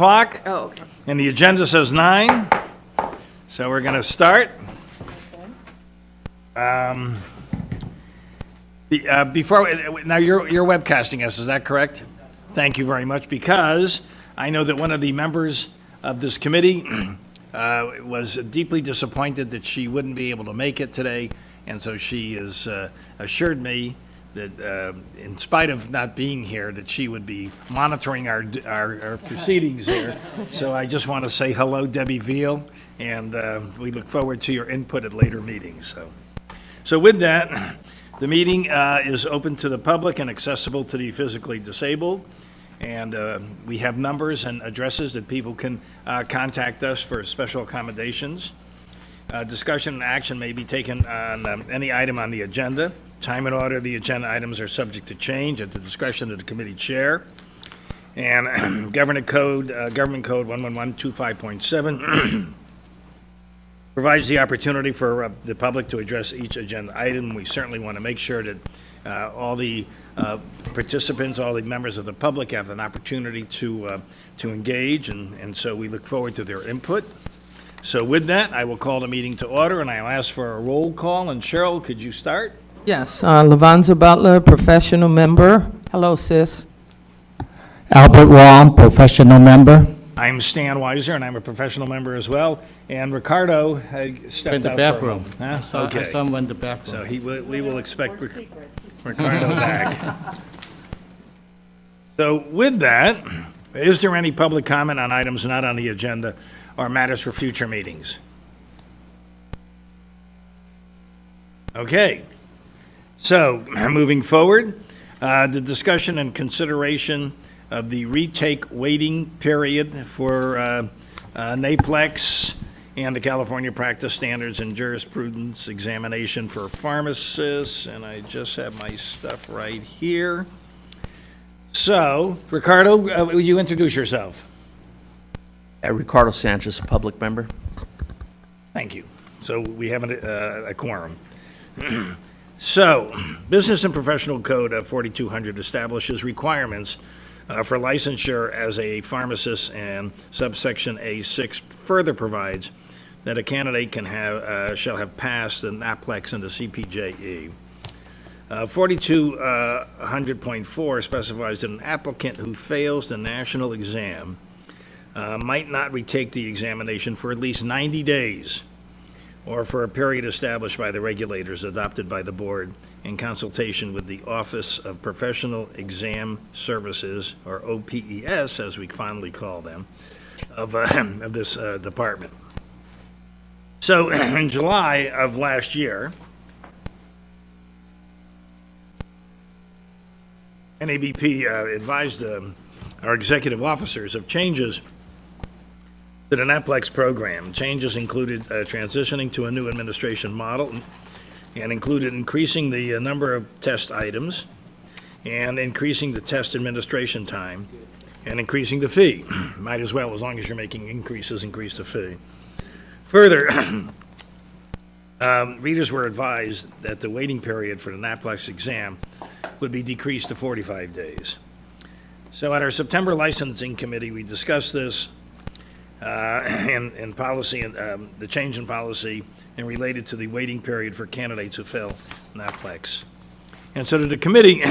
o'clock, Oh, okay. and the agenda says 9. So we're going to start. Now you're webcasting us, is that correct? Thank you very much, because I know that one of the members of this committee was deeply disappointed that she wouldn't be able to make it today, and so she has assured me that in spite of not being here, that she would be monitoring our proceedings here. So I just want to say hello, Debbie Veal, and we look forward to your input at later meetings. So with that, the meeting is open to the public and accessible to the physically disabled. And we have numbers and addresses that people can contact us for special accommodations. Discussion and action may be taken on any item on the agenda. Time and order of the agenda items are subject to change at the discretion of the committee chair. And Government Code 11125.7 provides the opportunity for the public to address each agenda item. We certainly want to make sure that all the participants, all the members of the public have an opportunity to engage, and so we look forward to their input. So with that, I will call the meeting to order, and I'll ask for a roll call. And Cheryl, could you start? Yes, Lavanza Butler, professional member. Hello, sis. Albert Wong, professional member. I'm Stan Weiser, and I'm a professional member as well. And Ricardo stepped In the out bathroom. for a moment. Huh? I Okay. saw him in the bathroom. So we will expect Ricardo back. So with that, is there any public comment on items not on the agenda or matters for future meetings? Okay. So moving forward, the discussion and consideration of the retake waiting period for NAPLEX and the California Practice Standards and Jurisprudence Examination for Pharmacists, and I just have my stuff right here. So, Ricardo, will you introduce yourself? Ricardo Sanchez, a public member. Thank you. So we have a quorum. So, Business and Professional Code 4200 establishes requirements for licensure as a pharmacist, and subsection A6 further provides that a candidate shall have passed the NAPLEX and the CPJE. 4200.4 specifies that an applicant who fails the national exam might not retake the examination for at least 90 days or for a period established by the regulators adopted by the board in consultation with the Office of Professional Exam Services, or OPES, as we fondly call them, of this department. So in July of last year, NABP advised our executive officers of changes to the NAPLEX program. Changes included transitioning to a new administration model and included increasing the number of test items and increasing the test administration time and increasing the fee. Might as well, as long as you're making increases, increase the fee. Further, readers were advised that the waiting period for the NAPLEX exam would be decreased to 45 days. So at our September licensing committee, we discussed this and policy, and the change in policy and related to the waiting period for candidates who fail NAPLEX. And so the committee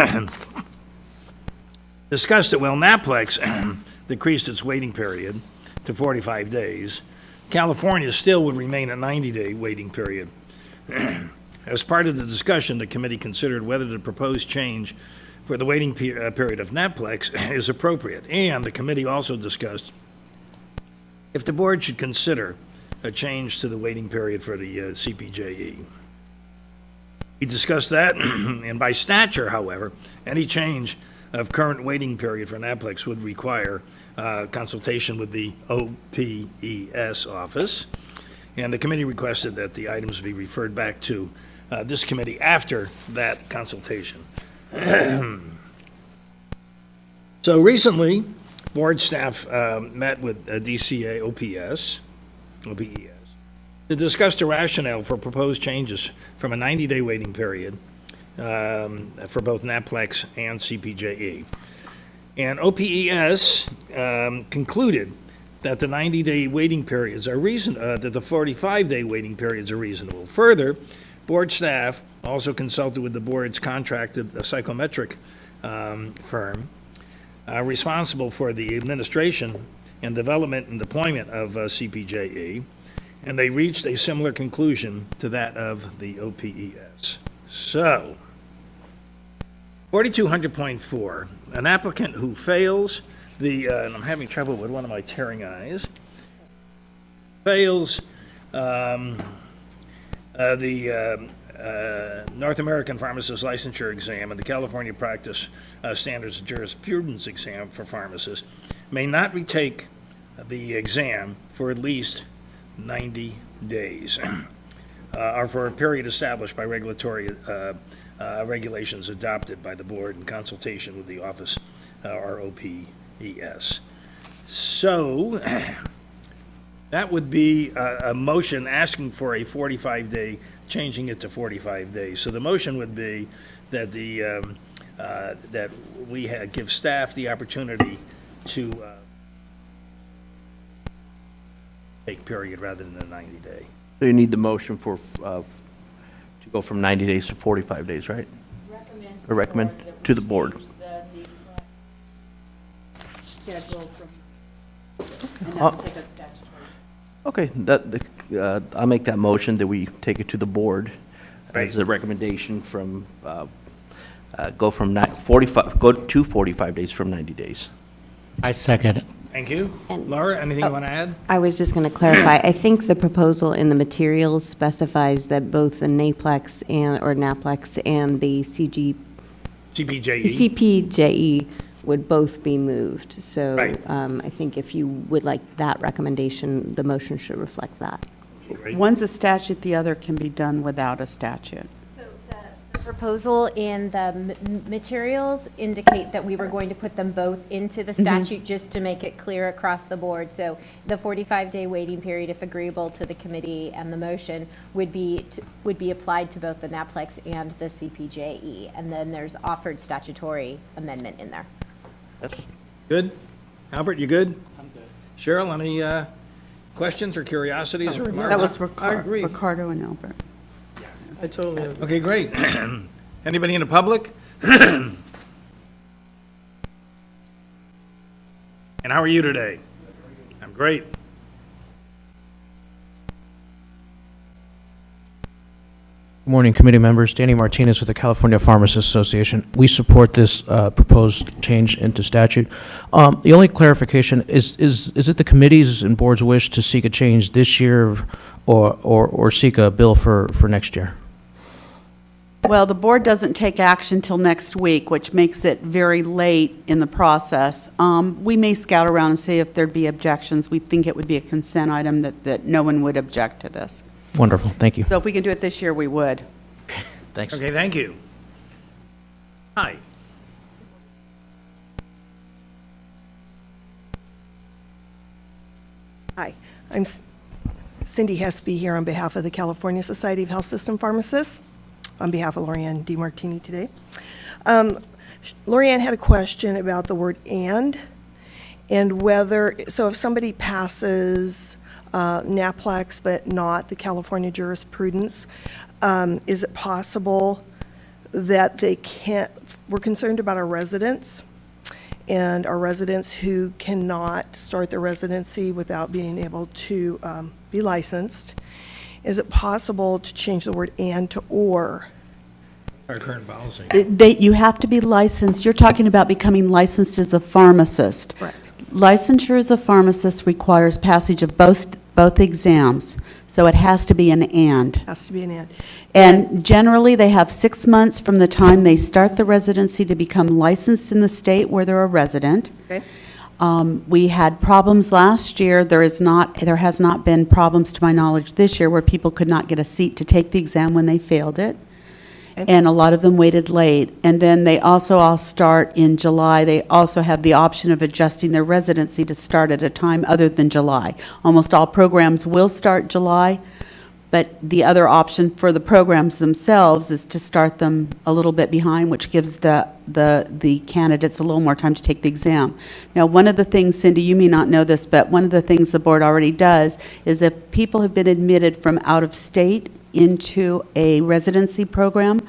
discussed that while NAPLEX decreased its waiting period to 45 days, California still would remain a 90-day waiting period. As part of the discussion, the committee considered whether the proposed change for the waiting period of NAPLEX is appropriate, and the committee also discussed if the board should consider a change to the waiting period for the CPJE. We discussed that, and by statute, however, any change of current waiting period for NAPLEX would require consultation with the OPES office, and the committee requested that the items be referred back to this committee after that consultation. So recently, board staff met with DCA OPES to discuss the rationale for proposed changes from a 90-day waiting period for both NAPLEX and CPJE. And OPES concluded that the 90-day waiting periods are that the 45-day waiting periods are reasonable. Further, board staff also consulted with the board's contracted psychometric firm responsible for the administration and development and deployment of CPJE, and they reached a similar conclusion to that of the OPES. So, 4200.4, an applicant who fails and I'm having trouble with one of my tearing eyes, fails the North American Pharmacist Licensure Exam and the California Practice Standards Jurisprudence Exam for pharmacists, may not retake the exam for at least 90 days, or for a period established by regulatory regulations adopted by the board in consultation with the office, or OPES. So, that would be a motion asking for a 45-day, changing it to 45 days. So the motion would be that that we give staff the opportunity to take period rather than the 90-day. So you need the motion for, to go from 90 days to 45 days, right? Or recommend to the board. Schedule from, and that would take us statutory. Okay, I'll make that motion that we take it to the board as a recommendation from, go to 45 days from 90 days. I second it. Thank you. Laura, anything you want to add? I was just going to clarify. I think the proposal in the materials specifies that both the NAPLEX and the CPJE? CPJE would both be moved. So Right. I think if you would like that recommendation, the motion should reflect that. Great. One's a statute, the other can be done without a statute. So the proposal in the materials indicate that we were going to put them both into the statute just to make it clear across the board. So the 45-day waiting period, if agreeable to the committee and the motion, would be applied to both the NAPLEX and the CPJE. And then there's offered statutory amendment in there. Good? Albert, you good? I'm good. Cheryl, any questions or curiosities or remarks? That was I agree. Ricardo and Albert. I totally agree. Okay, great. Anybody in the public? And how are you today? I'm great. Good morning, committee members. Danny Martinez with the California Pharmacists Association. We support this proposed change into statute. The only clarification is it the committee's and board's wish to seek a change this year or seek a bill for next year? Well, the board doesn't take action till next week, which makes it very late in the process. We may scout around and see if there'd be objections. We think it would be a consent item that no one would object to this. Wonderful, thank you. So if we can do it this year, we would. Thanks. Okay, thank you. Hi. Hi, I'm Cindy Hesby here on behalf of the California Society of Health System Pharmacists, on behalf of Lorianne DiMartini today. Lorianne had a question about the word and whether, so if somebody passes NAPLEX but not the California jurisprudence, is it possible that they can't, we're concerned about our residents, and our residents who cannot start their residency without being able to be licensed. Is it possible to change the word and to or? Our current policy. You have to be licensed. You're talking about becoming licensed as a pharmacist. Correct. Licensure as a pharmacist requires passage of both exams, so it has to be an and. Has to be an and. And generally, they have 6 months from the time they start the residency to become licensed in the state where they're a resident. Okay. We had problems last year. There has not been problems, to my knowledge, this year where people could not get a seat to take the exam when they failed it. And a lot of them waited late. And then they also all start in July. They also have the option of adjusting their residency to start at a time other than July. Almost all programs will start July, But the other option for the programs themselves is to start them a little bit behind, which gives the candidates a little more time to take the exam. Now, one of the things, Cindy, you may not know this, but one of the things the board already does is if people have been admitted from out of state into a residency program,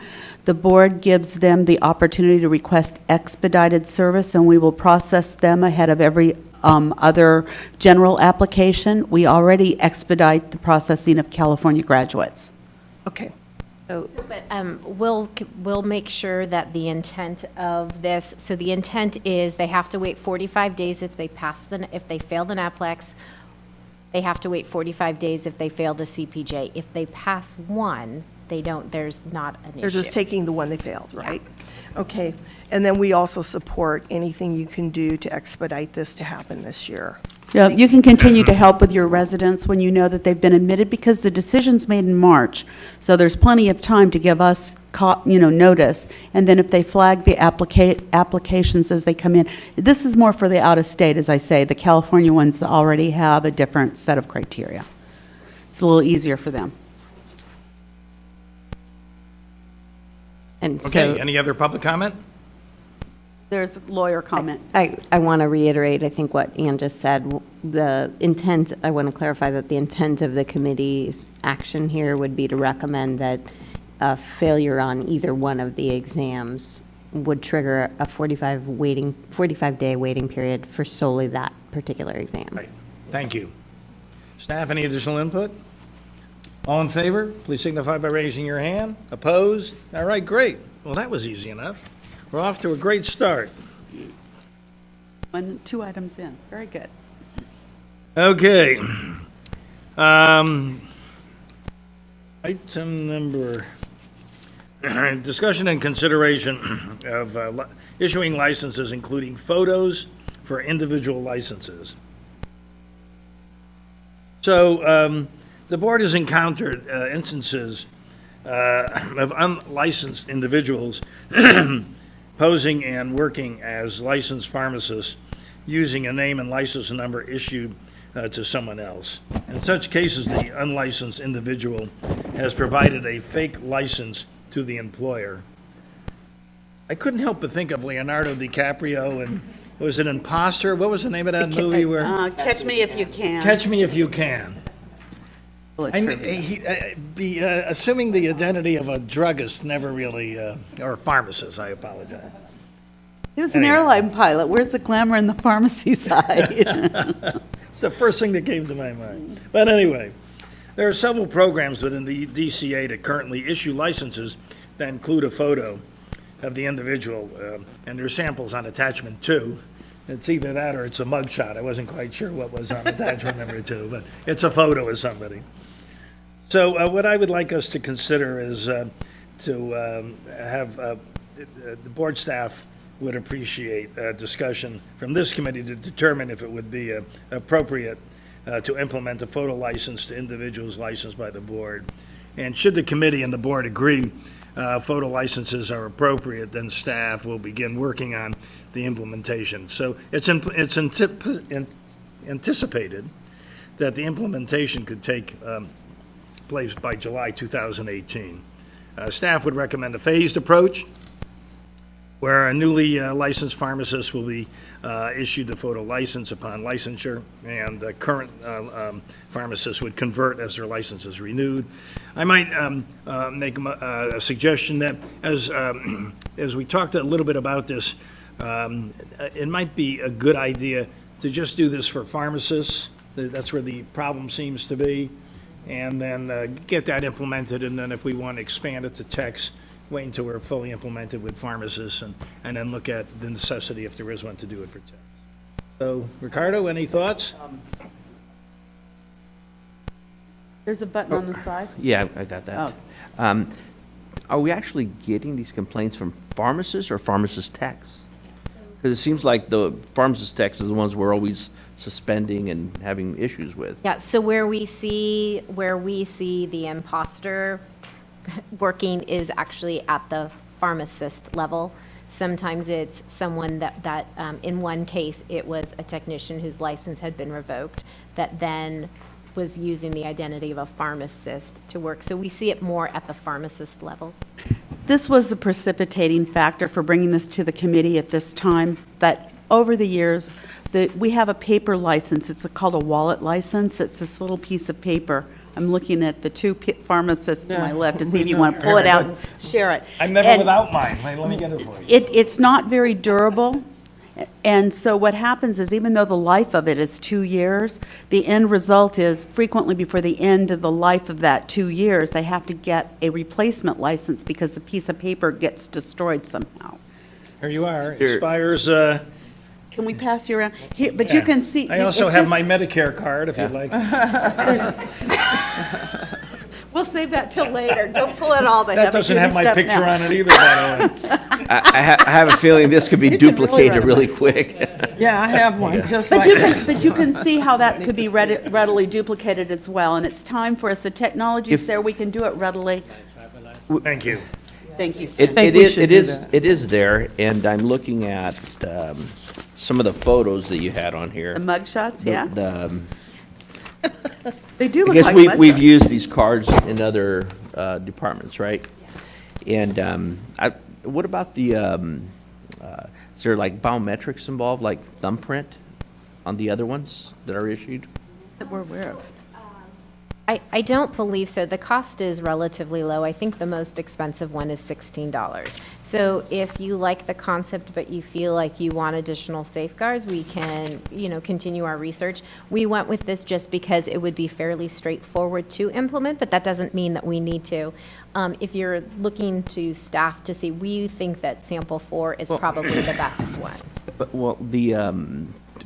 the board gives them the opportunity to request expedited service, and we will process them ahead of every other general application. We already expedite the processing of California graduates. Okay. But we'll make sure that the intent of this, so the intent is they have to wait 45 days if they fail the NAPLEX. They have to wait 45 days if they fail the CPJ. If they pass one, there's not an issue. They're just taking the one they failed, right? Okay. And then we also support anything you can do to expedite this to happen this year. Yeah, you can continue to help with your residents when you know that they've been admitted, because the decision's made in March. So there's plenty of time to give us, notice. And then if they flag the applications as they come in, this is more for the out-of-state, as I say. The California ones already have a different set of criteria. It's a little easier for them. And so Okay, any other public comment? There's a lawyer comment. I want to reiterate, I think what Ann just said. The intent, I want to clarify that the intent of the committee's action here would be to recommend that a failure on either one of the exams would trigger a 45-day waiting period for solely that particular exam. Right, thank you. Staff, any additional input? All in favor, please signify by raising your hand. Opposed? All right, great. Well, that was easy enough. We're off to a great start. 2 items in. Very good. Okay. Item number, discussion and consideration of issuing licenses, including photos for individual licenses. So the board has encountered instances of unlicensed individuals posing and working as licensed pharmacists using a name and license number issued to someone else. In such cases, the unlicensed individual has provided a fake license to the employer. I couldn't help but think of Leonardo DiCaprio, and was it Imposter? What was the name of that movie where? Catch Me If You Can. Catch Me If You Can. Bullet trivia. Assuming the identity of a druggist never really, or pharmacist, I apologize. He was an Anyway. airline pilot. Where's the glamour in the pharmacy side? It's the first thing that came to my mind. But anyway, there are several programs within the DCA that currently issue licenses that include a photo of the individual, and there's samples on attachment 2. It's either that or it's a mugshot. I wasn't quite sure what was on attachment number 2, but it's a photo of somebody. So what I would like us to consider is to have the board staff would appreciate a discussion from this committee to determine if it would be appropriate to implement a photo license to individuals licensed by the board. And should the committee and the board agree photo licenses are appropriate, then staff will begin working on the implementation. So it's anticipated that the implementation could take place by July 2018. Staff would recommend a phased approach where a newly licensed pharmacist will be issued the photo license upon licensure, and the current pharmacist would convert as their license is renewed. I might make a suggestion that as we talked a little bit about this, it might be a good idea to just do this for pharmacists. That's where the problem seems to be. And then get that implemented, and then if we want to expand it to techs, wait until we're fully implemented with pharmacists, and then look at the necessity, if there is one, to do it for techs. So, Ricardo, any thoughts? There's a button on the side. Yeah, I got that. Are we actually getting these complaints from pharmacists or pharmacist techs? Because it seems like the pharmacist techs are the ones we're always suspending and having issues with. Yeah, so where we see the imposter working is actually at the pharmacist level. Sometimes it's someone that in one case, it was a technician whose license had been revoked that then was using the identity of a pharmacist to work. So we see it more at the pharmacist level. This was the precipitating factor for bringing this to the committee at this time, but over the years, we have a paper license. It's called a wallet license. It's this little piece of paper. I'm looking at the two pharmacists to my left to see if you want to pull it out and share it. I'm never And without mine. Let me get it for you. It's not very durable, and so what happens is even though the life of it is 2 years, the end result is frequently before the end of the life of that 2 years, they have to get a replacement license because the piece of paper gets destroyed somehow. Here you are. Here. Expires, Can we pass you around? Here, but you can see. I also it's have just- my Medicare card if you'd like. We'll save that till later. Don't pull it all the That doesn't have my picture on it either, by the way. I have a feeling this could be You can really duplicated run really quick. Yeah, I have one, just But like you that. can, but you can see how that could be readily duplicated as well, and it's time for us, the technology's there, we can do it readily. Thank you. Thank you, Sam. It think it we is, should it do is, that. it is there, and I'm looking at some of the photos that you had on here. The mugshots, The- yeah? The, They do look because like we've mugshots. used these cards in other departments, right? And what about the, is there like biometrics involved, like thumbprint on the other ones that are issued? That we're aware of. I don't believe so. The cost is relatively low. I think the most expensive one is $16. So if you like the concept, but you feel like you want additional safeguards, we can, continue our research. We went with this just because it would be fairly straightforward to implement, but that doesn't mean that we need to. If you're looking to staff to see, we think that sample 4 is probably the best one. But, well,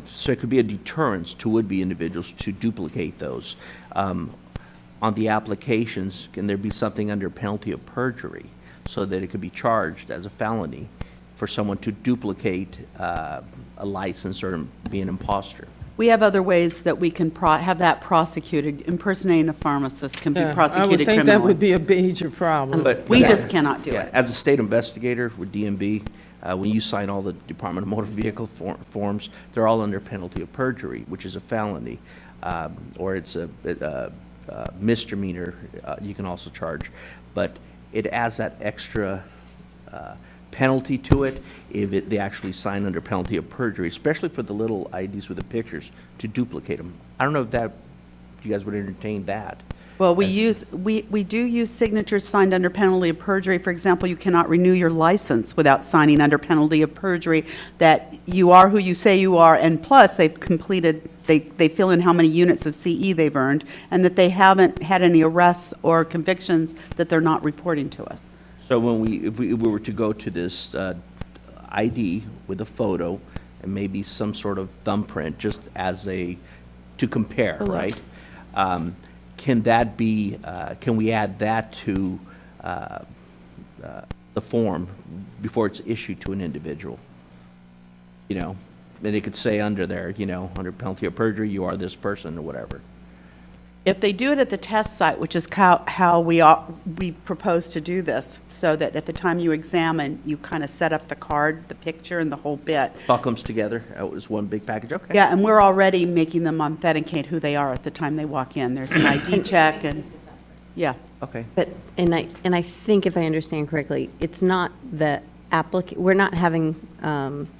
so it could be a deterrence to would-be individuals to duplicate those. On the applications, can there be something under penalty of perjury so that it could be charged as a felony for someone to duplicate a license or be an imposter? We have other ways that we can have that prosecuted. Impersonating a pharmacist can be Yeah, I would prosecuted think that would criminally. be a major problem. But- We but- just cannot do Yeah, it. as a state investigator with DMV, when you sign all the Department of Motor Vehicle forms, they're all under penalty of perjury, which is a felony, or it's a misdemeanor, you can also charge. But it adds that extra penalty to it if they actually sign under penalty of perjury, especially for the little IDs with the pictures, to duplicate them. I don't know if you guys would entertain that. Well, we do use signatures signed under penalty of perjury. For example, you cannot renew your license without signing under penalty of perjury that you are who you say you are, and plus they've completed, they fill in how many units of CE they've earned, and that they haven't had any arrests or convictions that they're not reporting to us. So if we were to go to this ID with a photo and maybe some sort of thumbprint, just to compare, A look. right? Can that be, can we add that to the form before it's issued to an individual? And it could say under there, under penalty of perjury, you are this person or whatever. If they do it at the test site, which is how we propose to do this, so that at the time you examine, you kind of set up the card, the picture, and the whole bit. It all comes together as one big package, okay. Yeah, and we're already making them authenticate who they are at the time they walk in. There's an ID check and, yeah. Okay. But, and I think if I understand correctly, it's not the we're not having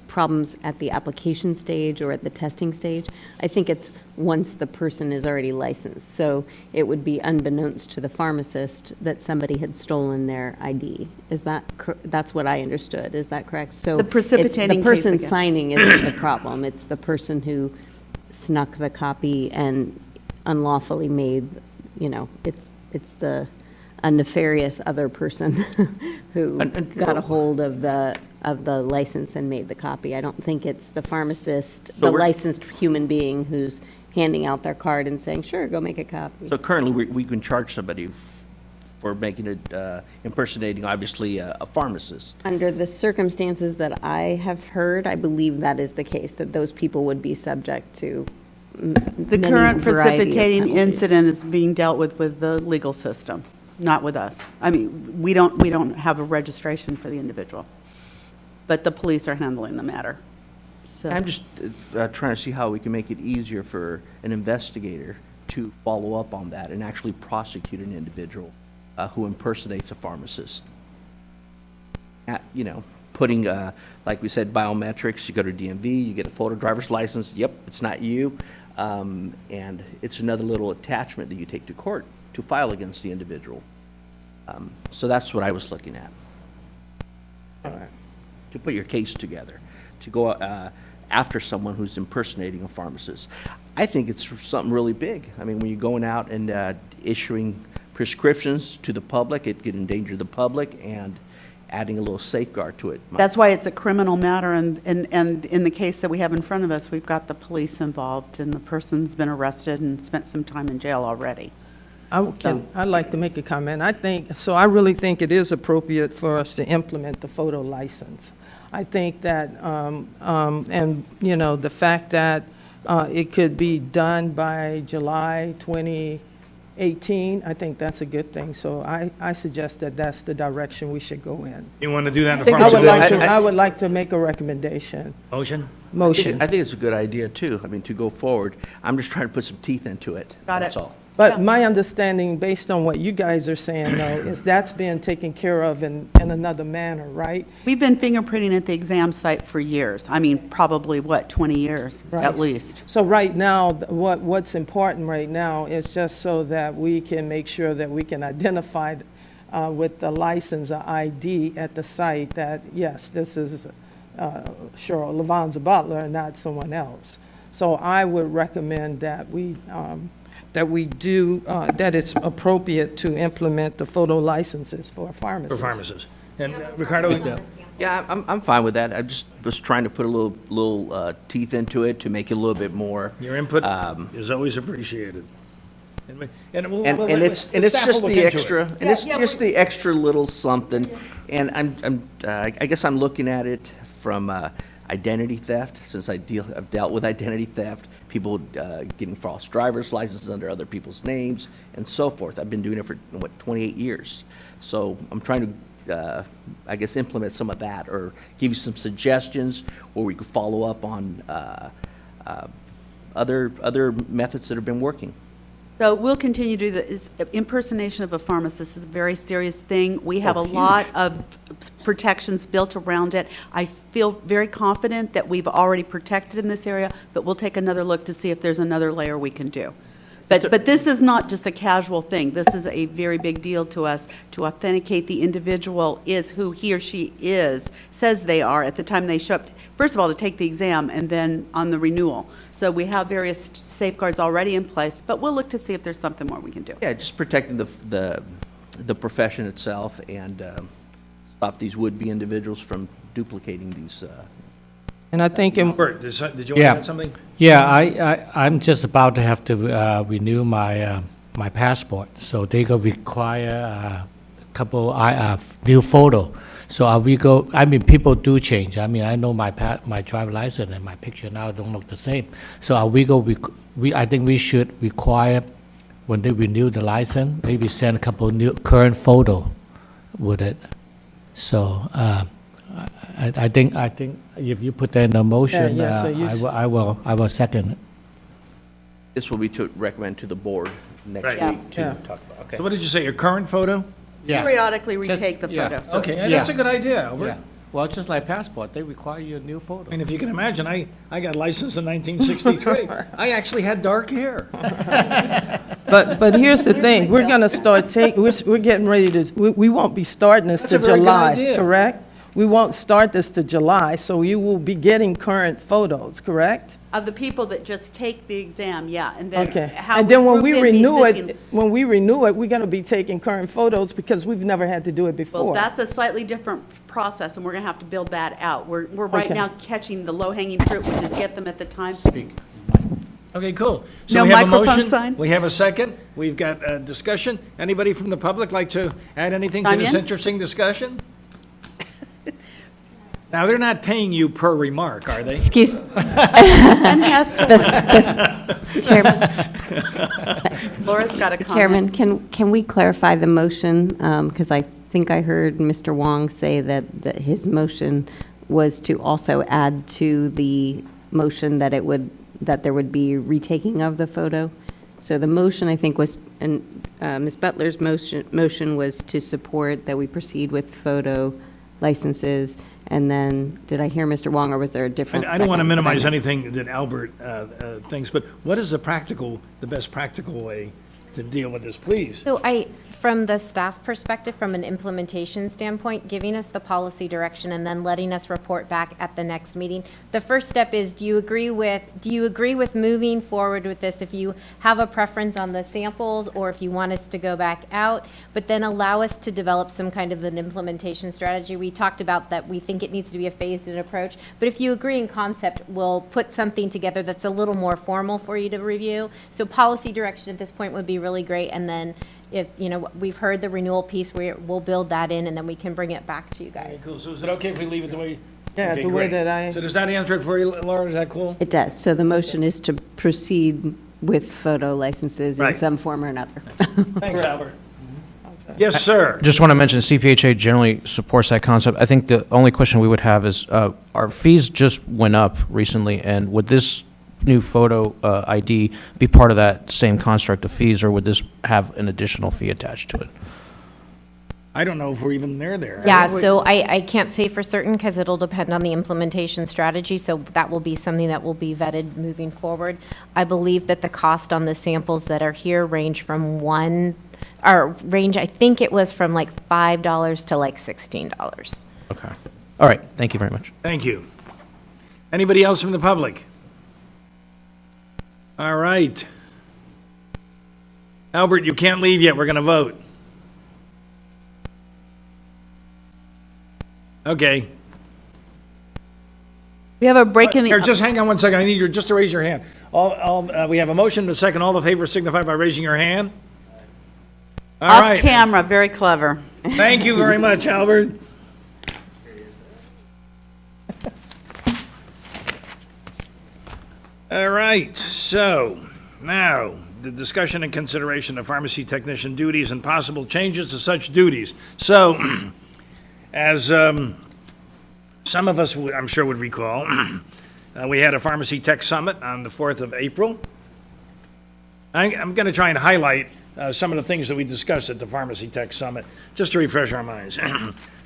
problems at the application stage or at the testing stage. I think it's once the person is already licensed. So it would be unbeknownst to the pharmacist that somebody had stolen their ID. Is that, that's what I understood, is that correct? So The precipitating the person case again. signing isn't the problem, it's the person who snuck the copy and unlawfully made, it's the a nefarious other person who And- got a hold of the license and made the copy. I don't think it's the pharmacist, So the we're- licensed human being who's handing out their card and saying, sure, go make a copy. So currently, we can charge somebody for making it, impersonating, obviously, a pharmacist. Under the circumstances that I have heard, I believe that is the case, that those people would be subject to The many current variety of precipitating penalties. incident is being dealt with the legal system, not with us. I mean, we don't have a registration for the individual, but the police are handling the matter. So, I'm just trying to see how we can make it easier for an investigator to follow up on that and actually prosecute an individual who impersonates a pharmacist. Putting, like we said, biometrics, you go to DMV, you get a photo driver's license, yep, it's not you, and it's another little attachment that you take to court to file against the individual. So that's what I was looking at. To put your case together, to go after someone who's impersonating a pharmacist. I think it's something really big. I mean, when you're going out and issuing prescriptions to the public, it could endanger the public, and adding a little safeguard to it. That's why it's a criminal matter, and in the case that we have in front of us, we've got the police involved, and the person's been arrested and spent some time in jail already. I'd like to make a comment. I really think it is appropriate for us to implement the photo license. I think that, the fact that it could be done by July 2018, I think that's a good thing. So I suggest that that's the direction we should go in. You want to do that in I the I would like to make a recommendation. Motion? Motion. I think it's a good idea, too. I mean, to go forward. I'm just trying to put some teeth into it. Got it. That's all. But my understanding, based on what you guys are saying, though, is that's being taken care of in another manner, right? We've been fingerprinting at the exam site for years. I mean, probably, 20 years, Right. at least. So right now, what's important right now is just so that we can make sure that we can identify with the license or ID at the site that, yes, this is Cheryl Lavanza Butler and not someone else. So I would recommend that that it's appropriate to implement the photo licenses for pharmacists. For pharmacists. And Ricardo? Yeah, I'm fine with that. I just was trying to put a little teeth into it to make it a little bit more. Your input is always appreciated. And it's just the extra, and it's just the extra little something. And I guess I'm looking at it from identity theft, since I've dealt with identity theft, people getting false driver's licenses under other people's names, and so forth. I've been doing it for, 28 years. So I'm trying to, I guess, implement some of that, or give you some suggestions where we could follow up on other methods that have been working. So we'll continue to do this. Impersonation of a pharmacist is a very serious thing. We have a lot of protections built around it. I feel very confident that we've already protected in this area, but we'll take another look to see if there's another layer we can do. But this is not just a casual thing. This is a very big deal to us, to authenticate the individual is who he or she is, says they are at the time they show up. First of all, to take the exam, and then on the renewal. So we have various safeguards already in place, but we'll look to see if there's something more we can do. Yeah, just protecting the profession itself, and stop these would-be individuals from duplicating these. And I think Bert, did you want to add something? Yeah, I'm just about to have to renew my my passport, so they go require a couple new photo. So we go. I mean, people do change. I mean, I know my driver license and my picture now don't look the same. So we go. I think we should require when they renew the license, maybe send a couple new current photo with it. So I think if you put that in a motion, Yeah, so you I will second it. This will be to recommend to the board next Right. week to Yeah. talk about. Okay. So what did you say, your current photo? Periodically Just- retake the yeah. photo. So Okay, it's- that's a good idea, Albert. Yeah. Well, just like passport, they require you a new I photo. mean, if you can imagine, I got licensed in 1963. I actually had dark hair. But here's the thing, we're gonna start we're getting ready to, we won't be starting this That's to a very good July, idea. correct? We won't start this to July, so you will be getting current photos, correct? Of the people that just take the exam, yeah, and then Okay. how And then when we group in the renew existing- it, we're gonna be taking current photos because we've never had to do it Well, before. that's a slightly different process, and we're gonna have to build that out. We're right Okay. now catching the low-hanging fruit, which is get them at the time. Speak. Okay, cool. So No we have a microphone motion. sign? We have a second. We've got a discussion. Anybody from the public like to add anything to Chime this in? interesting discussion? Now, they're not paying you per remark, are they? Excuse, And Hester, Chairman, Laura's got a comment. Chairman, can we clarify the motion? Because I think I heard Mr. Wong say that his motion was to also add to the motion that there would be retaking of the photo. So the motion, I think, was, and Ms. Butler's motion was to support that we proceed with photo licenses, and then, did I hear Mr. Wong, or was there a different I don't want to second that I minimize missed? anything that Albert thinks, but what is the best practical way to deal with this, please? So from the staff perspective, from an implementation standpoint, giving us the policy direction and then letting us report back at the next meeting. The first step is, do you agree with moving forward with this? If you have a preference on the samples, or if you want us to go back out, but then allow us to develop some kind of an implementation strategy. We talked about that we think it needs to be a phased-in approach, but if you agree in concept, we'll put something together that's a little more formal for you to review. So policy direction at this point would be really great, and then if, we've heard the renewal piece, we'll build that in, and then we can bring it back to you guys. Cool, so is it okay if we leave it the way? Yeah, Okay, the way great. that So does that answer it for you, Laura? Is that cool? It does. So the motion is to proceed with photo licenses in Right. some form or another. Thanks, Albert. Yes, sir. Just want to mention, CPHA generally supports that concept. I think the only question we would have is, our fees just went up recently, and would this new photo ID be part of that same construct of fees, or would this have an additional fee attached to it? I don't know if we're even there. Yeah, so I can't say for certain because it'll depend on the implementation strategy, so that will be something that will be vetted moving forward. I believe that the cost on the samples that are here range I think it was from like $5 to like $16. Okay. All right, thank you very much. Thank you. Anybody else from the public? All right. Albert, you can't leave yet. We're going to vote. Okay. We have a break in the. Here, just hang on one second. I need you just to raise your hand. We have a motion and a second. All in favor signify by raising your hand. All Off right. camera, very clever. Thank you very much, Albert. All right, so now the discussion and consideration of pharmacy technician duties and possible changes to such duties. So, as some of us, I'm sure, would recall, we had a pharmacy tech summit on the 4th of April. I'm going to try and highlight some of the things that we discussed at the Pharmacy Tech Summit, just to refresh our minds.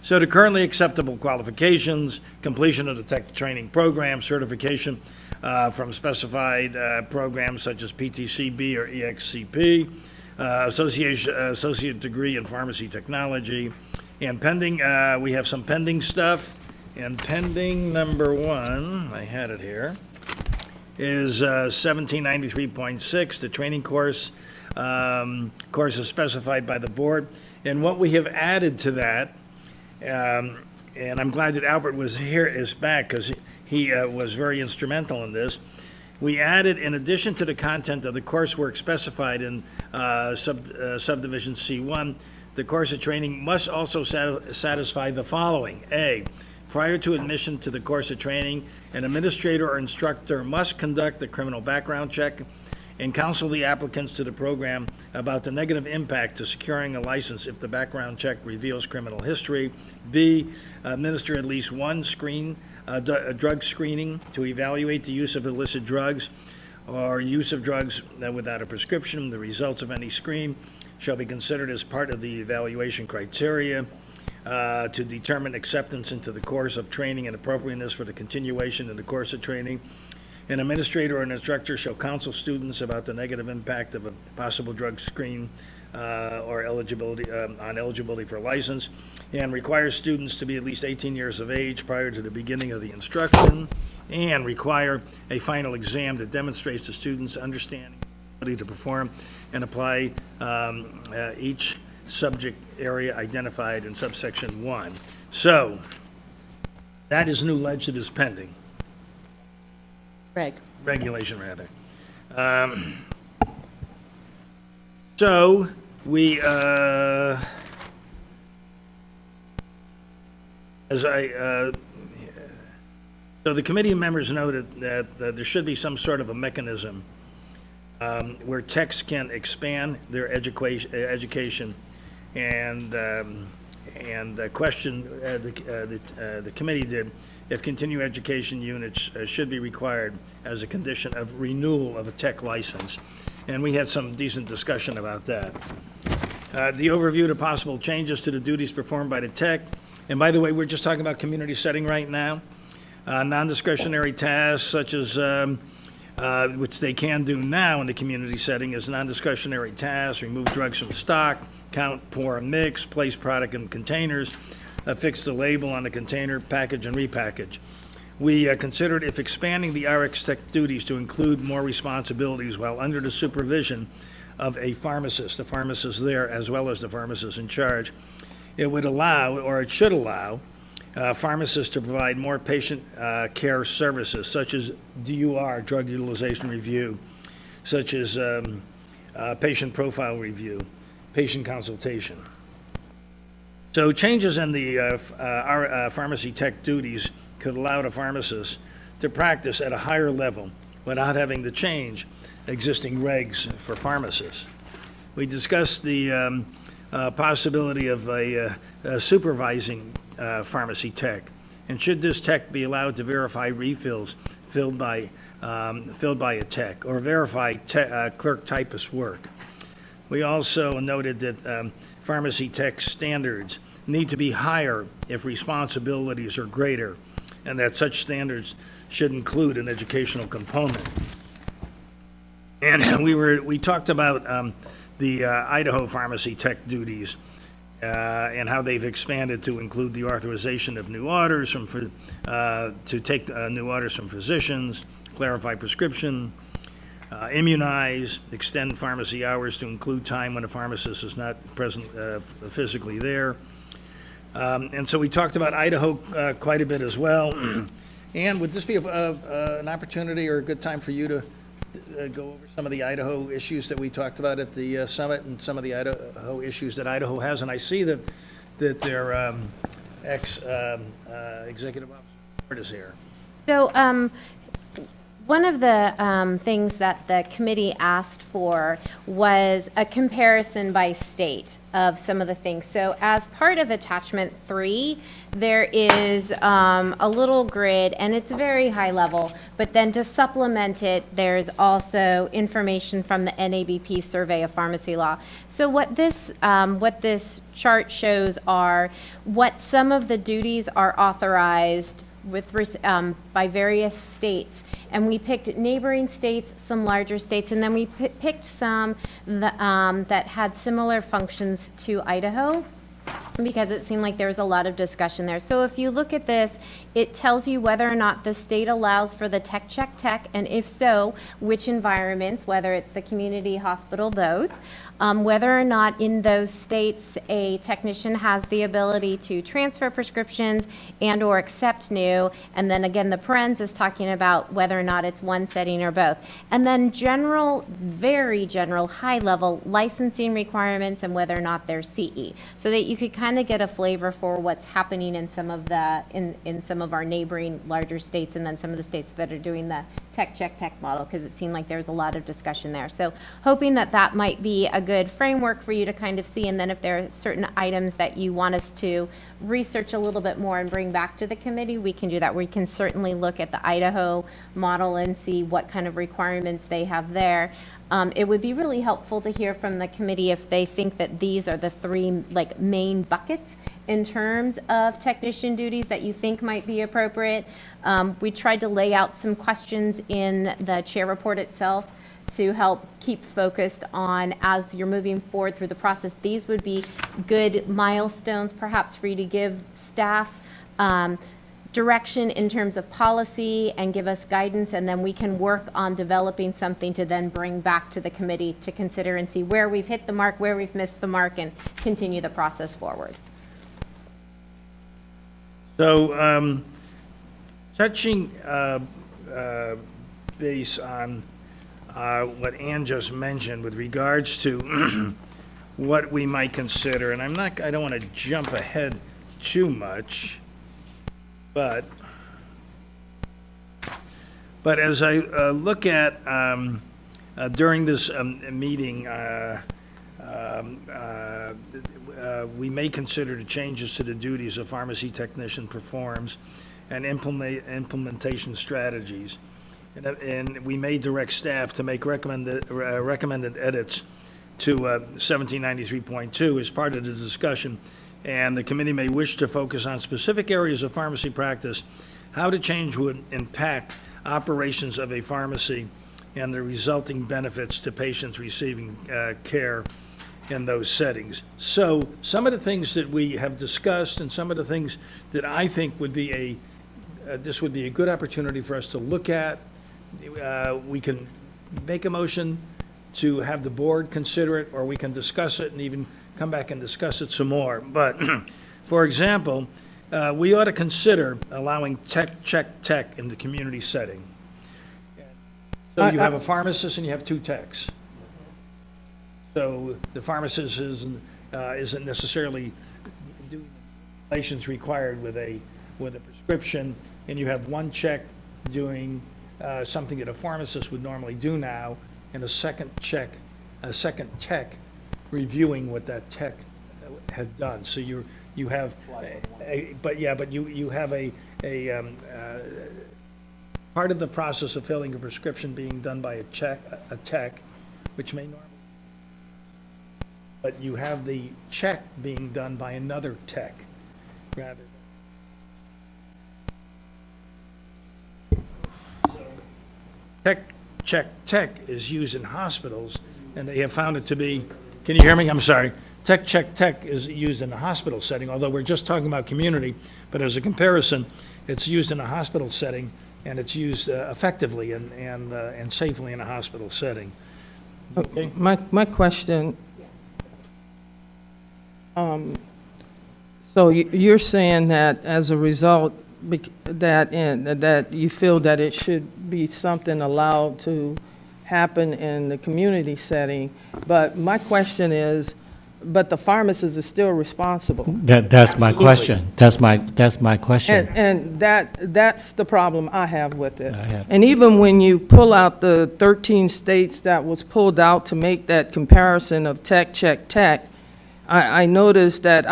So the currently acceptable qualifications, completion of the tech training program, certification from specified programs such as PTCB or EXCP, associate degree in pharmacy technology, and pending, we have some pending stuff, and pending number one, I had it here, is 1793.6, the training course. Course is specified by the board. And what we have added to that, and I'm glad that Albert is back because he was very instrumental in this. We added, in addition to the content of the coursework specified in subdivision C1, the course of training must also satisfy the following. A, prior to admission to the course of training, an administrator or instructor must conduct a criminal background check and counsel the applicants to the program about the negative impact to securing a license if the background check reveals criminal history. B, administer at least one drug screening to evaluate the use of illicit drugs or use of drugs without a prescription. The results of any screen shall be considered as part of the evaluation criteria to determine acceptance into the course of training and appropriateness for the continuation in the course of training. An administrator or an instructor shall counsel students about the negative impact of a possible drug screen or eligibility on eligibility for a license, and requires students to be at least 18 years of age prior to the beginning of the instruction, and require a final exam that demonstrates the student's understanding, ability to perform and apply each subject area identified in subsection 1. So that is new ledge that is pending. Regulation, rather. So we, so the committee members noted that there should be some sort of a mechanism where techs can expand their education and question the committee did if continuing education units should be required as a condition of renewal of a tech license. and we had some decent discussion about that. The overview to possible changes to the duties performed by the tech, and by the way, we're just talking about community setting right now. Non-discretionary tasks such as, which they can do now in the community setting as non-discretionary tasks, remove drugs from stock, count, pour, and mix, place product in containers, affix the label on the container, package and repackage. We considered if expanding the RX Tech duties to include more responsibilities while under the supervision of a pharmacist, the pharmacist there as well as the pharmacist in charge, it would allow, or it should allow, pharmacists to provide more patient care services such as DUR, drug utilization review, such as patient profile review, patient consultation. So changes in the our pharmacy tech duties could allow the pharmacist to practice at a higher level without having to change existing regs for pharmacists. We discussed the possibility of a supervising pharmacy tech, and should this tech be allowed to verify refills filled by a tech or verify clerk typist work. We also noted that pharmacy tech standards need to be higher if responsibilities are greater, and that such standards should include an educational component. And we talked about the Idaho pharmacy tech duties and how they've expanded to include the authorization of new orders to take new orders from physicians, clarify prescription, immunize, extend pharmacy hours to include time when a pharmacist is not present physically there. And so we talked about Idaho quite a bit as well. And would this be an opportunity or a good time for you to go over some of the Idaho issues that we talked about at the summit and some of the Idaho issues that Idaho has? And I see that their ex-executive officer is here. So one of the things that the committee asked for was a comparison by state of some of the things. So as part of attachment 3, there is a little grid, and it's very high level, but then to supplement it, there's also information from the NABP survey of pharmacy law. So what this chart shows are what some of the duties are authorized by various states, and we picked neighboring states, some larger states, and then we picked some that had similar functions to Idaho, because it seemed like there was a lot of discussion there. So if you look at this, it tells you whether or not the state allows for the tech check tech, and if so, which environments, whether it's the community, hospital, both, whether or not in those states a technician has the ability to transfer prescriptions and or accept new, and then again the parens is talking about whether or not it's one setting or both. And then general, very general, high level licensing requirements and whether or not they're CE, so that you could kind of get a flavor for what's happening in some of the, in some of our neighboring larger states, and then some of the states that are doing the tech check tech model, because it seemed like there's a lot of discussion there. So hoping that that might be a good framework for you to kind of see, and then if there are certain items that you want us to research a little bit more and bring back to the committee, we can do that. We can certainly look at the Idaho model and see what kind of requirements they have there. It would be really helpful to hear from the committee if they think that these are the three main buckets in terms of technician duties that you think might be appropriate. We tried to lay out some questions in the chair report itself to help keep focused on, as you're moving forward through the process, these would be good milestones perhaps for you to give staff direction in terms of policy and give us guidance, and then we can work on developing something to then bring back to the committee to consider and see where we've hit the mark, where we've missed the mark, and continue the process forward. So touching base on what Ann just mentioned with regards to what we might consider, and I don't want to jump ahead too much, but as I look at during this meeting, we may consider the changes to the duties a pharmacy technician performs and implementation strategies. and we may direct staff to make recommended edits to 1793.2 as part of the discussion, and the committee may wish to focus on specific areas of pharmacy practice, how the change would impact operations of a pharmacy and the resulting benefits to patients receiving care in those settings. So some of the things that we have discussed and some of the things that I think would be this would be a good opportunity for us to look at. We can make a motion to have the board consider it, or we can discuss it and even come back and discuss it some more. But, for example, we ought to consider allowing tech in the community setting. So you have a pharmacist and you have 2 techs. So the pharmacist isn't necessarily doing the relations required with a prescription, and you have 1 check doing something that a pharmacist would normally do now, and a second tech reviewing what that tech had done. So you have, you have a part of the process of filling a prescription being done by a tech, which may normally, but you have the check being done by another tech rather. Tech is used in hospitals, and they have found it to be, can you hear me? I'm sorry. Tech is used in a hospital setting, although we're just talking about community, but as a comparison, it's used in a hospital setting, and it's used effectively and safely in a hospital setting. Okay? My question, so you're saying that as a result, that you feel that it should be something allowed to happen in the community setting, but my question is, but the pharmacist is still responsible. That's my question. That's my question. And that's the problem I have with it. I have- And even when you pull out the 13 states that was pulled out to make that comparison of tech, I noticed that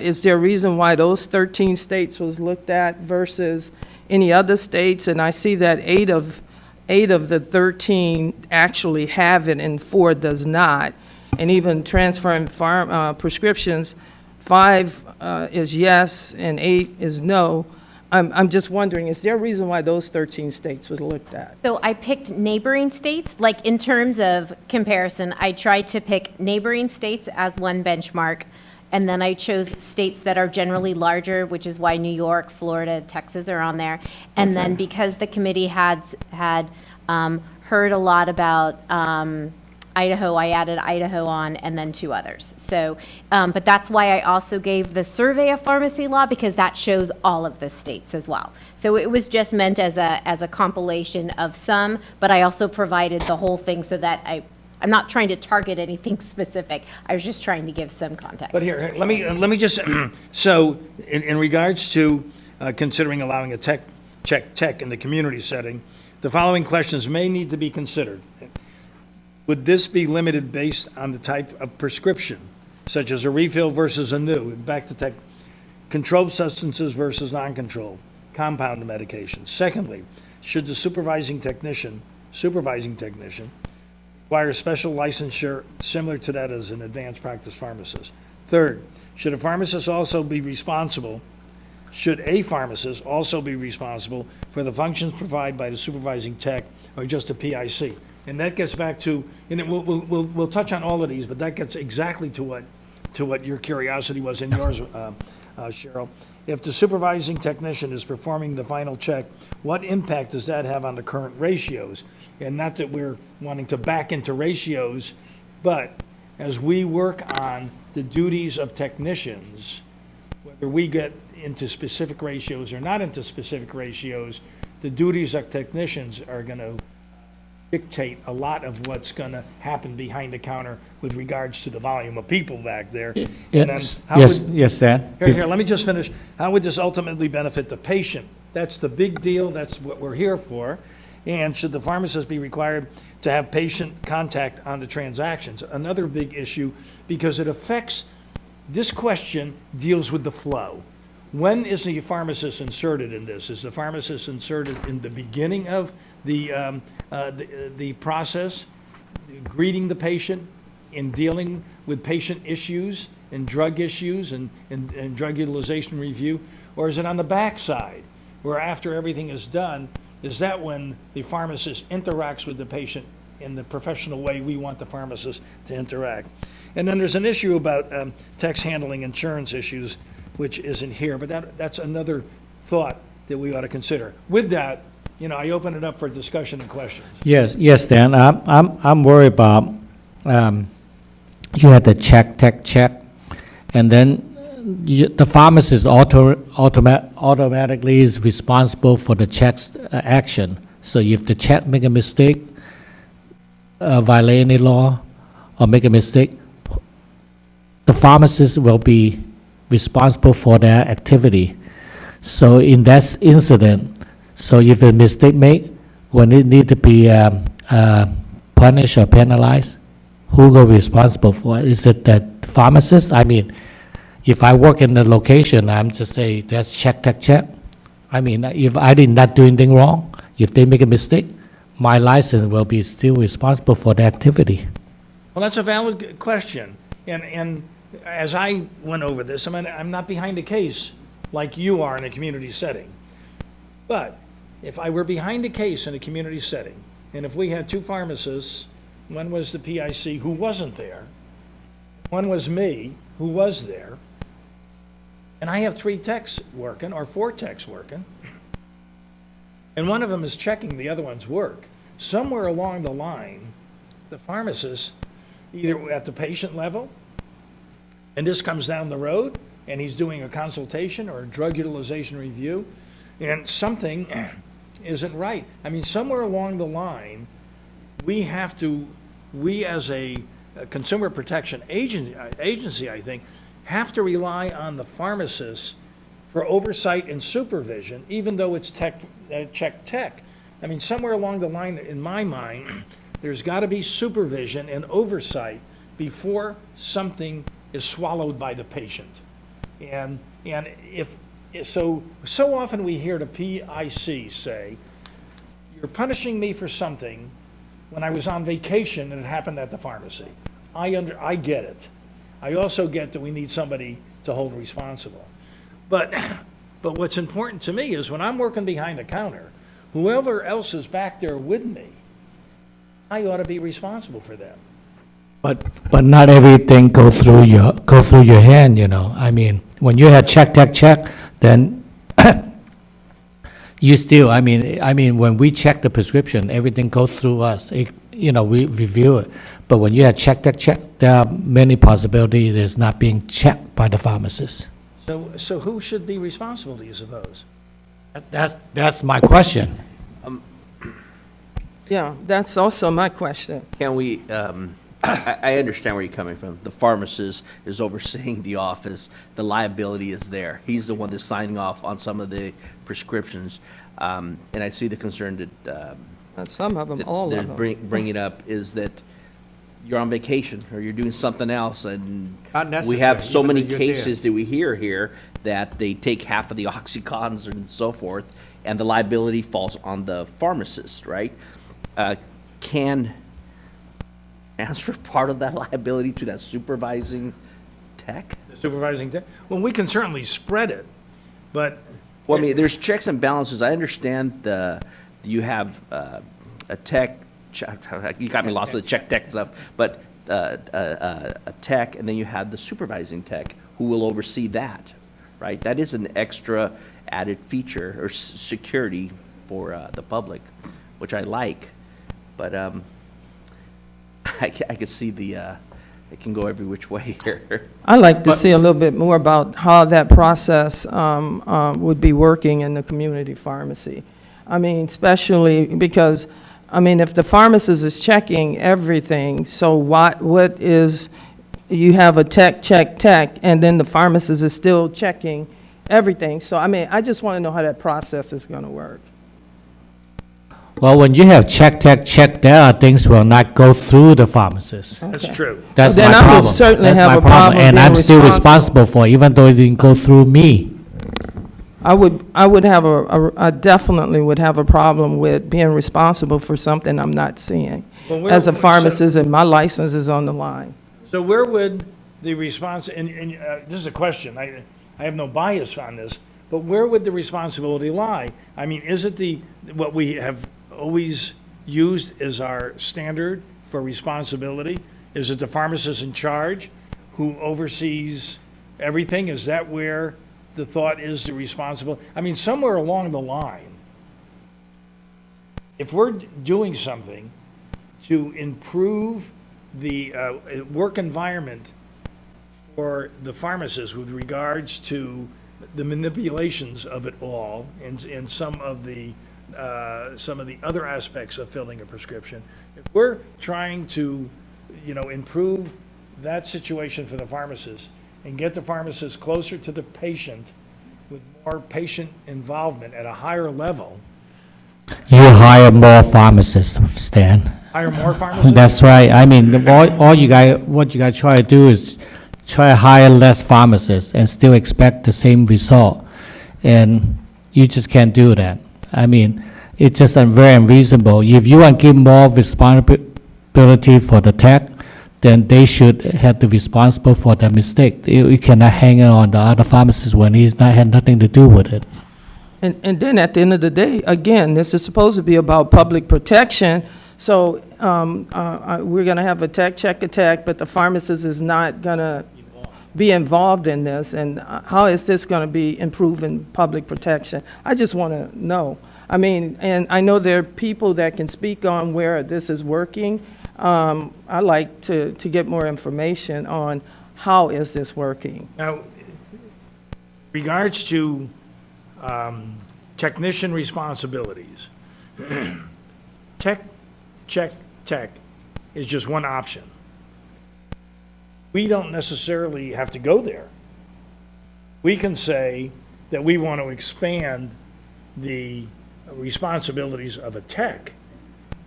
is there a reason why those 13 states was looked at versus any other states? And I see that eight of the 13 actually have it and 4 does not. And even transferring prescriptions, 5 is yes and 8 is no. I'm just wondering, is there a reason why those 13 states was looked at? So I picked neighboring states, like in terms of comparison, I tried to pick neighboring states as one benchmark, and then I chose states that are generally larger, which is why New York, Florida, Texas are on there. And then because the committee had heard a lot about Idaho, I added Idaho on, and then 2 others. So, but that's why I also gave the survey of pharmacy law, because that shows all of the states as well. So it was just meant as a compilation of some, but I also provided the whole thing so that I'm not trying to target anything specific. I was just trying to give some context. But here, let me just, so in regards to considering allowing a tech in the community setting, the following questions may need to be considered. Would this be limited based on the type of prescription, such as a refill versus a new, back to tech, controlled substances versus non-controlled, compound medications? Secondly, should the supervising technician require special licensure similar to that as an advanced practice pharmacist? Third, should a pharmacist also be responsible for the functions provided by the supervising tech or just a PIC? And that gets back to, and we'll touch on all of these, but that gets exactly to what your curiosity was in yours, Cheryl. If the supervising technician is performing the final check, what impact does that have on the current ratios? And not that we're wanting to back into ratios, but as we work on the duties of technicians, whether we get into specific ratios or not into specific ratios, the duties of technicians are going to dictate a lot of what's going to happen behind the counter with regards to the volume of people back there. And then how would- Yes, Dan? Here, let me just finish. How would this ultimately benefit the patient? That's the big deal. That's what we're here for. And should the pharmacist be required to have patient contact on the transactions? Another big issue, because it affects, this question deals with the flow. when is the pharmacist inserted in this? Is the pharmacist inserted in the beginning of the process, greeting the patient, in dealing with patient issues and drug issues and drug utilization review? Or is it on the backside, where after everything is done, is that when the pharmacist interacts with the patient in the professional way we want the pharmacist to interact? And then there's an issue about text handling insurance issues, which isn't here, but that's another thought that we ought to consider. With that, I open it up for discussion and questions. Yes, Dan, I'm worried about, you had the check, and then the pharmacist automatically is responsible for the check's action. So if the check make a mistake, violate any law, or make a mistake, the pharmacist will be responsible for their activity. So in that incident, so if a mistake made, when it need to be punished or penalized, who will be responsible for it? Is it that pharmacist? I mean, if I work in the location, I'm just say, that's check. I mean, if I did not do anything wrong, if they make a mistake, my license will be still responsible for the activity. Well, that's a valid question. And as I went over this, I'm not behind a case like you are in a community setting. But if I were behind a case in a community setting, and if we had two pharmacists, one was the PIC who wasn't there, one was me who was there, and I have 3 techs working, or 4 techs working, and one of them is checking the other one's work, somewhere along the line, the pharmacist, either at the patient level, and this comes down the road, and he's doing a consultation or a drug utilization review, and something isn't right. I mean, somewhere along the line, we as a consumer protection agency, I think, have to rely on the pharmacists for oversight and supervision, even though it's tech. I mean, somewhere along the line, in my mind, there's got to be supervision and oversight before something is swallowed by the patient. And so often we hear the PIC say, you're punishing me for something when I was on vacation and it happened at the pharmacy. I get it. I also get that we need somebody to hold responsible. But what's important to me is when I'm working behind the counter, whoever else is back there with me, I ought to be responsible for them. But not everything go through your hand, I mean, when you have check, then you still, I mean, when we check the prescription, everything goes through us. We review it. But when you have check, there are many possibilities it's not being checked by the pharmacist. So who should be responsible, do you suppose? That's my question. Yeah, that's also my question. Can we, I understand where you're coming from. The pharmacist is overseeing the office. The liability is there. He's the one that's signing off on some of the prescriptions. And I see the concern that Some of them, all they're of them. bringing up is that you're on vacation or you're doing something else, and Not we have necessary, so even many though you're there. cases that we hear here that they take half of the Oxycontins and so forth, and the liability falls on the pharmacist, right? Can transfer part of that liability to that supervising tech? Supervising tech? Well, we can certainly spread it, but Well, I mean, there's checks and balances. I understand you have a tech, you got me lost with the check tech stuff, but a tech, and then you have the supervising tech who will oversee that, right? That is an extra added feature or security for the public, which I like, but I could see it can go every which way here. I'd like to see a little bit more about how that process would be working in the community pharmacy. I mean, especially because, I mean, if the pharmacist is checking everything, so what is, you have a tech, and then the pharmacist is still checking everything. So, I mean, I just want to know how that process is going to work. Well, when you have check, there are things will not go through the pharmacist. that's Okay. true. That's Then my I would problem. certainly That's have my a problem And being I'm still responsible. responsible for it, even though it didn't go through me. I would have I definitely would have a problem with being responsible for something I'm not seeing. Well, where- As a so- pharmacist, and my license is on the line. So where would the response, and this is a question, I have no bias on this, but where would the responsibility lie? I mean, is it what we have always used as our standard for responsibility? Is it the pharmacist in charge who oversees everything? Is that where the thought is the responsible? I mean, somewhere along the line, if we're doing something to improve the work environment for the pharmacist with regards to the manipulations of it all and some of the other aspects of filling a prescription, if we're trying to, improve that situation for the pharmacist and get the pharmacist closer to the patient with more patient involvement at a higher level, You hire more pharmacists, Stan. hire more pharmacists? That's right. I mean, what you guys try to do is try to hire less pharmacists and still expect the same result. And you just can't do that. I mean, it's just very unreasonable. If you want to give more responsibility for the tech, then they should have to be responsible for the mistake. You cannot hang it on the other pharmacist when he's not had nothing to do with it. And then at the end of the day, again, this is supposed to be about public protection, so we're going to have a check attack, but the pharmacist is not going to be involved in this, and how is this going to be improving public protection? I just want to know. I mean, and I know there are people that can speak on where this is working. I'd like to get more information on how is this working. Now, regards to technician responsibilities, tech is just one option. We don't necessarily have to go there. We can say that we want to expand the responsibilities of a tech,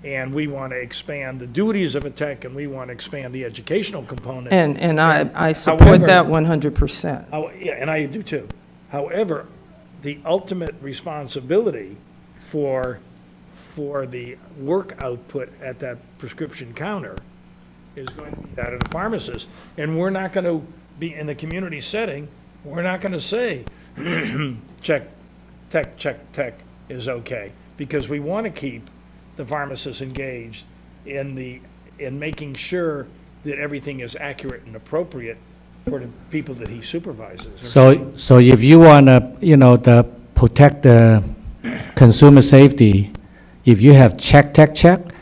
and we want to expand the duties of a tech, and we want to expand the educational component. And I support However- that 100%. Yeah, and I do too. However, the ultimate responsibility for the work output at that prescription counter is going to be that of the pharmacist. And we're not going to be, in the community setting, we're not going to say, check is okay. Because we want to keep the pharmacist engaged in making sure that everything is accurate and appropriate for the people that he supervises. So if you want to, protect the consumer safety, if you have check,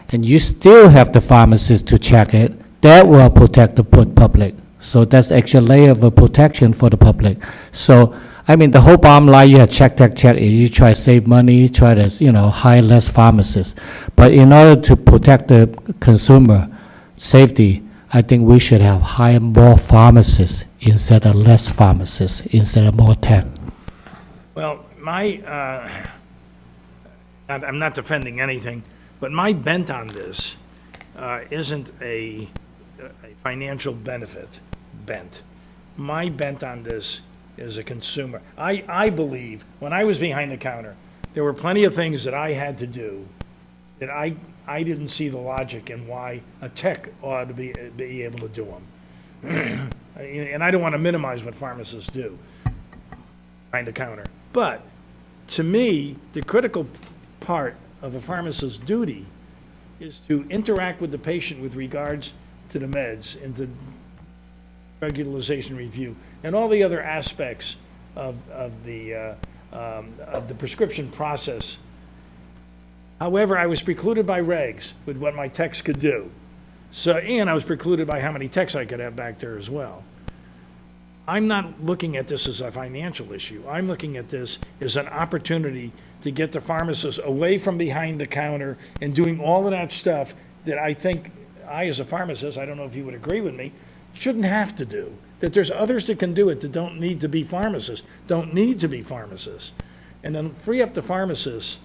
and you still have the pharmacist to check it, that will protect the public. So that's extra layer of protection for the public. So, I mean, the whole bottom line, you have check, is you try to save money, try to, hire less pharmacists. But in order to protect the consumer safety, I think we should have hire more pharmacists instead of less pharmacists, instead of more tech. Well, I'm not defending anything, but my bent on this isn't a financial benefit bent. My bent on this is a consumer. I believe, when I was behind the counter, there were plenty of things that I had to do that I didn't see the logic in why a tech ought to be able to do them. And I don't want to minimize what pharmacists do behind the counter. But to me, the critical part of a pharmacist's duty is to interact with the patient with regards to the meds and to drug utilization review and all the other aspects of the prescription process. However, I was precluded by regs with what my techs could do. And I was precluded by how many techs I could have back there as well. I'm not looking at this as a financial issue. I'm looking at this as an opportunity to get the pharmacist away from behind the counter and doing all of that stuff that I think as a pharmacist, I don't know if you would agree with me, shouldn't have to do. That there's others that can do it that don't need to be pharmacists, And then free up the pharmacist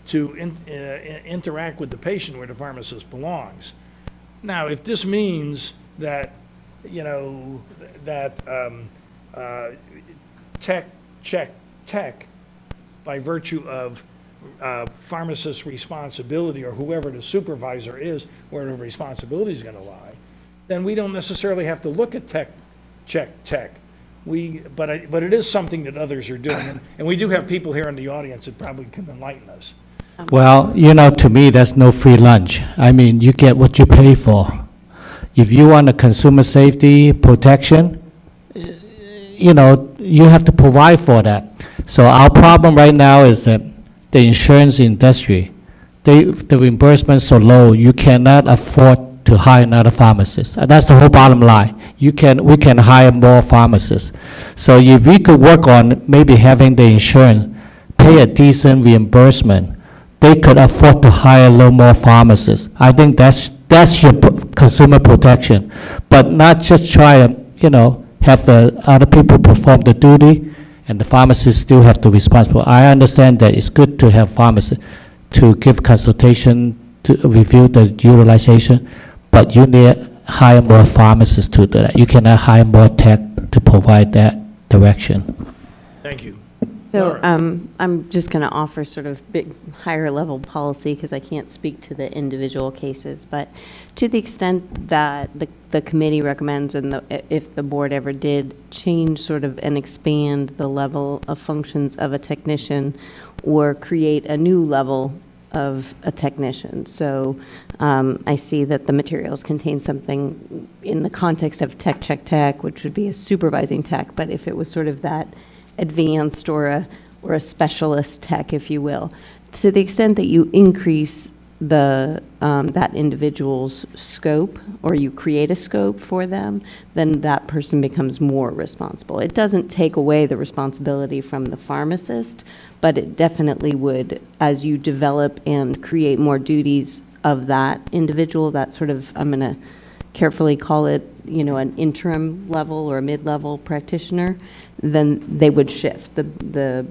to interact with the patient where the pharmacist belongs. Now, if this means that, tech by virtue of pharmacist's responsibility, or whoever the supervisor is, where the responsibility is going to lie, then we don't necessarily have to look at check tech. But it is something that others are doing, and we do have people here in the audience that probably can enlighten us. Well, to me, that's no free lunch. I mean, you get what you pay for. If you want a consumer safety protection, you have to provide for that. So our problem right now is that the insurance industry, the reimbursement so low, you cannot afford to hire another pharmacist. And that's the whole bottom line. We can hire more pharmacists. So if we could work on maybe having the insurance pay a decent reimbursement, they could afford to hire a little more pharmacists. I think that's your consumer protection, but not just try to, have the other people perform the duty, and the pharmacists still have to be responsible. I understand that it's good to have pharmacists to give consultation, to review the utilization, but you need to hire more pharmacists to do that. You cannot hire more tech to provide that direction. Thank you. So I'm just going to offer sort of big, higher level policy because I can't speak to the individual cases. But to the extent that the committee recommends, and if the board ever did change sort of and expand the level of functions of a technician or create a new level of a technician. So I see that the materials contain something in the context of tech check tech, which would be a supervising tech. But if it was sort of that advanced or a specialist tech, if you will, to the extent that you increase that individual's scope, or you create a scope for them, then that person becomes more responsible. It doesn't take away the responsibility from the pharmacist, but it definitely would, as you develop and create more duties of that individual, that sort of, I'm going to carefully call it, an interim level or a mid-level practitioner, then they would shift. The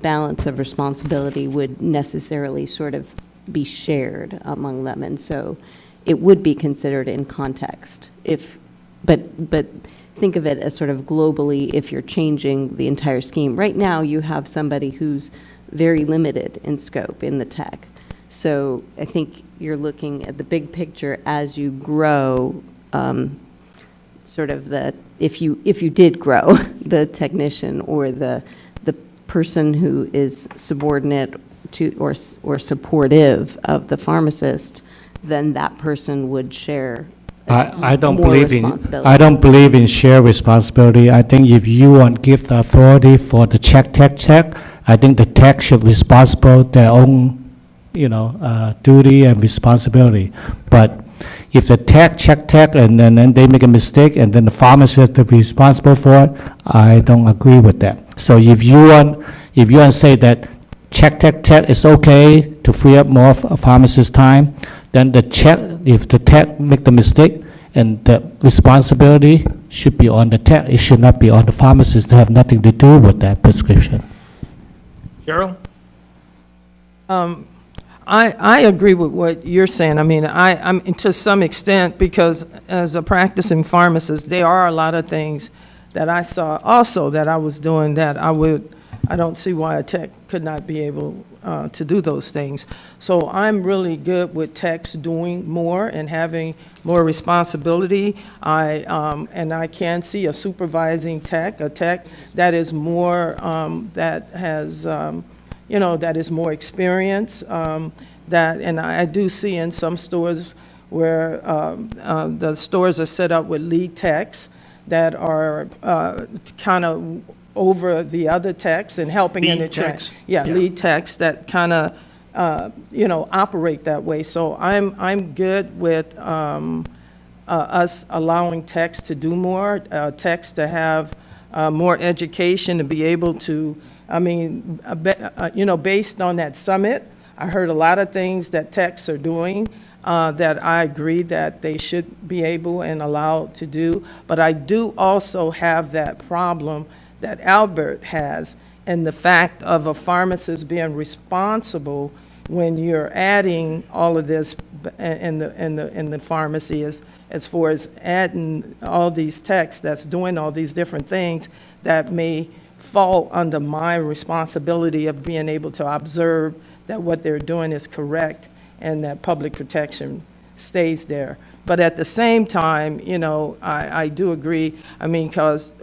balance of responsibility would necessarily sort of be shared among them, and so it would be considered in context. But think of it as sort of globally if you're changing the entire scheme. Right now, you have somebody who's very limited in scope in the tech. So I think you're looking at the big picture as you grow, sort of if you did grow the technician or the person who is subordinate to or supportive of the pharmacist, then that person would share I don't more believe in responsibility. shared responsibility. I think if you want to give the authority for the check, I think the tech should be responsible their own, duty and responsibility. But if the check and then they make a mistake and then the pharmacist to be responsible for it, I don't agree with that. So if you want to say that check is okay to free up more pharmacist time, then if the tech make the mistake, and the responsibility should be on the tech, it should not be on the pharmacist to have nothing to do with that prescription. Cheryl? I agree with what you're saying. I mean, I'm to some extent, because as a practicing pharmacist, there are a lot of things that I saw also that I was doing that I don't see why a tech could not be able to do those things. So I'm really good with techs doing more and having more responsibility. And I can see a supervising tech, a tech that is more, that has, that is more experience. And I do see in some stores where the stores are set up with lead techs that are kind of over the other techs and helping in the Lead techs? Yeah, Yeah. lead techs that kind of, operate that way. So I'm good with us allowing techs to do more, techs to have more education, to be able to, based on that summit, I heard a lot of things that techs are doing that I agree that they should be able and allowed to do. But I do also have that problem that Albert has, and the fact of a pharmacist being responsible when you're adding all of this in the pharmacy as far as adding all these techs that's doing all these different things that may fall under my responsibility of being able to observe that what they're doing is correct and that public protection stays there. But at the same time, you know, I do agree, I mean, because,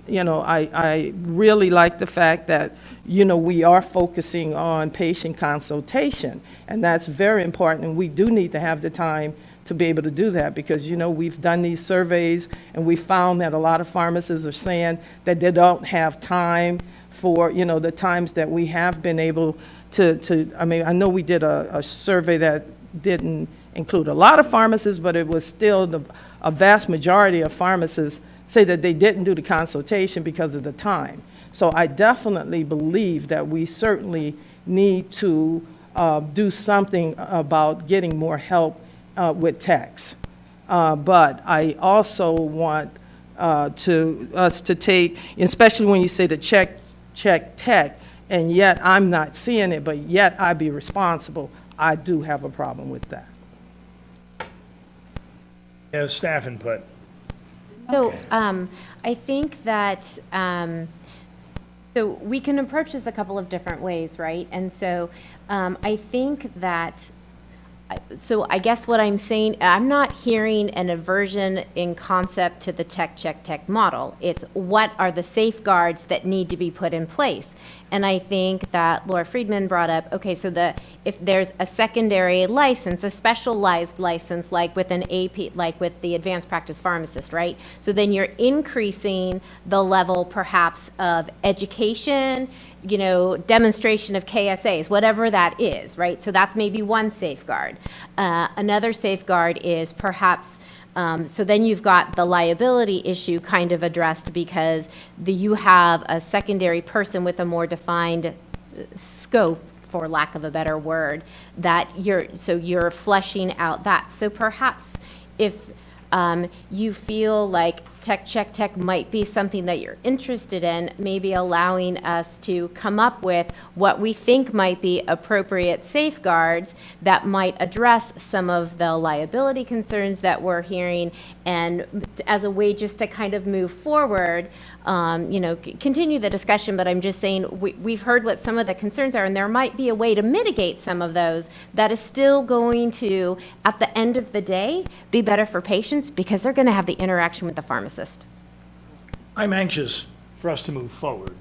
you know, I really like the fact that, you know, we are focusing on patient consultation, and that's very important, and we do need to have the time to be able to do that, because, you know, we've done these surveys, and we found that a lot of pharmacists are saying that they don't have time for, you know, the times that we have been able to I mean, I know we did a survey that didn't include a lot of pharmacists, but it was still a vast majority of pharmacists say that they didn't do the consultation because of the time. So I definitely believe that we certainly need to do something about getting more help with techs. But I also want us to take, especially when you say to check tech, and yet I'm not seeing it, but yet I be responsible. I do have a problem with that. Yeah, staff input. So I think that, so we can approach this a couple of different ways, right? And so I think that, so I guess what I'm saying, I'm not hearing an aversion in concept to the check tech model. It's what are the safeguards that need to be put in place? And I think that Laura Friedman brought up, okay, so if there's a secondary license, a specialized license, like with an AP, like with the advanced practice pharmacist, right? So then you're increasing the level perhaps of education, you know, demonstration of KSAs, whatever that is, right? So that's maybe one safeguard. Another safeguard is perhaps, so then you've got the liability issue kind of addressed, because you have a secondary person with a more defined scope, for lack of a better word, that you're fleshing out that. So perhaps if you feel like check tech might be something that you're interested in, maybe allowing us to come up with what we think might be appropriate safeguards that might address some of the liability concerns that we're hearing, and as a way just to kind of move forward, you know, continue the discussion. But I'm just saying, we've heard what some of the concerns are, and there might be a way to mitigate some of those that is still going to, at the end of the day, be better for patients, because they're going to have the interaction with the pharmacist. I'm anxious for us to move forward.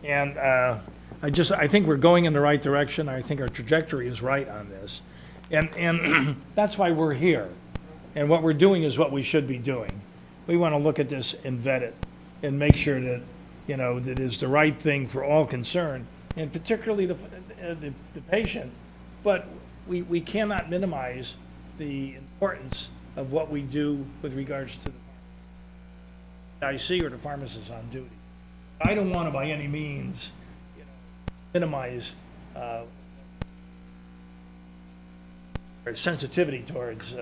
And I think we're going in the right direction. I think our trajectory is right on this. And that's why we're here. And what we're doing is what we should be doing. We want to look at this and vet it and make sure that, you know, that is the right thing for all concerned, and particularly the patient. But we cannot minimize the importance of what we do with regards to the IC or the pharmacist on duty. I don't want to by any means, you know, minimize our sensitivity towards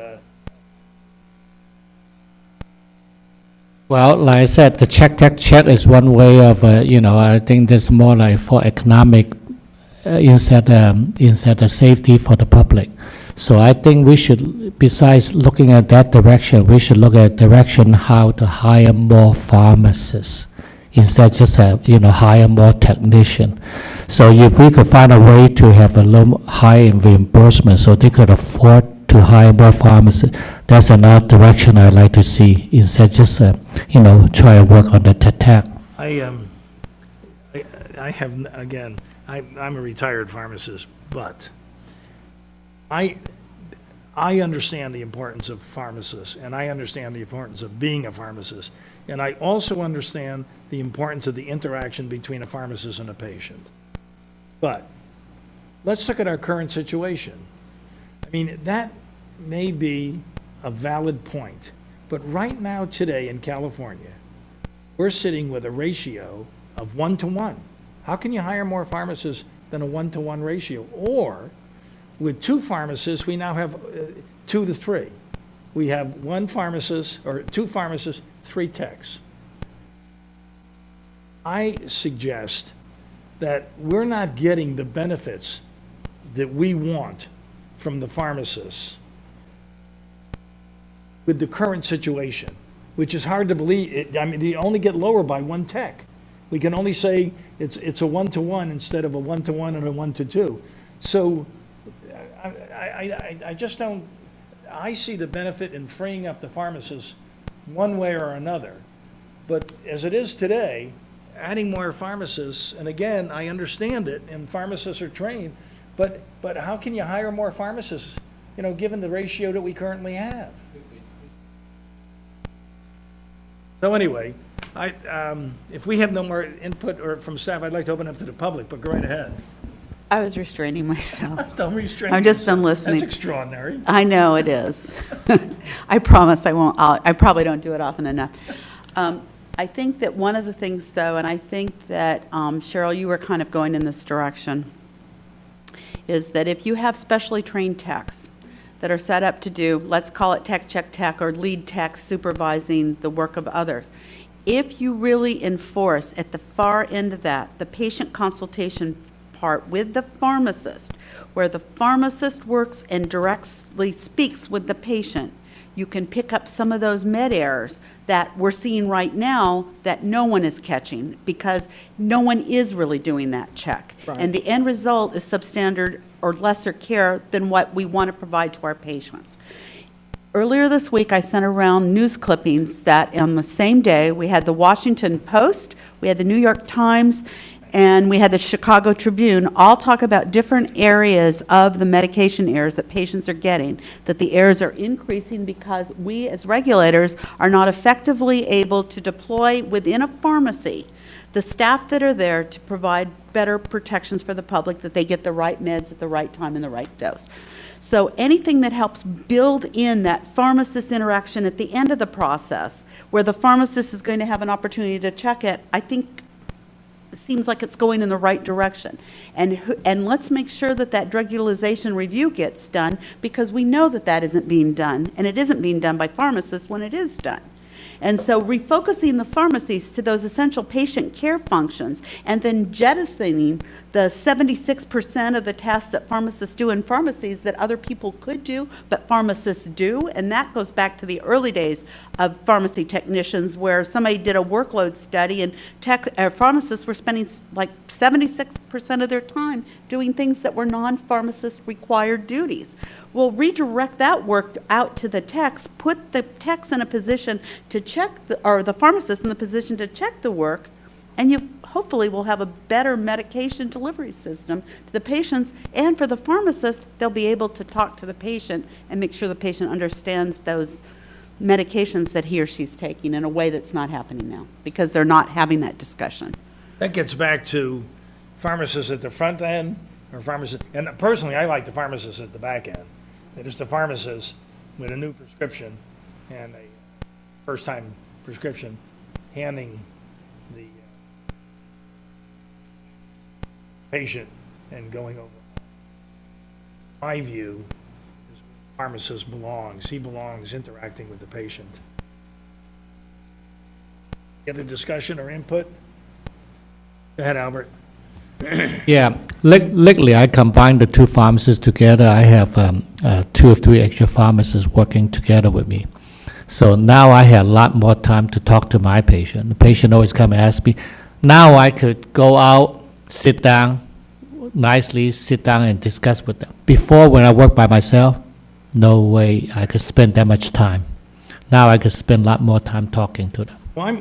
Well, like I said, the check is one way of, you know, I think that's more like for economic, instead of safety for the public. So I think we should, besides looking at that direction, we should look at direction how to hire more pharmacists instead just hire more technician. So if we could find a way to have a little high reimbursement so they could afford to hire more pharmacists, that's another direction I'd like to see instead just try to work on the tech. I have, again, I'm a retired pharmacist, but I understand the importance of pharmacists, and I understand the importance of being a pharmacist, and I also understand the importance of the interaction between a pharmacist and a patient. But let's look at our current situation. I mean, that may be a valid point, but right now today in California, we're sitting with a ratio of 1-to-1. How can you hire more pharmacists than a 1-to-1 ratio? Or with 2 pharmacists, we now have 2 to 3. We have 1 pharmacist, or 2 pharmacists, 3 techs. I suggest that we're not getting the benefits that we want from the pharmacists with the current situation, which is hard to believe. I mean, they only get lower by 1 tech. We can only say it's a one-to-one instead of a one-to-one and a one-to-two. So I just don't, I see the benefit in freeing up the pharmacists one way or another. But as it is today, adding more pharmacists, and again, I understand it, and pharmacists are trained, but how can you hire more pharmacists, given the ratio that we currently have? So anyway, if we have no more input or from staff, I'd like to open up to the public, but go right ahead. I was restraining myself. Don't restrain I've just been yourself. listening. That's extraordinary. I know it is. I promise I won't, I probably don't do it often enough. I think that one of the things, though, and I think that, Cheryl, you were kind of going in this direction, is that if you have specially trained techs that are set up to do, let's call it tech check tech or lead tech supervising the work of others, if you really enforce at the far end of that, the patient consultation part with the pharmacist, where the pharmacist works and directly speaks with the patient, you can pick up some of those med errors that we're seeing right now that no one is catching because no one is really doing that check. Right. And the end result is substandard or lesser care than what we want to provide to our patients. Earlier this week, I sent around news clippings that on the same day, we had the Washington Post, we had the New York Times, and we had the Chicago Tribune all talk about different areas of the medication errors that patients are getting, that the errors are increasing because we as regulators are not effectively able to deploy within a pharmacy the staff that are there to provide better protections for the public, that they get the right meds at the right time and the right dose. So anything that helps build in that pharmacist interaction at the end of the process, where the pharmacist is going to have an opportunity to check it, I think seems like it's going in the right direction. And let's make sure that that drug utilization review gets done, because we know that that isn't being done, and it isn't being done by pharmacists when it is done. And so refocusing the pharmacies to those essential patient care functions and then jettisoning the 76% of the tasks that pharmacists do in pharmacies that other people could do, but pharmacists do. And that goes back to the early days of pharmacy technicians, where somebody did a workload study and pharmacists were spending like 76% of their time doing things that were non-pharmacist required duties. We'll redirect that work out to the techs, put the techs in a position to check, or the pharmacist in the position to check the work, and you hopefully will have a better medication delivery system to the patients. And for the pharmacist, they'll be able to talk to the patient and make sure the patient understands those medications that he or she's taking in a way that's not happening now, because they're not having that discussion. That gets back to pharmacists at the front end, or pharmacists, and personally, I like the pharmacists at the back end. That is the pharmacist with a new prescription and a first-time prescription, handing the patient and going over. My view is pharmacist belongs. He belongs interacting with the patient. Any other discussion or input? Go ahead, Albert. Yeah, lately I combined the two pharmacists together. I have 2 or 3 extra pharmacists working together with me. So now I have a lot more time to talk to my patient. The patient always come and ask me. Now I could go out, sit down, nicely sit down and discuss with them. Before, when I worked by myself, no way I could spend that much time. Now I could spend a lot more time talking to them. Well,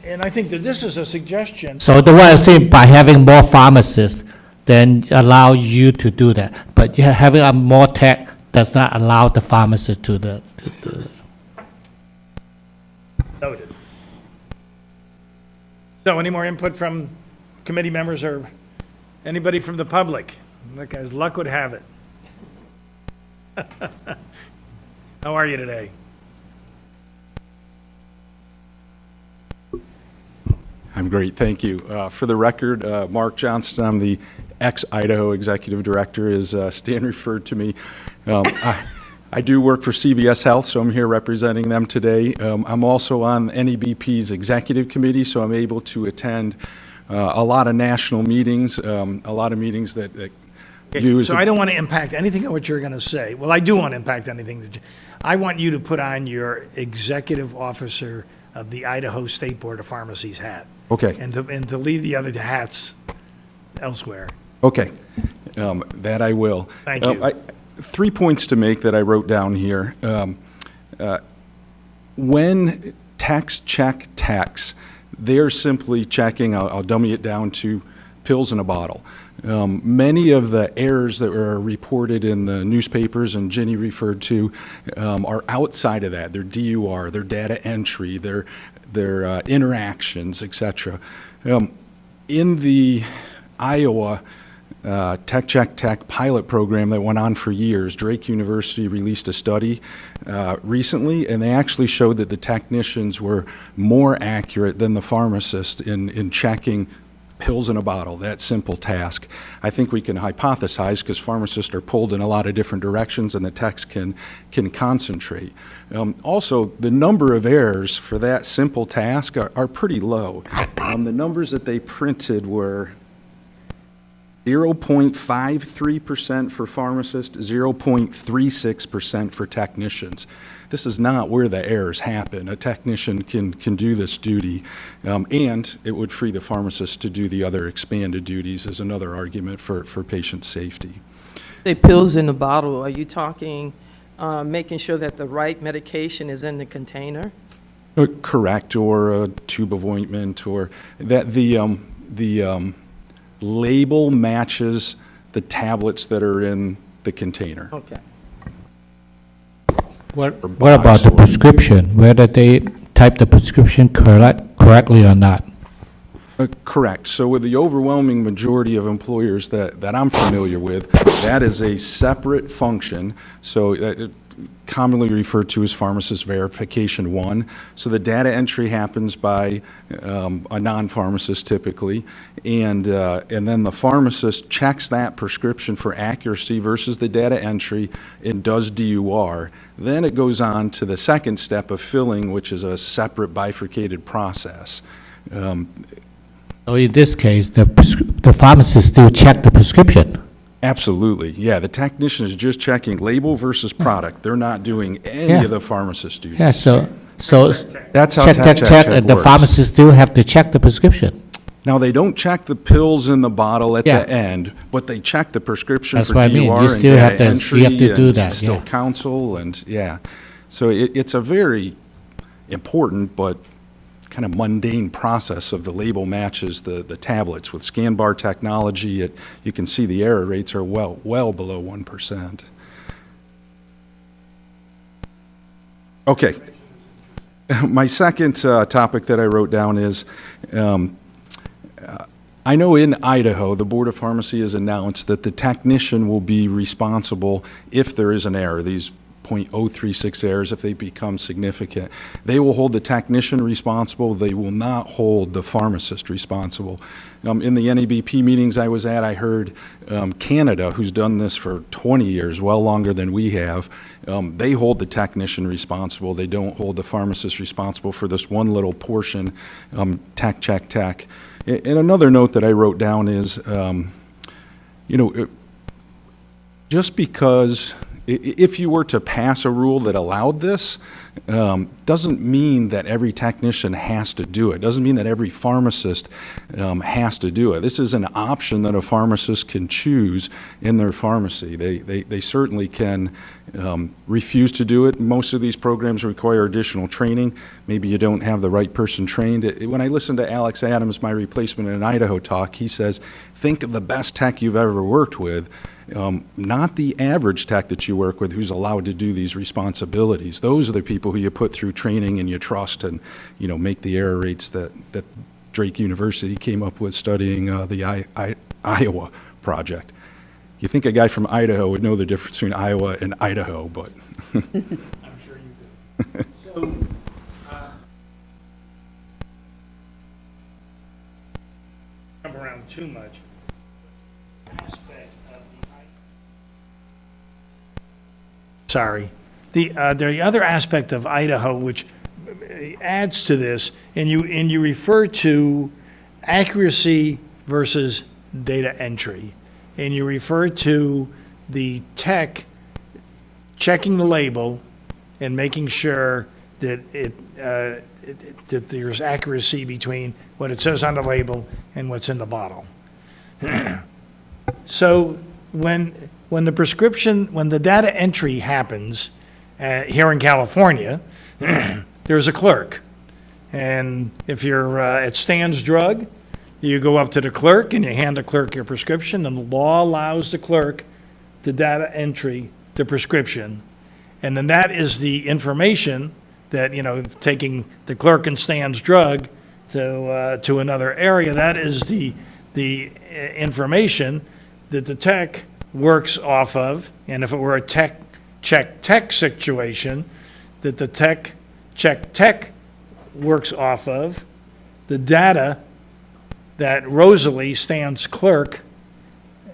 and I think that this is a suggestion. So the way I'm saying, by having more pharmacists, then allow you to do that. But having a more tech does not allow the pharmacist to do that. Noted. So any more input from committee members or anybody from the public? Look, as luck would have it. How are you today? I'm great, thank you. For the record, Mark Johnston, I'm the ex-Idaho Executive Director, as Stan referred to me. I do work for CVS Health, so I'm here representing them today. I'm also on NEBP's Executive Committee, so I'm able to attend a lot of national meetings, a lot of meetings that you as So I don't want to impact anything of what you're going to say. Well, I do want to impact anything. I want you to put on your executive officer of the Idaho State Board of Pharmacy's hat. Okay. And to leave the other hats elsewhere. Okay, that I will. Thank you. 3 points to make that I wrote down here. When techs check techs, they're simply checking, I'll dummy it down to pills in a bottle. Many of the errors that were reported in the newspapers and Jenny referred to are outside of that. Their DUR, their data entry, their interactions, et cetera. In the Iowa Tech Check Tech pilot program that went on for years, Drake University released a study recently, and they actually showed that the technicians were more accurate than the pharmacists in checking pills in a bottle, that simple task. I think we can hypothesize, because pharmacists are pulled in a lot of different directions and the techs can concentrate. Also, the number of errors for that simple task are pretty low. The numbers that they printed were 0.53% for pharmacists, 0.36% for technicians. This is not where the errors happen. A technician can do this duty, and it would free the pharmacist to do the other expanded duties is another argument for patient safety. The pills in the bottle, are you talking, making sure that the right medication is in the container? Correct, or a tube of ointment, or that the label matches the tablets that are in the container. Okay. What about the prescription, whether they type the prescription correctly or not? Correct. So with the overwhelming majority of employers that I'm familiar with, that is a separate function. So commonly referred to as pharmacist verification 1. So the data entry happens by a non-pharmacist typically, and then the pharmacist checks that prescription for accuracy versus the data entry and does DUR. Then it goes on to the second step of filling, which is a separate bifurcated process. So in this case, the pharmacist still check the prescription? Absolutely, yeah. The technician is just checking label versus product. They're not doing any of the pharmacist duties. Yeah, so That's how check, Tech Check and the works. pharmacist still have to check the prescription. Now, they don't check the pills in the bottle at Yeah. the end, but they check the prescription That's for what I mean. DUR You and still have data to- entry you have to do and that, still yeah. counsel and, yeah. So it's a very important but kind of mundane process of the label matches the tablets. With scan bar technology, you can see the error rates are well below 1%. Okay. My second topic that I wrote down is, I know in Idaho, the Board of Pharmacy has announced that the technician will be responsible if there is an error, these .036 errors, if they become significant. They will hold the technician responsible. They will not hold the pharmacist responsible. In the NABP meetings I was at, I heard Canada, who's done this for 20 years, well longer than we have, they hold the technician responsible. They don't hold the pharmacist responsible for this one little portion, tech, check, tech. And another note that I wrote down is, just because if you were to pass a rule that allowed this, doesn't mean that every technician has to do it. Doesn't mean that every pharmacist has to do it. This is an option that a pharmacist can choose in their pharmacy. They certainly can refuse to do it. Most of these programs require additional training. Maybe you don't have the right person trained. When I listen to Alex Adams, my replacement in Idaho, talk, he says, think of the best tech you've ever worked with. Not the average tech that you work with who's allowed to do these responsibilities. Those are the people who you put through training and you trust and, make the error rates that Drake University came up with studying the Iowa project. You think a guy from Idaho would know the difference between Iowa and Idaho, but. I'm sure you do. So, jump around too much. Aspect of Sorry. The other aspect of Idaho, which adds to this, and you refer to accuracy versus data entry, and you refer to the tech checking the label and making sure that that there's accuracy between what it says on the label and what's in the bottle. So when the prescription, when the data entry happens here in California, there's a clerk. And if you're at Stan's Drug, you go up to the clerk and you hand the clerk your prescription, and the law allows the clerk to data entry the prescription. And then that is the information that, taking the clerk and Stan's Drug to another area, that is the information that the tech works off of. And if it were a tech situation, that the tech works off of the data that Rosalie, Stan's clerk,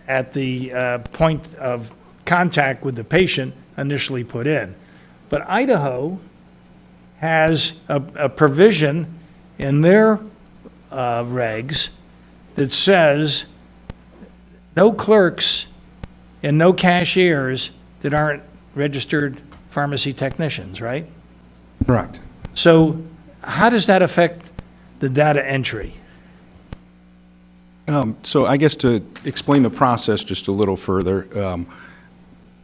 at the point of contact with the patient initially put in. But Idaho has a provision in their regs that says no clerks and no cashiers that aren't registered pharmacy technicians, right? Correct. So how does that affect the data entry? So I guess to explain the process just a little further,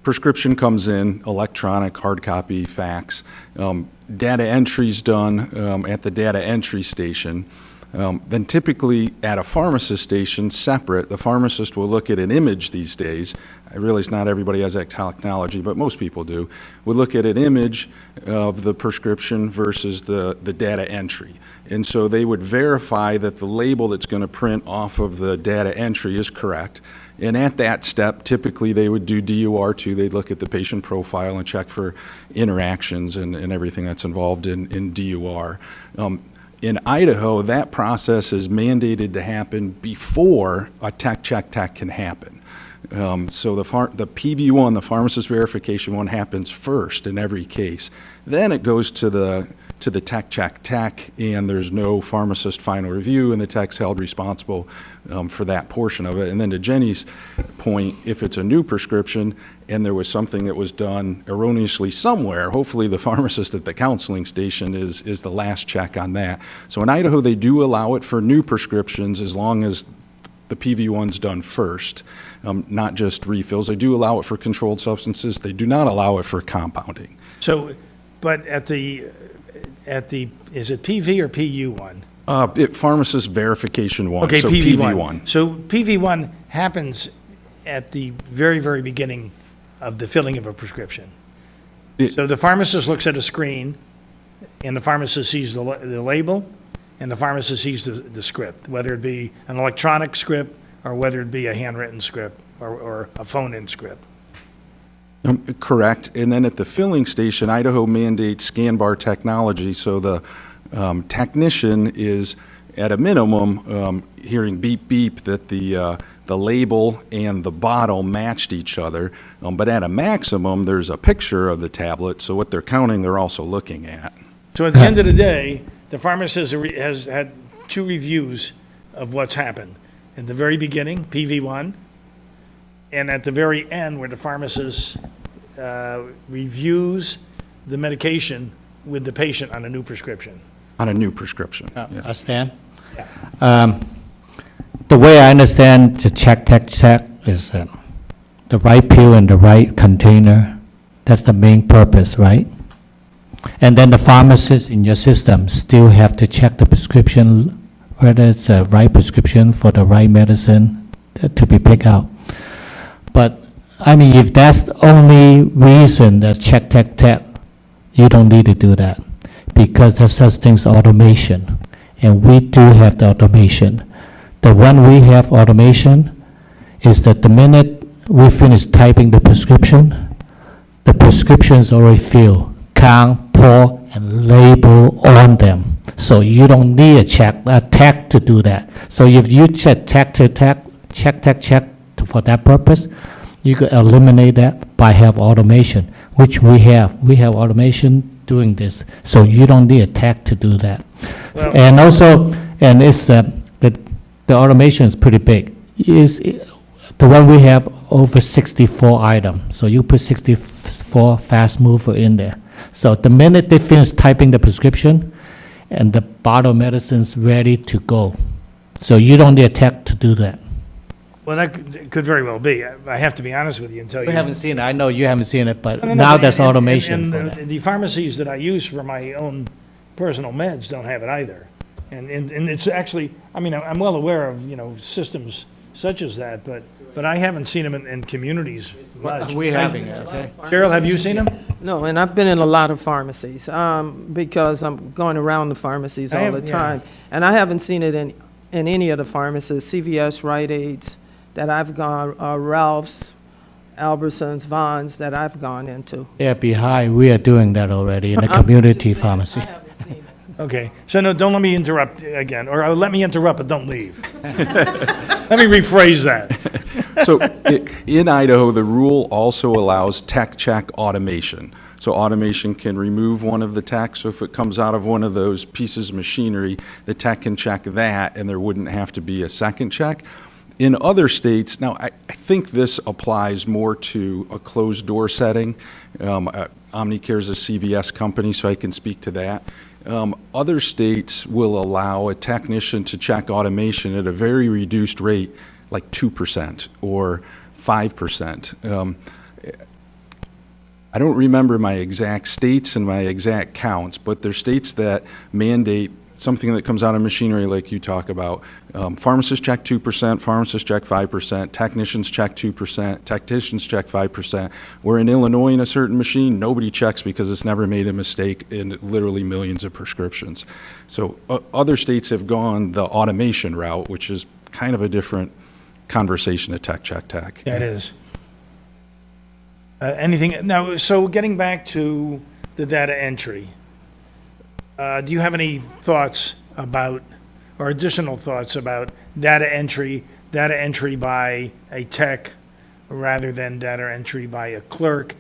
prescription comes in, electronic, hard copy, fax. Data entry's done at the data entry station. Then typically at a pharmacist station, separate, the pharmacist will look at an image these days. I realize not everybody has that technology, but most people do. Would look at an image of the prescription versus the data entry. And so they would verify that the label that's going to print off of the data entry is correct. And at that step, typically they would do DUR too. They'd look at the patient profile and check for interactions and everything that's involved in DUR. In Idaho, that process is mandated to happen before a tech can happen. So the PV1, the pharmacist verification one, happens first in every case. Then it goes to the tech, and there's no pharmacist final review, and the tech's held responsible for that portion of it. And then to Jenny's point, if it's a new prescription and there was something that was done erroneously somewhere, hopefully the pharmacist at the counseling station is the last check on that. So in Idaho, they do allow it for new prescriptions as long as the PV1's done first, not just refills. They do allow it for controlled substances. They do not allow it for compounding. So, but at the, is it PV or PU1? Pharmacist verification one. Okay, so PV1. So PV1 happens at the very, very beginning of the filling of a prescription. So the pharmacist looks at a screen, and the pharmacist sees the label, and the pharmacist sees the script, whether it be an electronic script or whether it be a handwritten script or a phone-in script. Correct. And then at the filling station, Idaho mandates scan bar technology, so the technician is, at a minimum, hearing beep beep that the label and the bottle matched each other. But at a maximum, there's a picture of the tablet, so what they're counting, they're also looking at. So at the end of the day, the pharmacist has had two reviews of what's happened. In the very beginning, PV1, and at the very end, where the pharmacist reviews the medication with the patient on a new prescription. On a new prescription. Yeah. Stan? The way I understand the check is the right pill in the right container. That's the main purpose, right? And then the pharmacist in your system still have to check the prescription, whether it's the right prescription for the right medicine to be picked out. But, I mean, if that's the only reason that check, you don't need to do that, because there's such things as automation, and we do have the automation. The one we have automation is that the minute we finish typing the prescription's already filled, count, pour, and label on them. So you don't need a tech to do that. So if you check for that purpose, you could eliminate that by have automation, which we have. We have automation doing this, so you don't need a tech to do that. Well, And also, and it's the automation is pretty big. The one we have over 64 items, so you put 64 fast mover in there. So the minute they finish typing the prescription, and the bottle medicine's ready to go. So you don't need a tech to do that. Well, that could very well be. I have to be honest with you and tell you. We haven't seen it, I know you haven't seen it, but No, no, now but there's and- automation for and that. the pharmacies that I use for my own personal meds don't have it either. And it's actually, I mean, I'm well aware of, systems such as that, but I haven't seen them in communities much. We're having it, okay? Cheryl, have you seen them? No, and I've been in a lot of pharmacies, because I'm going around the pharmacies I all have- the yeah. time. And I haven't seen it in any of the pharmacies, CVS, Rite Aids, that I've gone, Ralph's, Albertsons, Vons, that I've gone into. Yeah, behind, we are doing that already in the community pharmacy. Okay, so no, don't let me interrupt again, or let me interrupt, but don't leave. Let me rephrase that. So in Idaho, the rule also allows tech check automation. So automation can remove one of the techs, so if it comes out of one of those pieces of machinery, the tech can check that, and there wouldn't have to be a second check. In other states, now, I think this applies more to a closed-door setting. Omnicare is a CVS company, so I can speak to that. Other states will allow a technician to check automation at a very reduced rate, like 2% or 5%. I don't remember my exact states and my exact counts, but there's states that mandate something that comes out of machinery like you talk about. Pharmacists check 2%, pharmacists check 5%, technicians check 2%, technicians check 5%. Where in Illinois in a certain machine, nobody checks because it's never made a mistake in literally millions of prescriptions. So other states have gone the automation route, which is kind of a different conversation to tech. Yeah, it is. Anything, now, so getting back to the data entry, do you have any thoughts about, or additional thoughts about data entry by a tech rather than data entry by a clerk,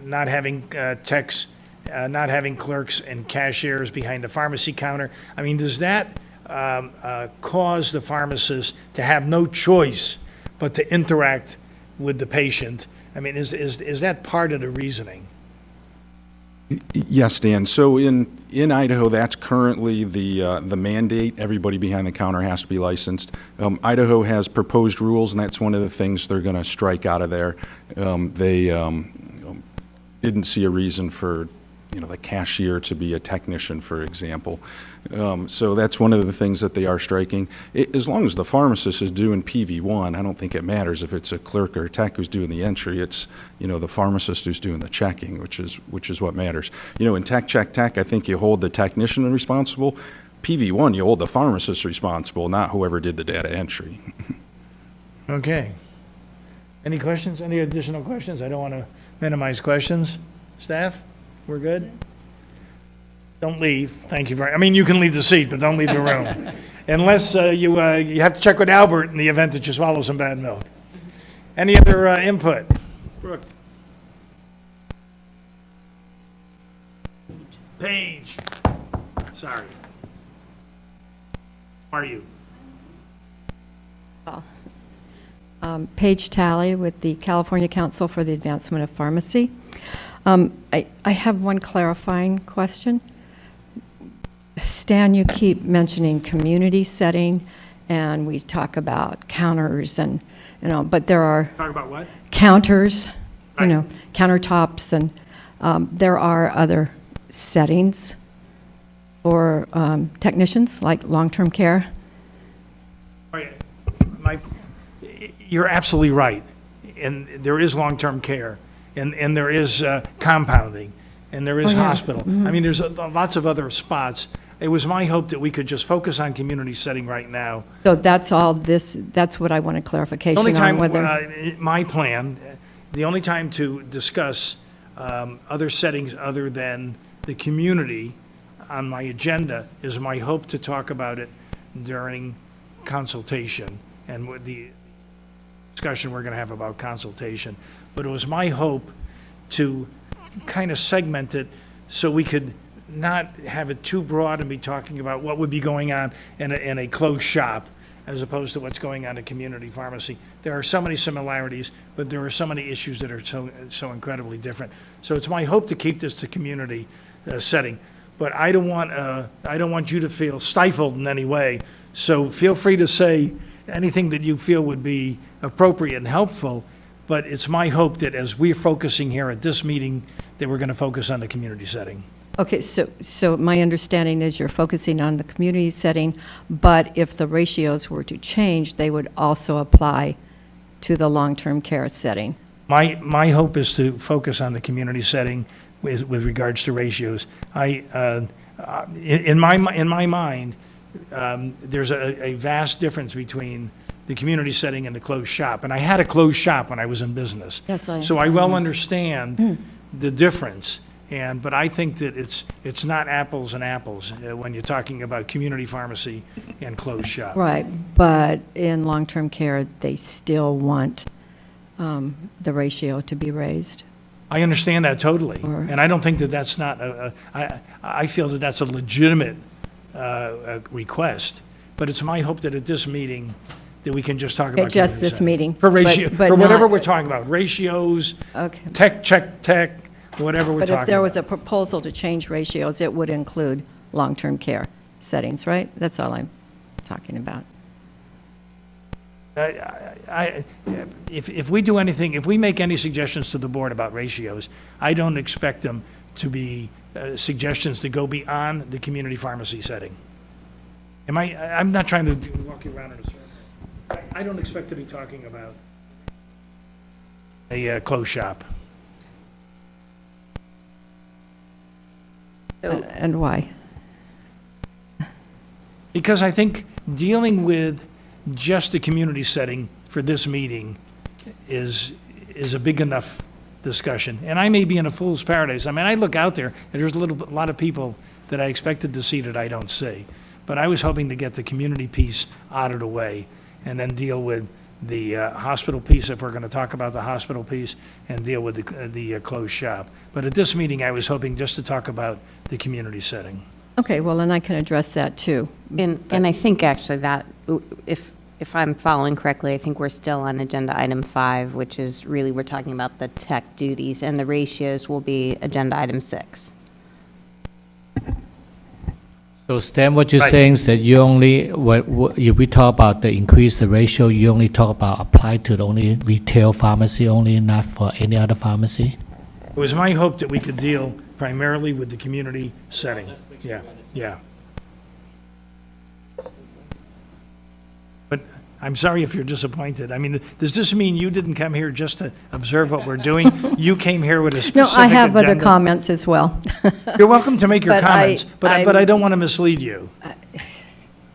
not having techs, not having clerks and cashiers behind the pharmacy counter? I mean, does that cause the pharmacist to have no choice but to interact with the patient? I mean, is that part of the reasoning? Yes, Dan. So in Idaho, that's currently the mandate. Everybody behind the counter has to be licensed. Idaho has proposed rules, and that's one of the things they're going to strike out of there. They didn't see a reason for, the cashier to be a technician, for example. So that's one of the things that they are striking. As long as the pharmacist is doing PV1, I don't think it matters if it's a clerk or a tech who's doing the entry. It's, the pharmacist who's doing the checking, which is what matters. In tech, I think you hold the technician responsible. PV1, you hold the pharmacist responsible, not whoever did the data entry. Okay. Any questions? Any additional questions? I don't want to minimize questions. Staff, we're good? Don't leave. Thank you very, I mean, you can leave the seat, but don't leave the room. Unless you have to check with Albert in the event that you swallow some bad milk. Any other input? Brooke? Paige? Sorry. How are you? Paige Talley with the California Council for the Advancement of Pharmacy. I have one clarifying question. Stan, you keep mentioning community setting, and we talk about counters and, but there are Talk about what? counters, Right. countertops, and there are other settings for technicians, like long-term care. Oh, yeah. You're absolutely right. And there is long-term care, and there is compounding, and there is Oh, yeah. hospital. I mean, there's lots of other spots. It was my hope that we could just focus on community setting right now. So that's all this, that's what I wanted The clarification only time, on whether. my plan, the only time to discuss other settings other than the community on my agenda is my hope to talk about it during consultation and with the discussion we're going to have about consultation. But it was my hope to kind of segment it so we could not have it too broad and be talking about what would be going on in a closed shop as opposed to what's going on in community pharmacy. There are so many similarities, but there are so many issues that are so incredibly different. So it's my hope to keep this to community setting. but I don't want you to feel stifled in any way. So feel free to say anything that you feel would be appropriate and helpful, but it's my hope that as we're focusing here at this meeting, that we're going to focus on the community setting. Okay, so my understanding is you're focusing on the community setting, but if the ratios were to change, they would also apply to the long-term care setting. My hope is to focus on the community setting with regards to ratios. In my mind, there's a vast difference between the community setting and the closed shop. And I had a closed shop when I was in business. Yes, I- So I well understand the difference. But I think that it's not apples and apples when you're talking about community pharmacy and closed shop. Right, but in long-term care, they still want the ratio to be raised. I understand that totally. Or- And I don't think that that's not, I feel that that's a legitimate request. But it's my hope that at this meeting, that we can just talk about. At just community this setting. meeting, For but- ratio, but for whatever not- we're talking about, ratios, Okay. tech, whatever we're But talking about. if there was a proposal to change ratios, it would include long-term care settings, right? That's all I'm talking about. If we do anything, if we make any suggestions to the board about ratios, I don't expect them to be suggestions to go beyond the community pharmacy setting. I'm not trying to walk you around in a circle. I don't expect to be talking about a closed shop. And why? Because I think dealing with just the community setting for this meeting is a big enough discussion. And I may be in a fool's paradise. I mean, I look out there, and there's a lot of people that I expected to see that I don't see. But I was hoping to get the community piece out of the way and then deal with the hospital piece, if we're going to talk about the hospital piece, and deal with the closed shop. But at this meeting, I was hoping just to talk about the community setting. Okay, well, and I can address that too. And I think actually that, if I'm following correctly, I think we're still on agenda item 5, which is really, we're talking about the tech duties, and the ratios will be agenda item 6. So Stan, what you're Right. saying is that you only, if we talk about the increase the ratio, you only talk about apply to the only retail pharmacy only, not for any other pharmacy? It was my hope that we could deal primarily with the community setting. Yeah, yeah. But I'm sorry if you're disappointed. I mean, does this mean you didn't come here just to observe what we're doing? You came here with a No, specific I have other agenda? comments as well. You're welcome to make your But comments, but I I'm- don't want to mislead you.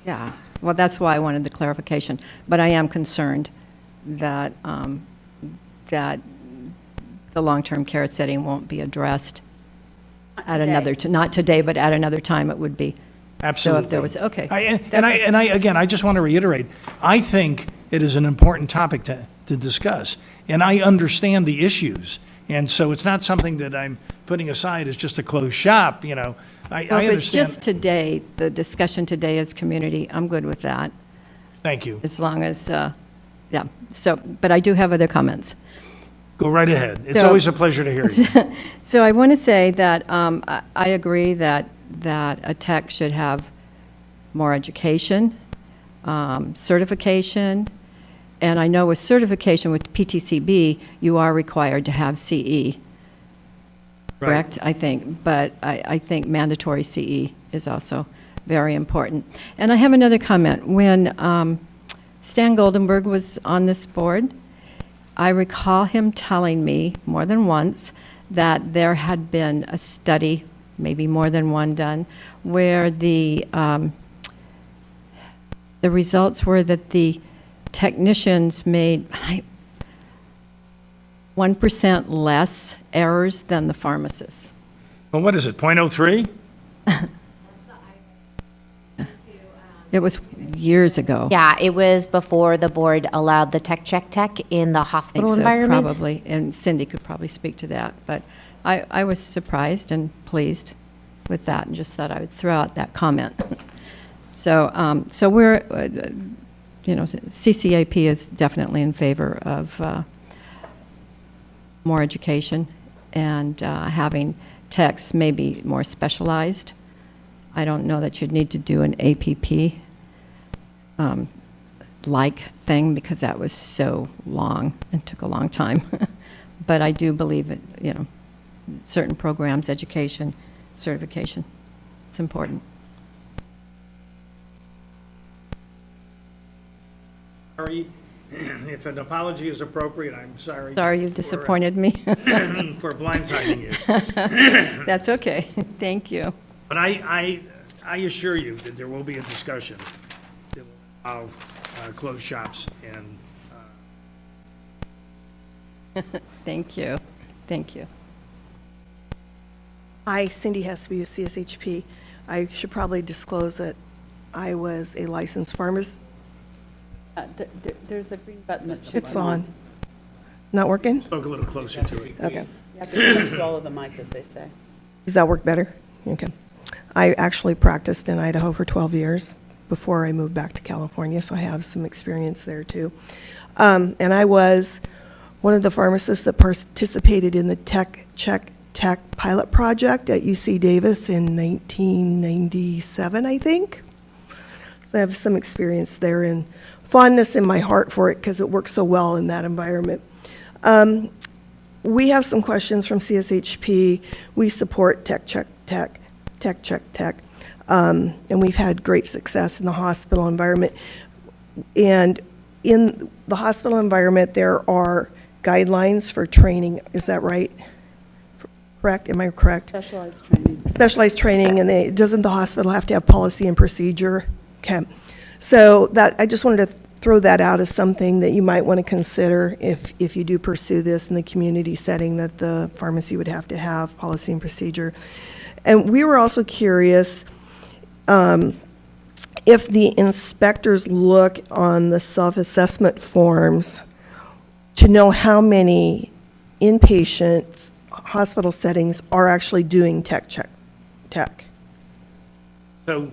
Yeah, well, that's why I wanted the clarification. But I am concerned that, that the long-term care setting won't be addressed at another, not today, but at another time it would be. Absolutely. So if there was, okay. Again, I just want to reiterate, I think it is an important topic to discuss, and I understand the issues. And so it's not something that I'm putting aside as just a closed shop, you know. I Well, if it's understand. just today, the discussion today is community, I'm good with that, Thank you. as long as, yeah. So, but I do have other comments. Go right ahead. It's So- always a pleasure to hear you. So I want to say that I agree that a tech should have more education, certification, and I know with certification with PTCB, you are required to have CE, correct? I think, but I think mandatory CE is also very important. And I have another comment. When Stan Goldenberg was on this board, I recall him telling me more than once that there had been a study, maybe more than one done, where the results were that the technicians made 1% less errors than the pharmacists. Well, what is it, .03? It was years ago. Yeah, it was before the board allowed the tech in the I think hospital so, environment. Probably, and Cindy could probably speak to that, but I was surprised and pleased with that, and just thought I would throw out that comment. So, so we're, you know, CCAP is definitely in favor of more education and having techs maybe more specialized I don't know that you'd need to do an APP like thing, because that was so long and took a long time. But I do believe it, certain programs, education, certification, it's important. Sorry, if an apology is appropriate, I'm sorry. Sorry you disappointed me. For blindsiding you. That's okay. Thank you. But I assure you that there will be a discussion that will involve closed shops and Thank you. Thank you. Hi, Cindy Hesby with CSHP. I should probably disclose that I was a licensed pharmacist. There's a green button that should. It's on. Not working? spoke a little closer to it. Okay. You have to swallow the mic, as they say. Does that work better? Okay. I actually practiced in Idaho for 12 years before I moved back to California, so I have some experience there too. And I was one of the pharmacists that participated in the Tech Check Tech pilot project at UC Davis in 1997, I think. So I have some experience there and fondness in my heart for it because it works so well in that environment. We have some questions from CSHP. We support Tech Check Tech, and we've had great success in the hospital environment. And in the hospital environment, there are guidelines for training. Is that right? Correct? Am I correct? Specialized training. Specialized training, and doesn't the hospital have to have policy and procedure? Okay. So that, I just wanted to throw that out as something that you might want to consider if you do pursue this in the community setting, that the pharmacy would have to have policy and procedure. And we were also curious if the inspectors look on the self-assessment forms to know how many inpatient hospital settings are actually doing Tech. So,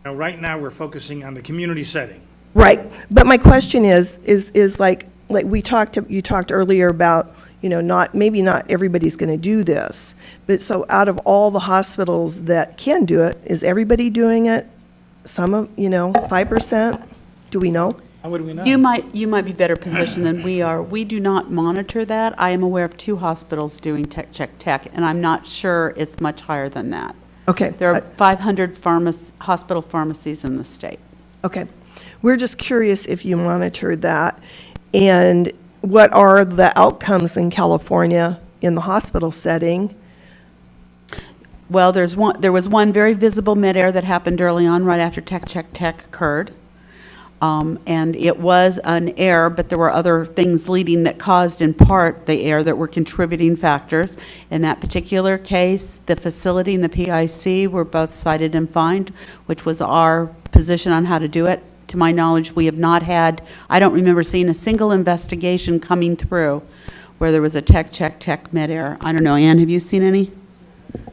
right now, we're focusing on the community setting. Right, but my question is like you talked earlier about, maybe not everybody's going to do this, but so out of all the hospitals that can do it, is everybody doing it? Some of, 5%? Do we know? How would we know? You might be better positioned than we are. We do not monitor that. I am aware of 2 hospitals doing Tech, and I'm not sure it's much higher than that. Okay. There are 500 hospital pharmacies in the state. Okay. We're just curious if you monitored that, and what are the outcomes in California in the hospital setting? Well, there was one very visible mid-air that happened early on, right after Tech occurred. And it was an error, but there were other things leading that caused in part the error that were contributing factors. In that particular case, the facility and the PIC were both cited and fined, which was our position on how to do it. To my knowledge, we have not had, I don't remember seeing a single investigation coming through where there was a Tech mid-air. I don't know, Ann, have you seen any?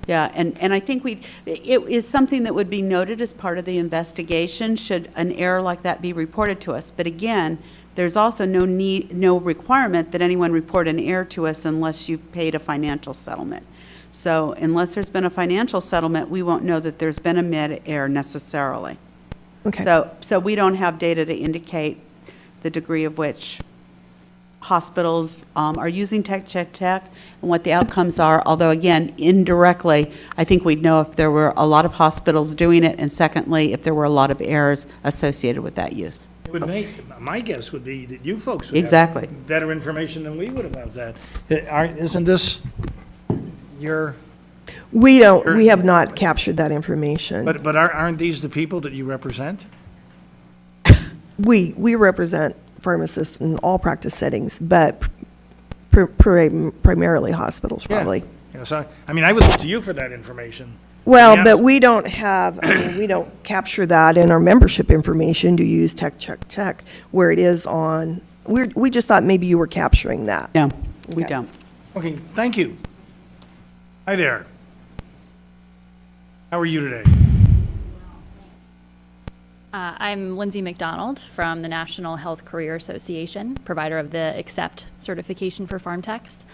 Yeah, and I think it is something that would be noted as part of the investigation should an error like that be reported to us. But again, there's also no requirement that anyone report an error to us unless you've paid a financial settlement. So unless there's been a financial settlement, we won't know that there's been a mid-air necessarily. Okay. So we don't have data to indicate the degree of which hospitals are using Tech and what the outcomes are, although again, indirectly, I think we'd know if there were a lot of hospitals doing it, and secondly, if there were a lot of errors associated with that use. It would my guess would be that you folks would Exactly. have better information than we would about that. Isn't this your, We have not captured that information. but aren't these the people that you represent? We represent pharmacists in all practice settings, but primarily hospitals, probably. Yeah, so, I would look to you for that information. Well, Yeah. but we don't we don't capture that in our membership information to use Tech, where it is on, we just thought maybe you were capturing that. No, we Okay. don't. Okay, thank you. Hi there. How are you today? I'm Lindsay McDonald from the National Health Career Association, provider of the ACCEPT certification for farm techs.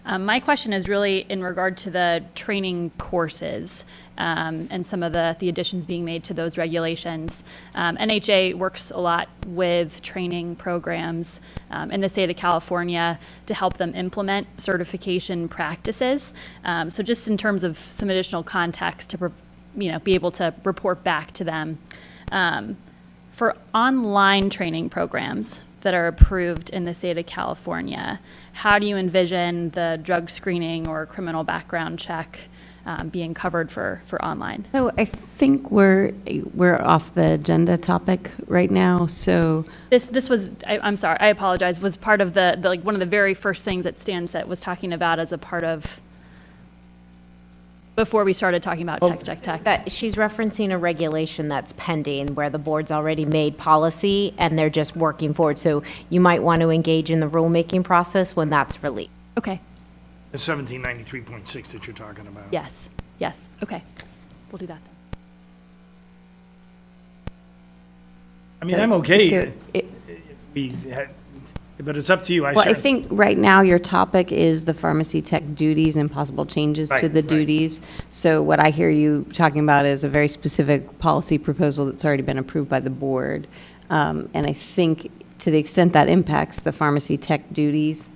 My question is really in regard to the training courses and some of the additions being made to those regulations. NHA works a lot with training programs in the state of California to help them implement certification practices. So just in terms of some additional context to be able to report back to them. For online training programs that are approved in the state of California, how do you envision the drug screening or criminal background check being covered for online? So I think we're off the agenda topic right now, so. This was, I'm sorry, I apologize, was part of the like one of the very first things that Stan said was talking about as a part of, before we started talking about tech. That she's referencing a regulation that's pending where the board's already made policy and they're just working forward. So you might want to engage in the rulemaking process when that's released. Okay, The 1793.6 that you're talking about. yes, okay, we'll do that then. I mean, I'm okay. So But it's up to you. Well, I think right now your topic is the pharmacy tech duties and possible changes to Right, the right. duties. So what I hear you talking about is a very specific policy proposal that's already been approved by the board. And I think to the extent that impacts the pharmacy tech duties,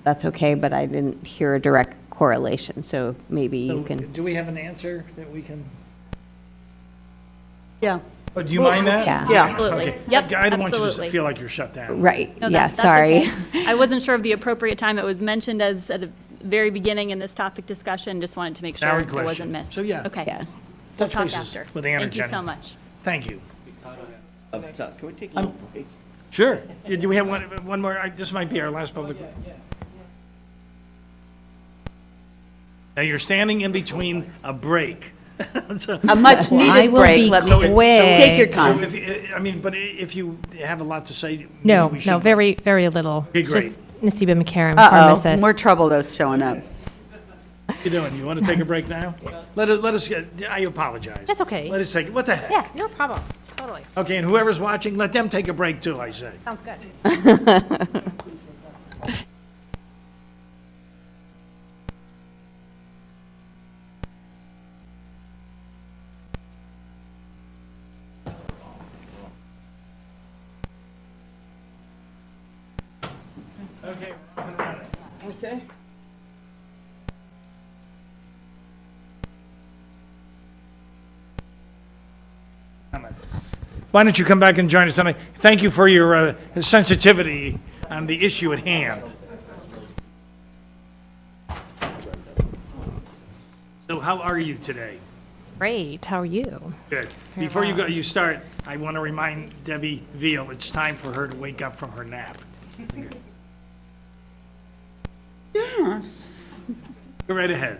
that's okay, but I didn't hear a direct correlation. So maybe you can. Do we have an answer that we can? Yeah. Oh, do you mind that? Yeah. Yeah. Absolutely. Okay. Yep, I don't want you to absolutely. feel like you're shut down. Right, No, yeah, that's sorry. okay. I wasn't sure of the appropriate time. It was mentioned as at the very beginning in this topic discussion. Just wanted to make sure Valid it question. wasn't missed. So, yeah. Okay. Yeah. We'll Touch talk bases after. with Ann and Thank you Jenny. so much. Thank you. Can we take a little break? Sure. Do we have one more? This might be our last public. Now, you're standing in between a break. So- A much I needed will break, be let me just, quick. take your So time. but if you have a lot to say. maybe No, we no, should- very, very little. Okay, great. Just Nasiba McCarran, Uh-oh, pharmacist. more trouble those showing up. What you doing? You want to take a break now? Let us get, I apologize. That's okay. Let us take, what the heck? Yeah, no problem, totally. Okay, and whoever's watching, let them take a break too, I say. Sounds good. Okay, we're off and running. Okay. Why don't you come back and join us tonight? Thank you for your sensitivity on the issue at hand. So how are you today? Great, how are you? Good. Before you start, I want to remind Debbie Veal, it's time for her to wake up from her nap. Go right ahead.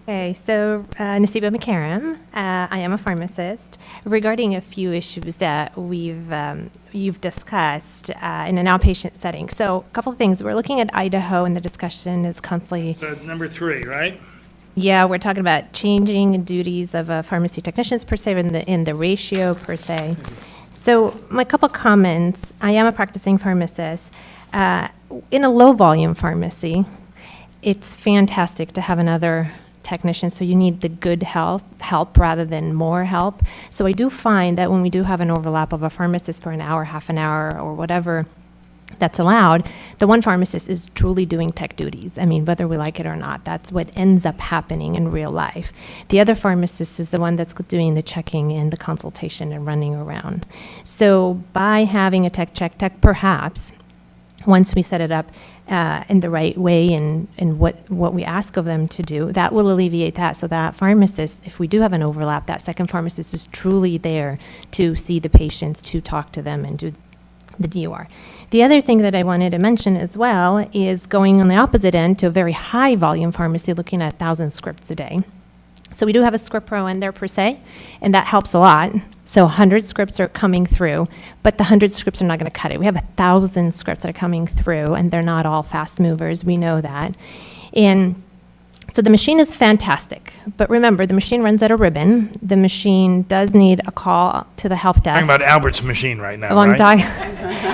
Okay, so Nasiba McCarran, I am a pharmacist. Regarding a few issues that you've discussed in an outpatient setting. So a couple of things. We're looking at Idaho, and the discussion is constantly. So number 3, right? Yeah, we're talking about changing duties of pharmacy technicians per se in the ratio per se. So my couple comments. I am a practicing pharmacist. In a low volume pharmacy, it's fantastic to have another technician, so you need the good help rather than more help. So I do find that when we do have an overlap of a pharmacist for an hour, half an hour, or whatever that's allowed, the one pharmacist is truly doing tech duties. I mean, whether we like it or not, that's what ends up happening in real life. The other pharmacist is the one that's doing the checking and the consultation and running around. So by having a tech perhaps, once we set it up in the right way and what we ask of them to do, that will alleviate that. So that pharmacist, if we do have an overlap, that second pharmacist is truly there to see the patients, to talk to them and do the DOR. The other thing that I wanted to mention as well is going on the opposite end to a very high volume pharmacy looking at 1,000 scripts a day. So we do have a script pro in there per se, and that helps a lot. So 100 scripts are coming through, but the 100 scripts are not going to cut it. We have 1,000 scripts that are coming through, and they're not all fast movers. We know that. And so the machine is fantastic, but remember, the machine runs at a ribbon. The machine does need a call to the help desk. Talking about Albert's machine right now, Oh, I'm right?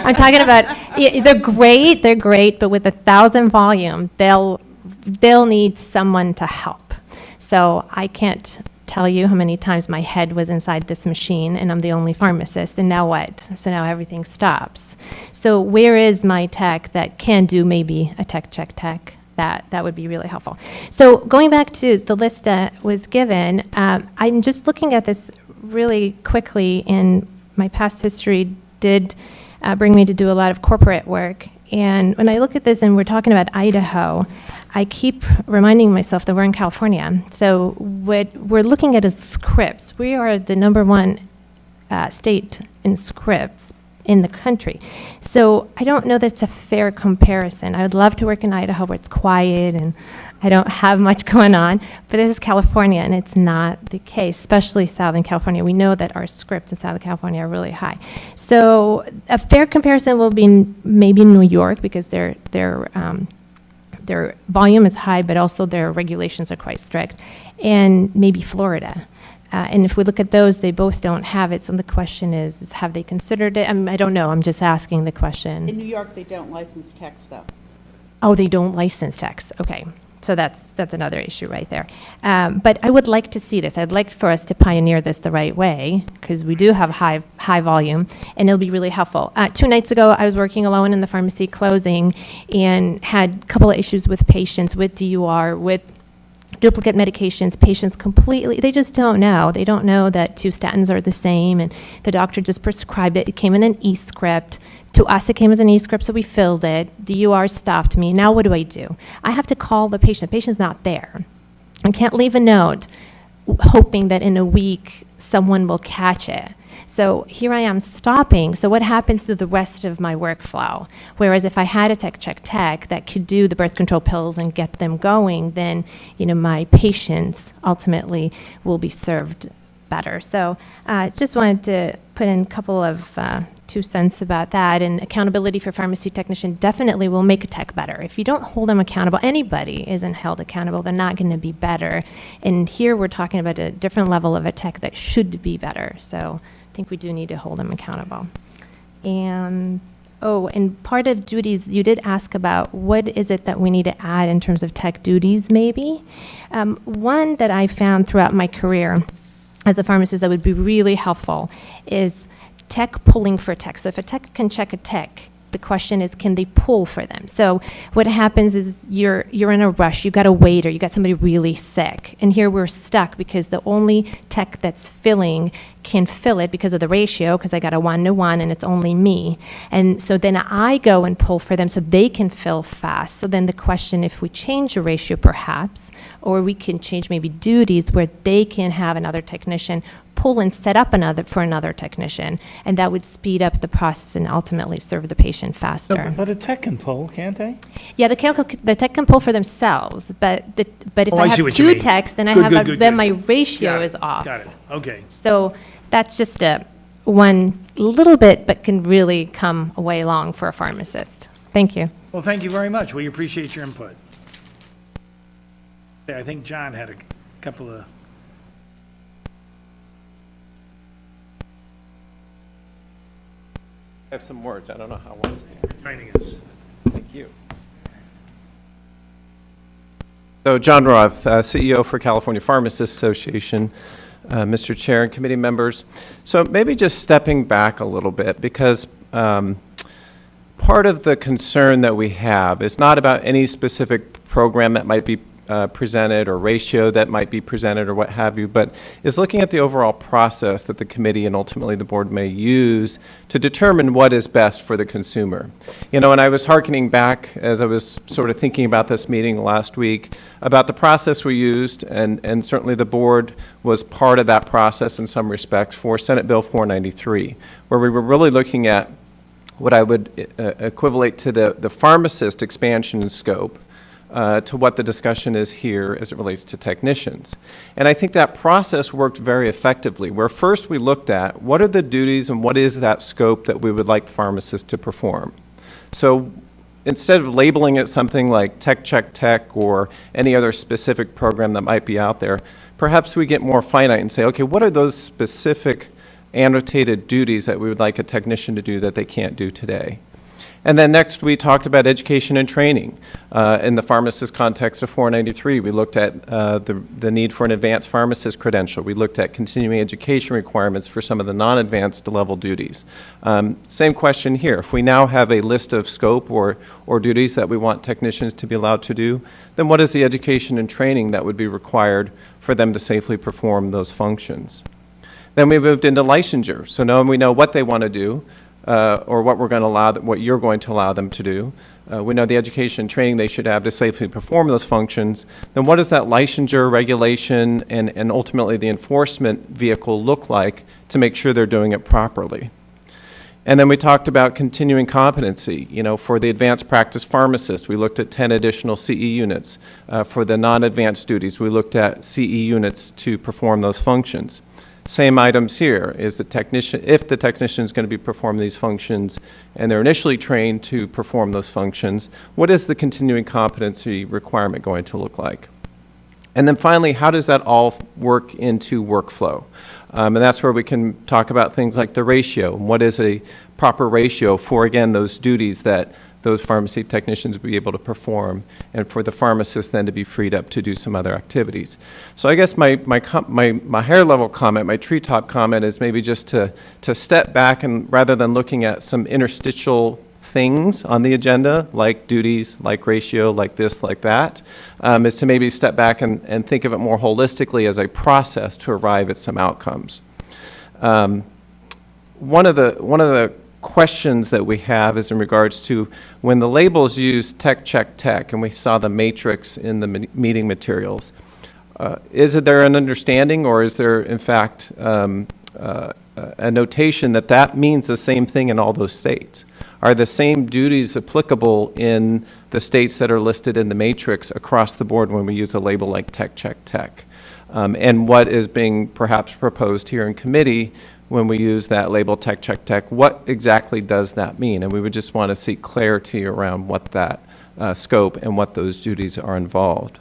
I'm talking about, they're great, but with 1,000 volume, they'll they'll need someone to help. So I can't tell you how many times my head was inside this machine and I'm the only pharmacist, and now what? So now everything stops. So where is my tech that can do maybe a tech check tech? That would be really helpful. So going back to the list that was given, I'm just looking at this really quickly, and my past history did bring me to do a lot of corporate work. And when I look at this and we're talking about Idaho, I keep reminding myself that we're in California. So what we're looking at is scripts. We are the #1 state in scripts in the country. So I don't know that's a fair comparison. I would love to work in Idaho where it's quiet and I don't have much going on, but this is California and it's not the case, especially Southern California. We know that our scripts in Southern California are really high. So a fair comparison will be maybe New York, because their volume is high, but also their regulations are quite strict, and maybe Florida. And if we look at those, they both don't have it. So the question is have they considered it? I don't know. I'm just asking the question. In New York, they don't license techs, though. Oh, they don't license techs. Okay. So that's another issue right there. But I would like to see this. I'd like for us to pioneer this the right way, because we do have high volume, and it'll be really helpful. 2 nights ago, I was working alone in the pharmacy closing and had a couple of issues with patients, with DUR, with duplicate medications. Patients completely, they just don't know. They don't know that 2 statins are the same, and the doctor just prescribed it. It came in an e-script. To us, it came as an e-script, so we filled it. DUR stopped me. Now what do? I have to call the patient. The patient's not there. I can't leave a note hoping that in a week someone will catch it. So here I am stopping. So what happens to the rest of my workflow? Whereas if I had a tech that could do the birth control pills and get them going, then my patients ultimately will be served better. So just wanted to put in a couple of 2 cents about that. And accountability for pharmacy technician definitely will make a tech better. If you don't hold them accountable, anybody isn't held accountable, they're not going to be better. And here we're talking about a different level of a tech that should be better. So I think we do need to hold them accountable. And part of duties, you did ask about what is it that we need to add in terms of tech duties maybe. One that I found throughout my career as a pharmacist that would be really helpful is tech pulling for tech. So if a tech can check a tech, the question is, can they pull for them? So what happens is you're in a rush, you got a wait, or you got somebody really sick. And here we're stuck because the only tech that's filling can fill it because of the ratio, because I got a 1-to-1 and it's only me. And so then I go and pull for them so they can fill fast. So then the question, if we change the ratio perhaps, or we can change maybe duties where they can have another technician pull and set up another technician, and that would speed up the process and ultimately serve the patient faster. But a tech can pull, can't they? Yeah, the tech can pull for themselves, but if Oh, I I see have what you 2 mean. techs, then Good. then my ratio Got it, is off. Got it, okay. So that's just one little bit, but can really come a way long for a pharmacist. Thank you. Well, thank you very much. We appreciate your input. I think John had a couple of... I have some words. I don't know how long. joining us. Thank you. So John Roth, CEO for California Pharmacists Association, Mr. Chair and committee members. So maybe just stepping back a little bit, because part of the concern that we have is not about any specific program that might be presented or ratio that might be presented or what have you, but is looking at the overall process that the committee and ultimately the board may use to determine what is best for the consumer. And I was hearkening back as I was sort of thinking about this meeting last week about the process we used, and certainly the board was part of that process in some respects for Senate Bill 493, where we were really looking at what I would equivalent to the pharmacist expansion in scope, to what the discussion is here as it relates to technicians. And I think that process worked very effectively, where first we looked at what are the duties and what is that scope that we would like pharmacists to perform. So instead of labeling it something like Tech Check Tech or any other specific program that might be out there, perhaps we get more finite and say, okay, what are those specific annotated duties that we would like a technician to do that they can't do today? And then next, we talked about education and training. In the pharmacist context of 493, we looked at the need for an advanced pharmacist credential. We looked at continuing education requirements for some of the non-advanced level duties. Same question here. If we now have a list of scope or duties that we want technicians to be allowed to do, then what is the education and training that would be required for them to safely perform those functions? Then we moved into licensure. So now we know what they want to do, or what we're going to allow, what you're going to allow them to do. We know the education and training they should have to safely perform those functions. Then what does that licensure, regulation, and ultimately the enforcement vehicle look like to make sure they're doing it properly? And then we talked about continuing competency. You know, for the advanced practice pharmacist, we looked at 10 additional CE units. For the non-advanced duties, we looked at CE units to perform those functions. Same items here is the technician, if the technician is going to be performing these functions and they're initially trained to perform those functions, what is the continuing competency requirement going to look like? And then finally, how does that all work into workflow? And that's where we can talk about things like the ratio. What is a proper ratio for, again, those duties that those pharmacy technicians will be able to perform, and for the pharmacist then to be freed up to do some other activities. So I guess my higher level comment, my treetop comment is maybe just to step back and rather than looking at some interstitial things on the agenda, like duties, like ratio, like this, like that, is to maybe step back and think of it more holistically as a process to arrive at some outcomes. One of the questions that we have is in regards to when the labels use tech, check, tech, and we saw the matrix in the meeting materials. Is there an understanding, or is there, in fact, a notation that that means the same thing in all those states? Are the same duties applicable in the states that are listed in the matrix across the board when we use a label like tech, check, tech? And what is being perhaps proposed here in committee when we use that label tech, check, tech, what exactly does that mean? And we would just want to seek clarity around what that scope and what those duties are involved.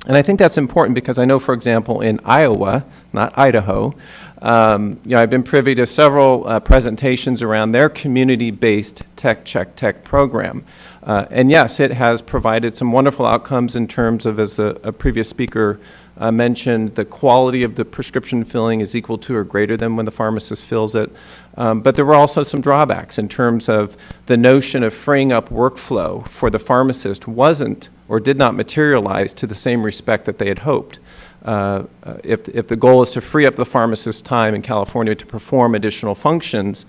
And I think that's important because I know, for example, in Iowa, not Idaho, I've been privy to several presentations around their community-based tech, check, tech program. And yes, it has provided some wonderful outcomes in terms of, as a previous speaker mentioned, the quality of the prescription filling is equal to or greater than when the pharmacist fills it. But there were also some drawbacks in terms of the notion of freeing up workflow for the pharmacist wasn't or did not materialize to the same respect that they had hoped. If the goal is to free up the pharmacist's time in California to perform additional functions,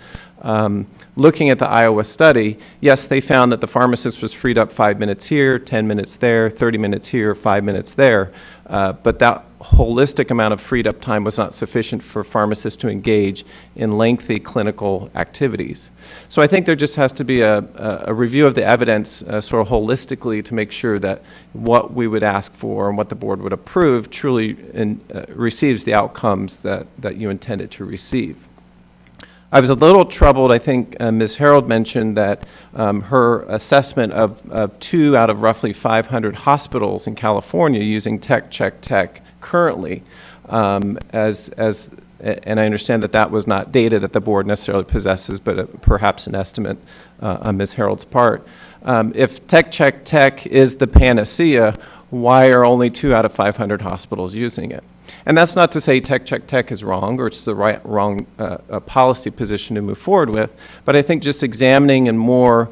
looking at the Iowa study, yes, they found that the pharmacist was freed up 5 minutes here, 10 minutes there, 30 minutes here, 5 minutes there, but that holistic amount of freed up time was not sufficient for pharmacists to engage in lengthy clinical activities. So I think there just has to be a review of the evidence sort of holistically to make sure that what we would ask for and what the board would approve truly receives the outcomes that you intended to receive. I was a little troubled. I think Ms. Harold mentioned that her assessment of 2 out of roughly 500 hospitals in California using tech, check, tech currently, and I understand that that was not data that the board necessarily possesses, but perhaps an estimate on Ms. Harold's part. If tech, check, tech is the panacea, why are only 2 out of 500 hospitals using it? And that's not to say tech, check, tech is wrong or it's the wrong policy position to move forward with, but I think just examining in more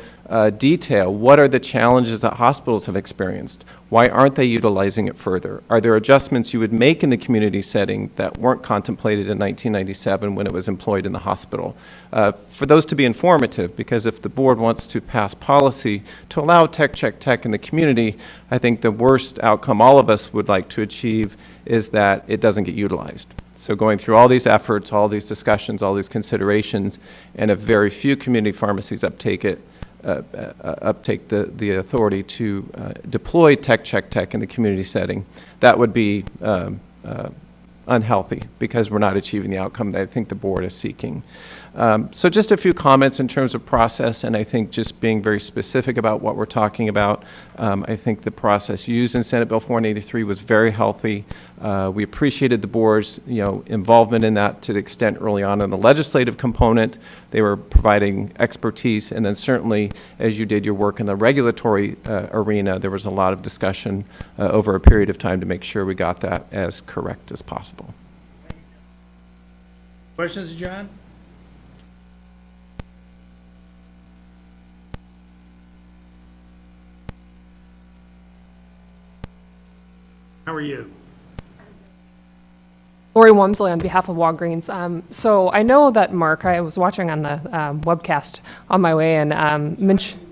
detail, what are the challenges that hospitals have experienced? Why aren't they utilizing it further? Are there adjustments you would make in the community setting that weren't contemplated in 1997 when it was employed in the hospital? For those to be informative, because if the board wants to pass policy to allow tech, check, tech in the community, I think the worst outcome all of us would like to achieve is that it doesn't get utilized. So going through all these efforts, all these discussions, all these considerations, and if very few community pharmacies uptake the authority to deploy tech, check, tech in the community setting, that would be unhealthy because we're not achieving the outcome that I think the board is seeking. So just a few comments in terms of process, and I think just being very specific about what we're talking about. I think the process used in Senate Bill 483 was very healthy. We appreciated the board's involvement in that to the extent early on in the legislative component. they were providing expertise. And then certainly, as you did your work in the regulatory arena, there was a lot of discussion over a period of time to make sure we got that as correct as possible. Questions, John? How are you? Lori Wamsley on behalf of Walgreens. So I know that Mark, I was watching on the webcast on my way, and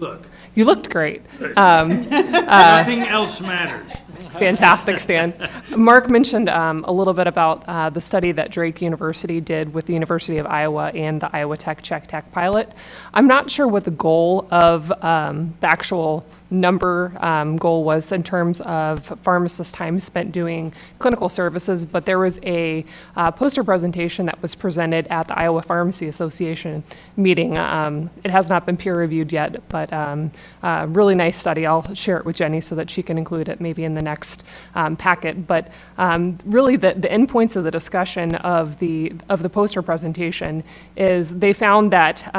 Look, you looked great. nothing else matters. Fantastic, Stan. Mark mentioned a little bit about the study that Drake University did with the University of Iowa and the Iowa Tech Check Tech pilot. I'm not sure what the goal of the actual number goal was in terms of pharmacist time spent doing clinical services, but there was a poster presentation that was presented at the Iowa Pharmacy Association meeting. It has not been peer reviewed yet, but really nice study. I'll share it with Jenny so that she can include it maybe in the next packet. But really the endpoints of the discussion of the poster presentation is they found that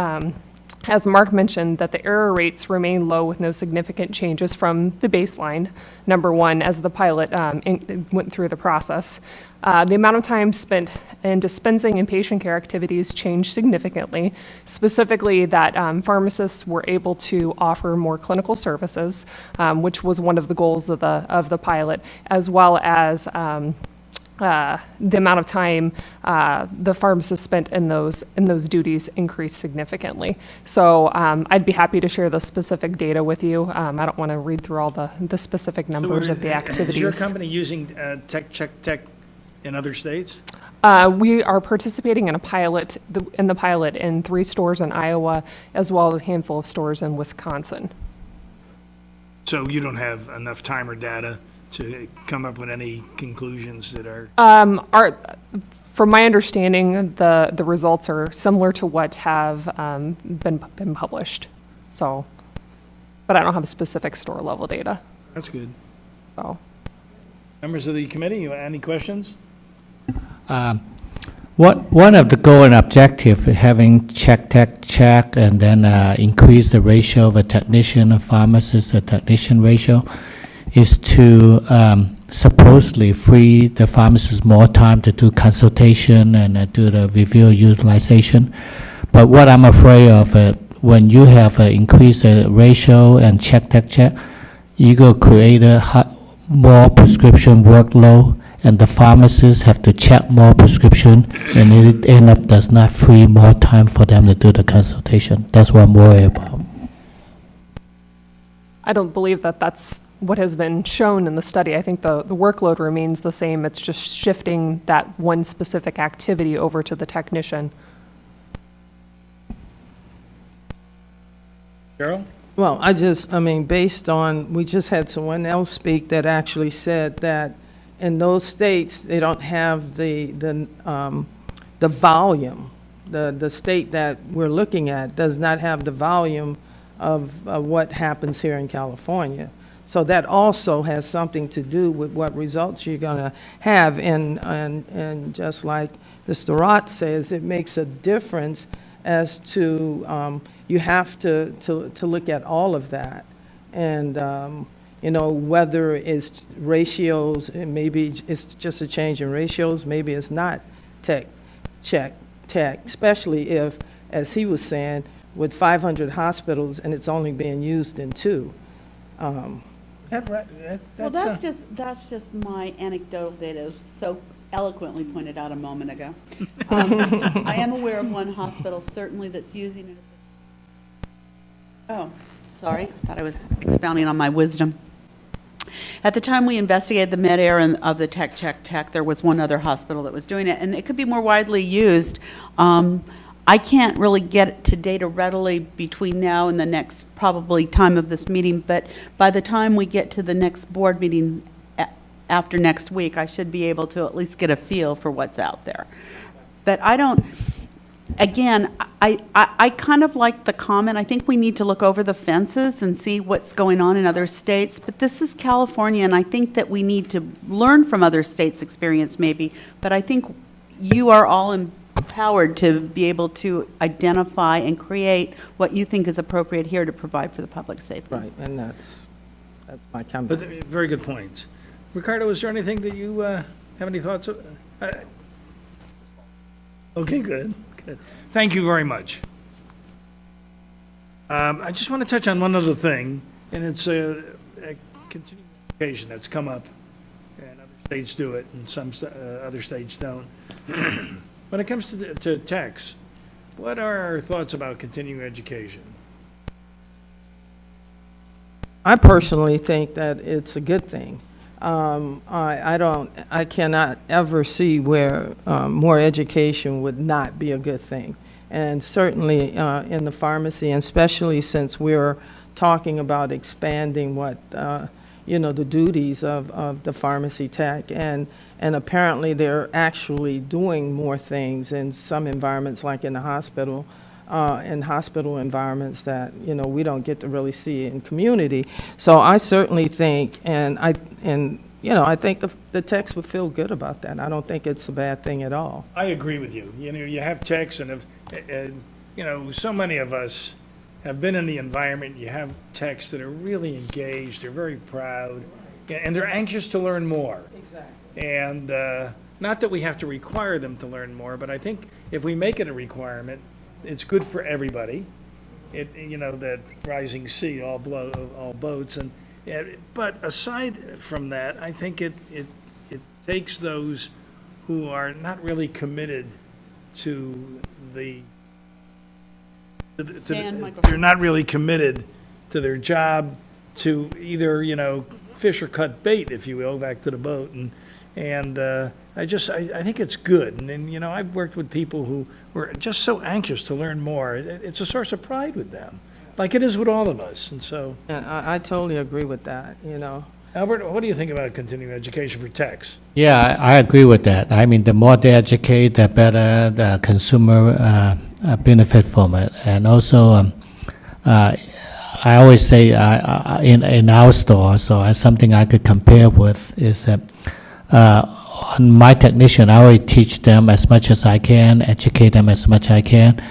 as Mark mentioned, that the error rates remain low with no significant changes from the baseline, number one, as the pilot went through the process. The amount of time spent in dispensing and patient care activities changed significantly, specifically that pharmacists were able to offer more clinical services, which was one of the goals of the pilot, as well as the amount of time the pharmacist spent in those duties increased significantly. So I'd be happy to share the specific data with you. I don't want to read through all the specific numbers of the activities. Is your company using Tech Check Tech in other states? We are participating in a pilot, in 3 stores in Iowa, as well as a handful of stores in Wisconsin. So you don't have enough time or data to come up with any conclusions that are... From my understanding, the results are similar to what have been published. So, but I don't have specific store level data. That's good. So, Members of the committee, any questions? One of the goal and objective having check and then increase the ratio of a technician, a pharmacist, a technician ratio is to supposedly free the pharmacist more time to do consultation and do the review utilization. But what I'm afraid of, when you have increased the ratio and check, you go create more prescription workload, and the pharmacists have to check more prescription, and it end up does not free more time for them to do the consultation. That's what I'm worried about. I don't believe that that's what has been shown in the study. I think the workload remains the same. It's just shifting that one specific activity over to the technician. Cheryl? Well, based on, we just had someone else speak that actually said that in those states, they don't have the volume. The state that we're looking at does not have the volume of what happens here in California. So that also has something to do with what results you're going to have. And just like Mr. Roth says, it makes a difference as to, you have to look at all of that. And, whether it's ratios, and maybe it's just a change in ratios, maybe it's not tech, especially if, as he was saying, with 500 hospitals and it's only being used in 2. Well, that's just my anecdotal data, so eloquently pointed out a moment ago. I am aware of one hospital certainly that's using it. Oh, sorry, thought I was expounding on my wisdom. At the time we investigated the mid-air of the Tech, there was one other hospital that was doing it, and it could be more widely used. I can't really get to data readily between now and the next probably time of this meeting, but by the time we get to the next board meeting after next week, I should be able to at least get a feel for what's out there. But I don't, again, I kind of like the comment. I think we need to look over the fences and see what's going on in other states, but this is California, and I think that we need to learn from other states' experience maybe, but I think you are all empowered to be able to identify and create what you think is appropriate here to provide for the public safety. Right, and that's my But comment. very good points. Ricardo, is there anything that you have any thoughts of? Okay, good, good. Thank you very much. I just want to touch on one other thing, and it's a continuing education that's come up, and other states do it, and some other states don't. When it comes to techs, what are our thoughts about continuing education? I personally think that it's a good thing. I cannot ever see where more education would not be a good thing. And certainly in the pharmacy, and especially since we're talking about expanding the duties of the pharmacy tech. And apparently they're actually doing more things in some environments, like in the hospital, in hospital environments that, we don't get to really see in community. So I certainly think, I think the techs would feel good about that. I don't think it's a bad thing at all. I agree with you. You have techs, and so many of us have been in the environment. You have techs that are really engaged. They're very proud, and they're anxious to learn more. Exactly. And not that we have to require them to learn more, but I think if we make it a requirement, it's good for everybody. That rising sea all boats, but aside from that, I think it takes those who are not really committed to they're not really committed to their job, to either, fish or cut bait, if you will, back to the boat. And I think it's good. And I've worked with people who were just so anxious to learn more. It's a source of pride with them, like it is with all of us. And so. And I totally agree with that, Albert, what do you think about continuing education for techs? Yeah, I agree with that. I mean, the more they educate, the better the consumer benefit from it. And also, I always say in our store, so something I could compare with is that on my technician, I always teach them as much as I can, educate them as much as I can,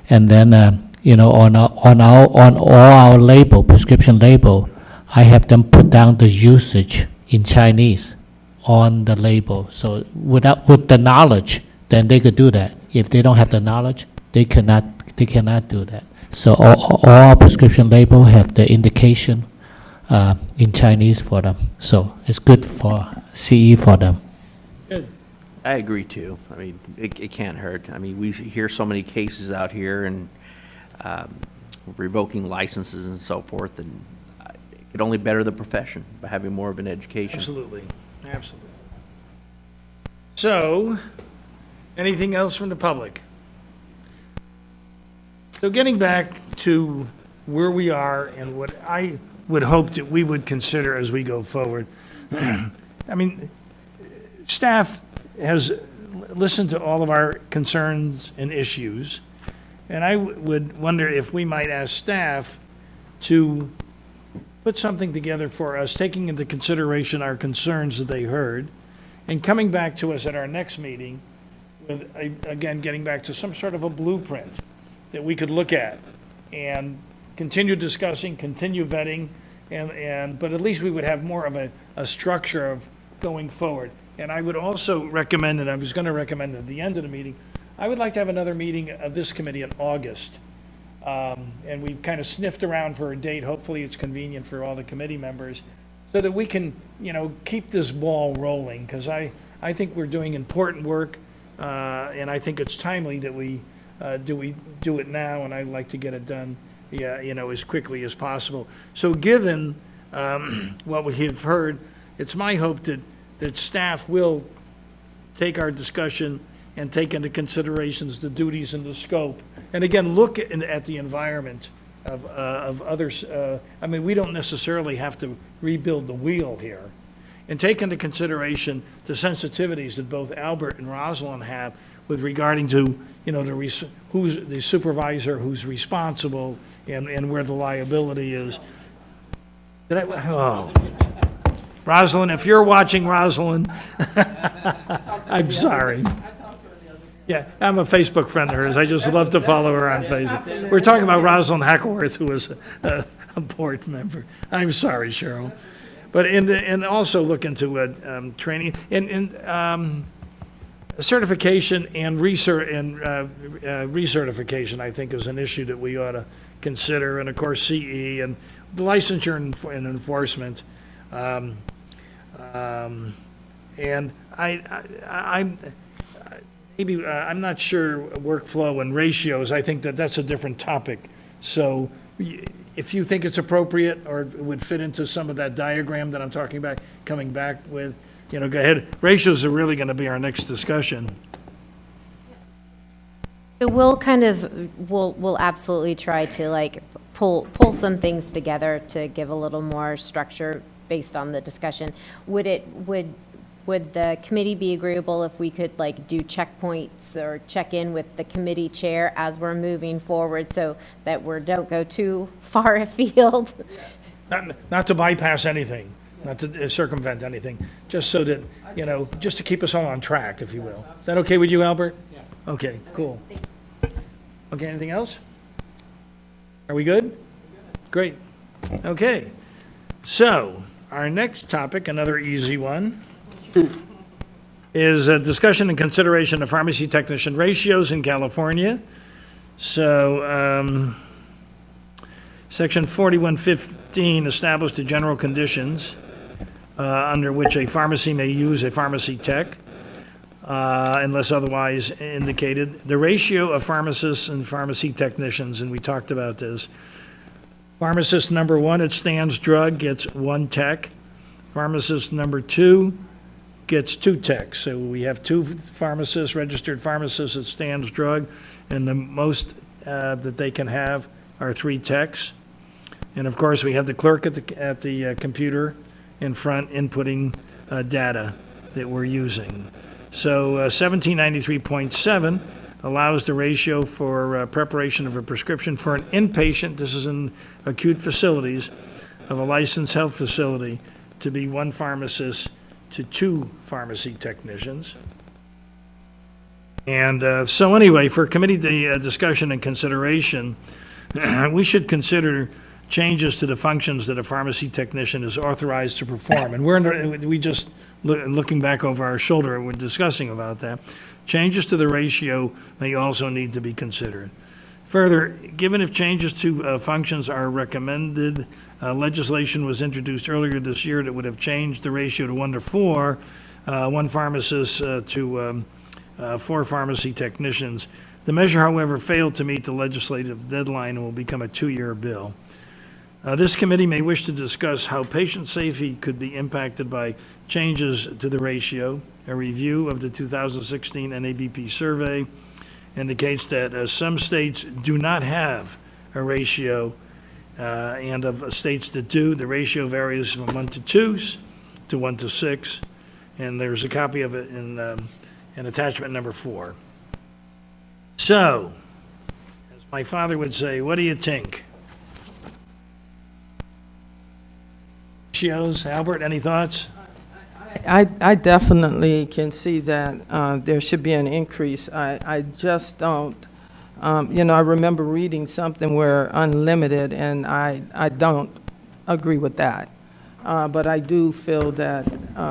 and then on all our label, prescription label, I have them put down the usage in Chinese on the label. So with the knowledge, then they could do that. If they don't have the knowledge, they cannot do that. So all our prescription label have the indication in Chinese for them. So it's good for CE for them. Good. I agree too. I mean, it can't hurt. I mean, we hear so many cases out here and revoking licenses and so forth, and it could only better the profession by having more of an education. Absolutely, absolutely. So, anything else from the public? So getting back to where we are and what I would hope that we would consider as we go forward. I mean, staff has listened to all of our concerns and issues, and I would wonder if we might ask staff to put something together for us, taking into consideration our concerns that they heard, and coming back to us at our next meeting with, again, getting back to some sort of a blueprint that we could look at and continue discussing, continue vetting, but at least we would have more of a structure of going forward. And I would also recommend, and I was going to recommend at the end of the meeting, I would like to have another meeting of this committee in August. And we've kind of sniffed around for a date. Hopefully it's convenient for all the committee members so that we can, keep this ball rolling, because I think we're doing important work, and I think it's timely that we do it now, and I'd like to get it done, as quickly as possible. So given what we have heard, it's my hope that staff will take our discussion and take into considerations the duties and the scope. And again, look at the environment of others. I mean, we don't necessarily have to rebuild the wheel here. And take into consideration the sensitivities that both Albert and Rosalind have with regarding to, who's the supervisor, who's responsible, and where the liability is. Rosalind, if you're watching, Rosalind, I'm sorry. Yeah, I'm a Facebook friend of hers. I just love to follow her on Facebook. We're talking about Rosalind Hackleworth, who was a board member. I'm sorry, Cheryl. But and also look into training and certification and recertification, I think, is an issue that we ought to consider. And of course, CE and the licensure and enforcement. And I'm not sure workflow and ratios. I think that that's a different topic. So if you think it's appropriate or would fit into some of that diagram that I'm talking about, coming back with, go ahead. Ratios are really going to be our next discussion. So we'll absolutely try to pull some things together to give a little more structure based on the discussion. Would the committee be agreeable if we could do checkpoints or check in with the committee chair as we're moving forward so that we don't go too far afield? Not to bypass anything, not to circumvent anything, just so that, just to keep us all on track, if you will. Is that okay with you, Albert? Yeah. Okay, cool. Okay, anything else? Are we good? Great. Okay. So, our next topic, another easy one, is a discussion and consideration of pharmacy technician ratios in California. So, Section 4115 established the general conditions under which a pharmacy may use a pharmacy tech, unless otherwise indicated. The ratio of pharmacists and pharmacy technicians, and we talked about this. Pharmacist number 1 at Stan's Drug gets 1 tech. Pharmacist number 2 gets 2 techs. So we have 2 pharmacists, registered pharmacists at Stan's Drug, and the most that they can have are 3 techs. And of course, we have the clerk at the computer in front inputting data that we're using. So 1793.7 allows the ratio for preparation of a prescription for an inpatient, this is in acute facilities, of a licensed health facility, to be 1 pharmacist to 2 pharmacy technicians. And so anyway, for committee discussion and consideration, we should consider changes to the functions that a pharmacy technician is authorized to perform. And we just, looking back over our shoulder, we're discussing about that. Changes to the ratio may also need to be considered. Further, given if changes to functions are recommended, legislation was introduced earlier this year that would have changed the ratio to 1 to 4, 1 pharmacist to 4 pharmacy technicians. The measure, however, failed to meet the legislative deadline and will become a 2-year bill. This committee may wish to discuss how patient safety could be impacted by changes to the ratio. A review of the 2016 NABP survey indicates that some states do not have a ratio, and of states that do, the ratio varies from 1 to 2 to 1 to 6, and there's a copy of it in attachment number 4. So, as my father would say, what do you think? Ratios, Albert, any thoughts? I definitely can see that there should be an increase. I just don't, I remember reading something where unlimited, and I don't agree with that. But I do feel that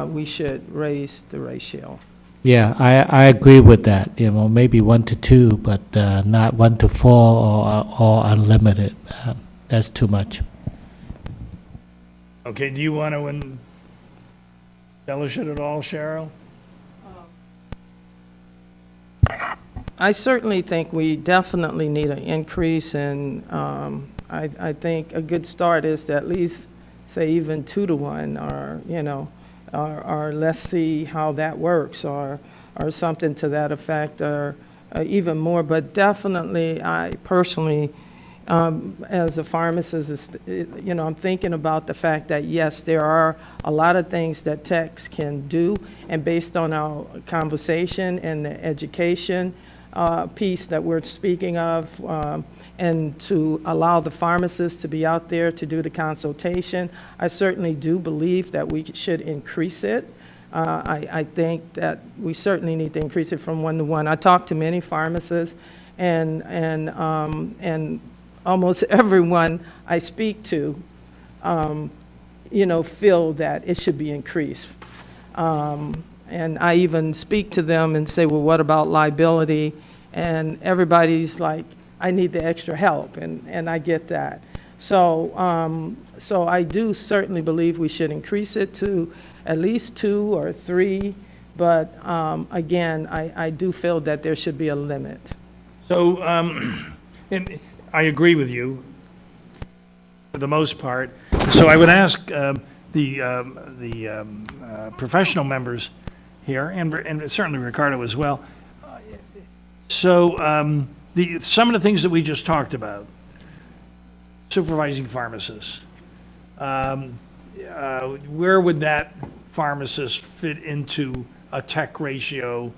we should raise the ratio. Yeah, I agree with that, maybe 1 to 2, but not 1 to 4 or unlimited. That's too much. Okay, do you want to embellish it at all, Cheryl? I certainly think we definitely need an increase, and I think a good start is to at least say even 2 to 1, or let's see how that works, or something to that effect, or even more. But definitely, I personally, as a pharmacist, I'm thinking about the fact that, yes, there are a lot of things that techs can do, and based on our conversation and the education piece that we're speaking of, and to allow the pharmacists to be out there to do the consultation, I certainly do believe that we should increase it. I think that we certainly need to increase it from 1 to 1. I talked to many pharmacists, and almost everyone I speak to, feel that it should be increased. And I even speak to them and say, well, what about liability? And everybody's like, I need the extra help, and I get that. So I do certainly believe we should increase it to at least 2 or 3, but again, I do feel that there should be a limit. So, and I agree with you for the most part. So I would ask the professional members here, and certainly Ricardo as well. So some of the things that we just talked about, supervising pharmacists, where would that pharmacist fit into a tech ratio,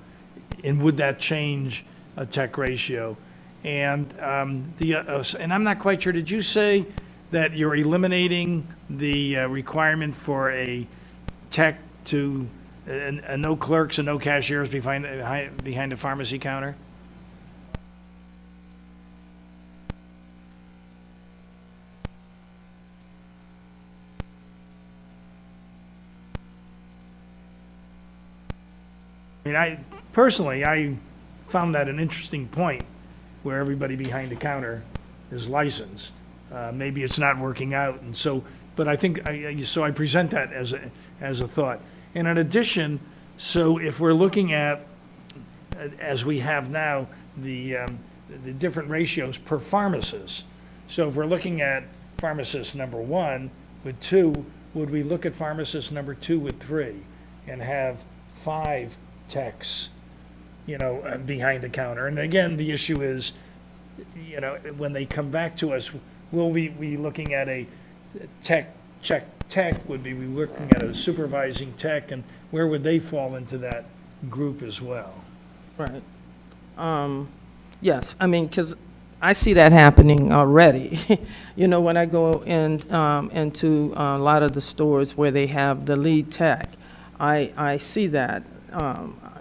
and would that change a tech ratio? And and I'm not quite sure, did you say that you're eliminating the requirement for a tech to, no clerks and no cashiers behind a pharmacy counter? I mean, I found that an interesting point, where everybody behind the counter is licensed. Maybe it's not working out, and so, but I think, so I present that as a thought. And in addition, so if we're looking at, as we have now, the different ratios per pharmacist, so if we're looking at pharmacist number 1 with 2, would we look at pharmacist number 2 with 3 and have 5 techs, behind the counter? And again, the issue is, when they come back to us, will we be looking at a tech? Would we be looking at a supervising tech, and where would they fall into that group as well? Right. Yes, I mean, because I see that happening already. When I go into a lot of the stores where they have the lead tech, I see that,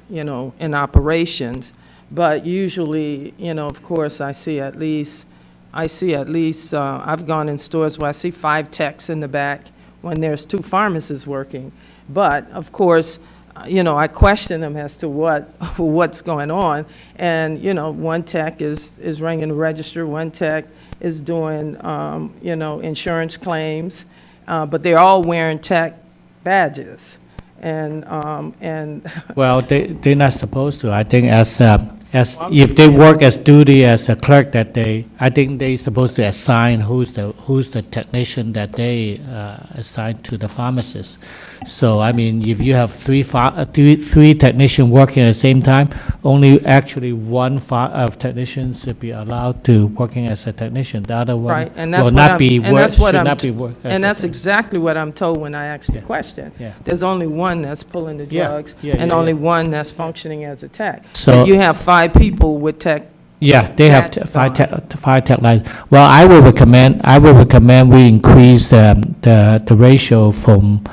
in operations. But usually, of course, I see at least, I've gone in stores where I see 5 techs in the back when there's 2 pharmacists working. But, of course, I question them as to what's going on. And, one tech is ringing the register, one tech is doing, insurance claims, but they're all wearing tech badges. And Well, they're not supposed to. I think as if they work as duty as a clerk, I think they're supposed to assign who's the technician that they assign to the pharmacist. So I mean, if you have three technicians working at the same time, only actually one technician should be allowed to working as a technician. The other one right, and that's will what not I'm, be and that's what should I'm, not be work. and that's exactly what I'm told when I ask the question. Yeah. There's only one that's pulling the Yeah, drugs, yeah, and yeah, only yeah. one that's functioning as a tech. So- But you have 5 people with tech. Yeah, they have That- five tech lines. Well, I will recommend we increase the ratio from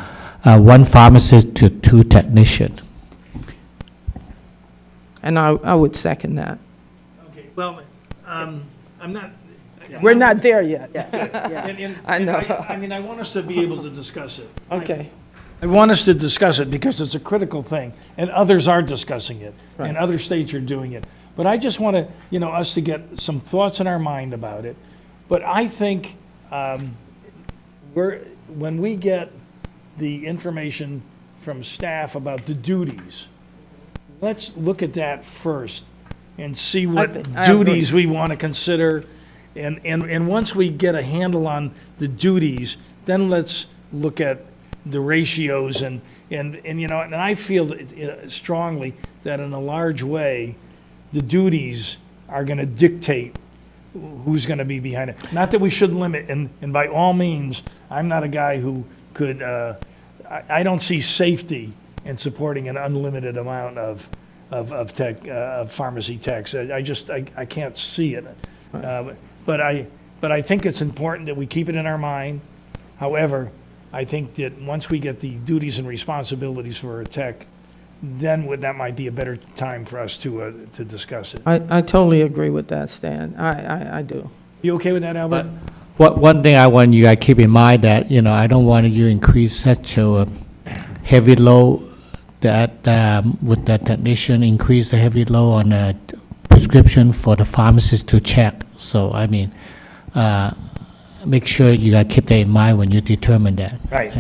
1 pharmacist to 2 technicians. And I would second that. Okay, well, I'm not. We're not there yet. I know. I mean, I want us to be able to discuss it. Okay. I want us to discuss it because it's a critical thing, and others are discussing it, and Right. other states are doing it. But I just want to, us to get some thoughts in our mind about it. But I think when we get the information from staff about the duties, let's look at that first and see what I duties we want to consider. And once we get a handle on the duties, then let's look at the ratios and I feel strongly that in a large way, the duties are going to dictate who's going to be behind it. Not that we shouldn't limit, and by all means, I'm not a guy who could, I don't see safety in supporting an unlimited amount of pharmacy techs. I can't see it. But I think it's important that we keep it in our mind. However, I think that once we get the duties and responsibilities for a tech, then that might be a better time for us to discuss it. I totally agree with that, Stan. I do. You okay with that, Albert? One thing I want you guys keep in mind that, I don't want you increase such a heavy load that with the technician increase the heavy load on the prescription for the pharmacist to check. So, make sure you guys keep that in mind when you determine that. Right.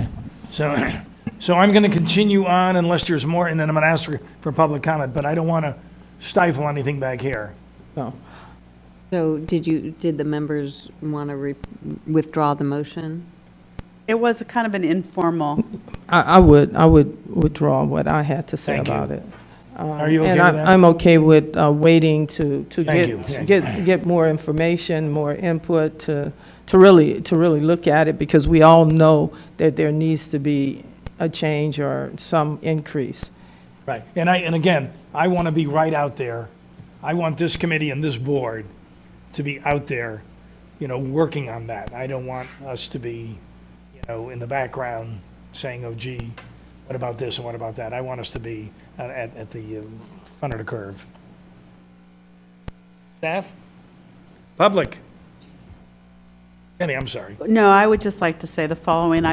So I'm going to continue on unless there's more, and then I'm going to ask for public comment, but I don't want to stifle anything back here. No. So did the members want to withdraw the motion? It was a kind of an informal. I would withdraw what I had to say Thank you. about it. Are you okay And with that? I'm okay with waiting to Thank you. get more information, more input, to really look at it, because we all know that there needs to be a change or some increase. Right. And again, I want to be right out there. I want this committee and this board to be out there, working on that. I don't want us to be, in the background saying, oh, gee, what about this and what about that? I want us to be at the front of the curve. Staff? Public? Kenny, I'm sorry. No, I would just like to say the following.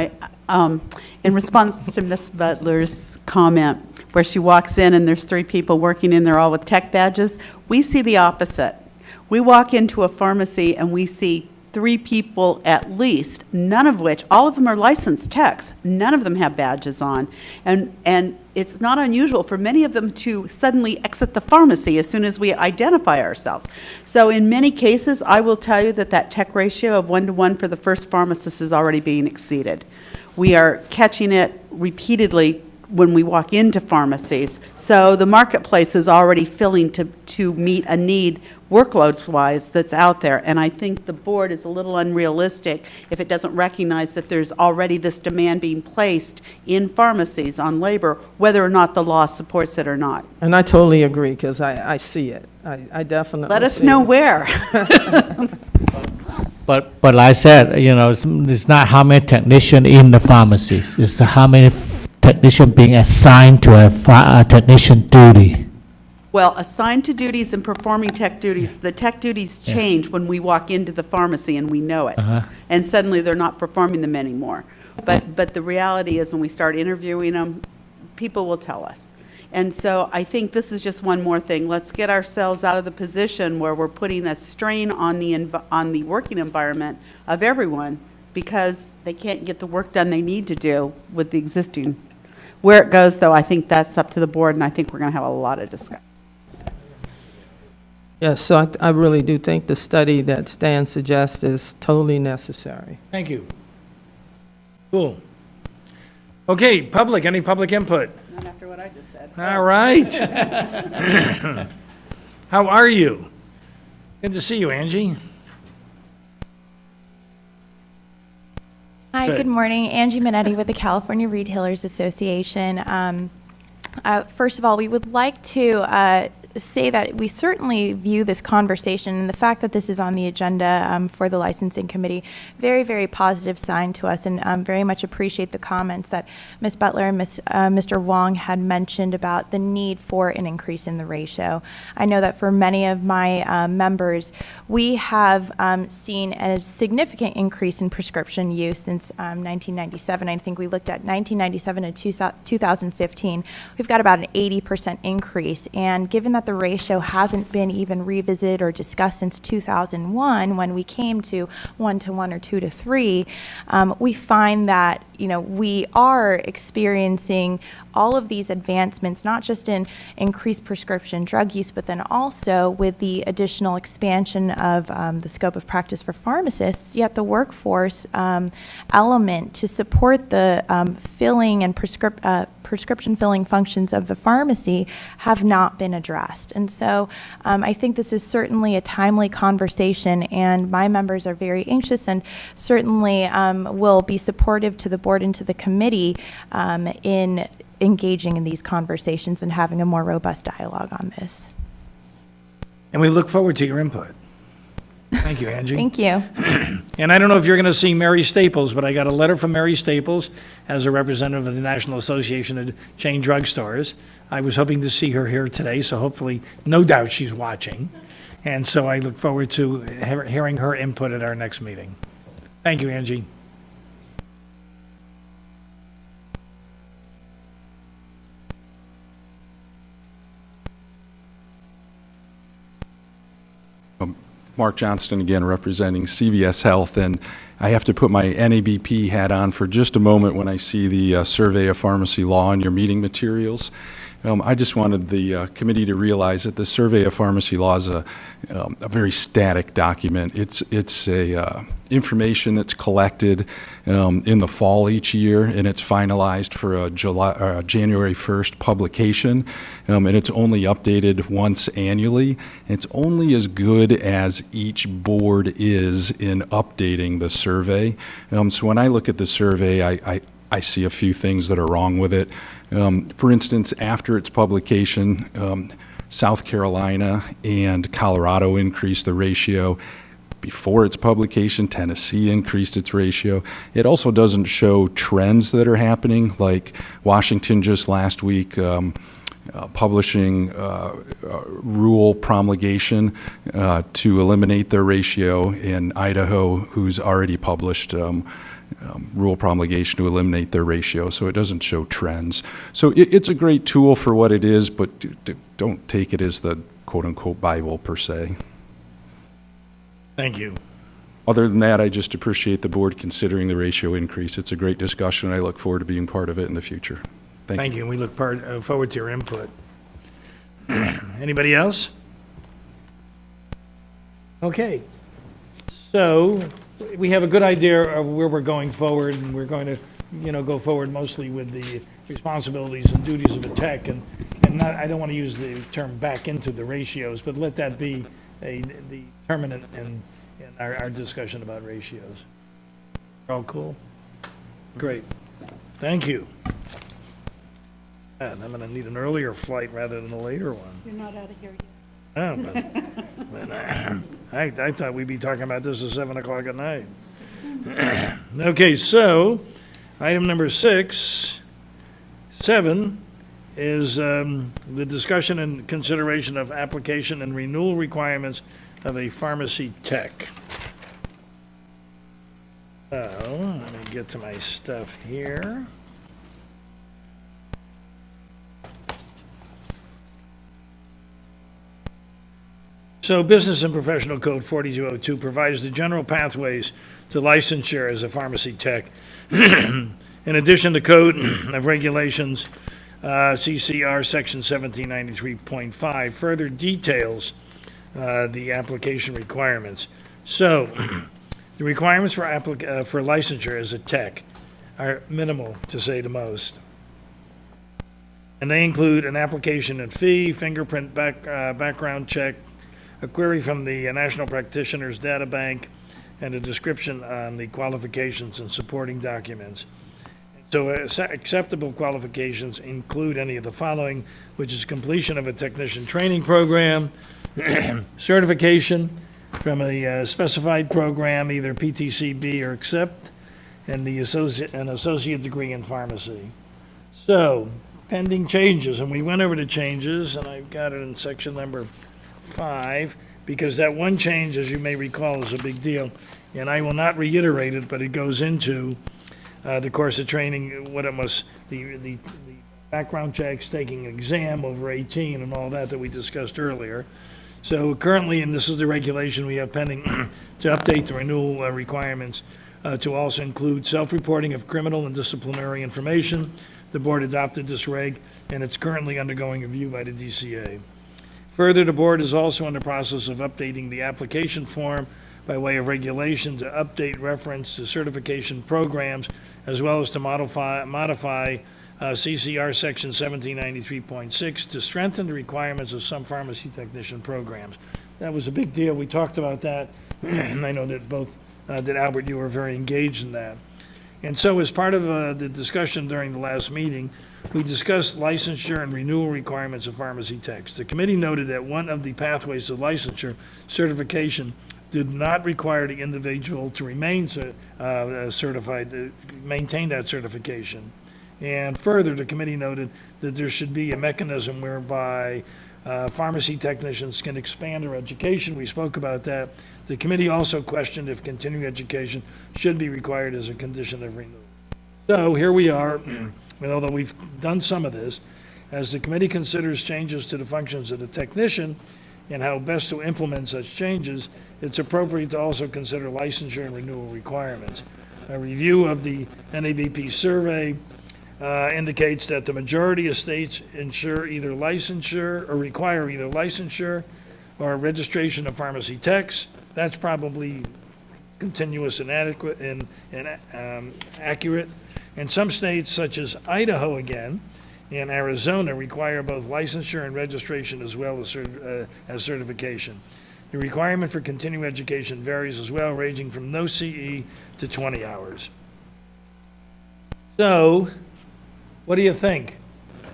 In response to Ms. Butler's comment, where she walks in and there's 3 people working in there all with tech badges, we see the opposite. We walk into a pharmacy and we see 3 people at least, none of which, all of them are licensed techs, none of them have badges on. And it's not unusual for many of them to suddenly exit the pharmacy as soon as we identify ourselves. So in many cases, I will tell you that tech ratio of 1-to-1 for the first pharmacist is already being exceeded. We are catching it repeatedly when we walk into pharmacies. So the marketplace is already filling to meet a need workloads-wise that's out there. And I think the board is a little unrealistic if it doesn't recognize that there's already this demand being placed in pharmacies on labor, whether or not the law supports it or not. And I totally agree, because I see it. I definitely Let us see know it. where. But like I said, it's not how many technicians in the pharmacies, it's how many technicians being assigned to a technician duty. Well, assigned to duties and performing tech duties, the tech duties change when we walk into the pharmacy and we know it. And suddenly they're not performing them anymore. But the reality is when we start interviewing them, people will tell us. And so I think this is just one more thing. Let's get ourselves out of the position where we're putting a strain on the working environment of everyone because they can't get the work done they need to do with the existing. Where it goes, though, I think that's up to the board, and I think we're going to have a lot of discussion. Yes, so I really do think the study that Stan suggests is totally necessary. Thank you. Cool. Okay, public, any public input? Not after what I just said. All right. How are you? Good to see you, Angie. Hi, good morning. Angie Minetti with the California Retailers Association. First of all, we would like to say that we certainly view this conversation and the fact that this is on the agenda for the licensing committee, very, very positive sign to us, and very much appreciate the comments that Ms. Butler and Mr. Wong had mentioned about the need for an increase in the ratio. I know that for many of my members, we have seen a significant increase in prescription use since 1997. I think we looked at 1997 and 2015. We've got about an 80% increase, and given that the ratio hasn't been even revisited or discussed since 2001, when we came to 1-to-1 or 2-to-3, we find that we are experiencing all of these advancements, not just in increased prescription drug use, but then also with the additional expansion of the scope of practice for pharmacists, yet the workforce element to support the filling and prescription filling functions of the pharmacy have not been addressed. And so I think this is certainly a timely conversation, and my members are very anxious and certainly will be supportive to the board and to the committee in engaging in these conversations and having a more robust dialogue on this. And we look forward to your input. Thank you, Angie. Thank you. And I don't know if you're going to see Mary Staples, but I got a letter from Mary Staples as a representative of the National Association of Chain Drugstores. I was hoping to see her here today, so hopefully, no doubt she's watching. And so I look forward to hearing her input at our next meeting. Thank you, Angie. Mark Johnston again, representing CVS Health, and I have to put my NABP hat on for just a moment when I see the survey of pharmacy law in your meeting materials. I just wanted the committee to realize that the survey of pharmacy law is a very static document. It's a information that's collected in the fall each year, and it's finalized for a January 1st publication, and it's only updated once annually. It's only as good as each board is in updating the survey. So when I look at the survey, I see a few things that are wrong with it. For instance, after its publication, South Carolina and Colorado increased the ratio. Before its publication, Tennessee increased its ratio. It also doesn't show trends that are happening, like Washington just last week publishing rule promulgation to eliminate their ratio, and Idaho, who's already published rule promulgation to eliminate their ratio, so it doesn't show trends. So it's a great tool for what it is, but don't take it as the quote-unquote Bible per se. Thank you. Other than that, I just appreciate the board considering the ratio increase. It's a great discussion, and I look forward to being part of it in the future. Thank you. And we look forward to your input. Anybody else? Okay. So we have a good idea of where we're going forward, and we're going to, go forward mostly with the responsibilities and duties of a tech, and not, I don't want to use the term back into the ratios, but let that be the determinant in our discussion about ratios. All cool? Great. Thank you. And I'm going to need an earlier flight rather than a later one. You're not out of here yet. Oh, but I thought we'd be talking about this at 7 o'clock at night. Okay, so item number 7 is the discussion and consideration of application and renewal requirements of a pharmacy tech. So let me get to my stuff here. So Business and Professional Code 4202 provides the general pathways to licensure as a pharmacy tech. In addition, the Code of Regulations, CCR Section 1793.5, further details the application requirements. So the requirements for licensure as a tech are minimal, to say the most. And they include an application and fee, fingerprint background check, a query from the National Practitioners Data Bank, and a description on the qualifications and supporting documents. So acceptable qualifications include any of the following, which is completion of a technician training program, certification from a specified program, either PTCB or accept, and an associate degree in pharmacy. So pending changes, and we went over the changes, and I've got it in section number 5, because that one change, as you may recall, is a big deal, and I will not reiterate it, but it goes into the course of training, what it must, the background checks, taking an exam over 18, and all that we discussed earlier. So currently, and this is the regulation we have pending, to update the renewal requirements to also include self-reporting of criminal and disciplinary information. The board adopted this reg, and it's currently undergoing review by the DCA. Further, the board is also in the process of updating the application form by way of regulation to update reference to certification programs, as well as to modify CCR Section 1793.6 to strengthen the requirements of some pharmacy technician programs. That was a big deal. We talked about that, and I know that that Albert, you were very engaged in that. And so as part of the discussion during the last meeting, we discussed licensure and renewal requirements of pharmacy techs. The committee noted that one of the pathways to licensure certification did not require the individual to remain certified, to maintain that certification. And further, the committee noted that there should be a mechanism whereby pharmacy technicians can expand their education. We spoke about that. The committee also questioned if continuing education should be required as a condition of renewal. So here we are, and although we've done some of this, as the committee considers changes to the functions of the technician and how best to implement such changes, it's appropriate to also consider licensure and renewal requirements. A review of the NABP survey indicates that the majority of states ensure either licensure or require either licensure or registration of pharmacy techs. That's probably continuous and adequate and accurate. And some states, such as Idaho again, and Arizona, require both licensure and registration as well as certification. The requirement for continuing education varies as well, ranging from no CE to 20 hours. So, what do you think?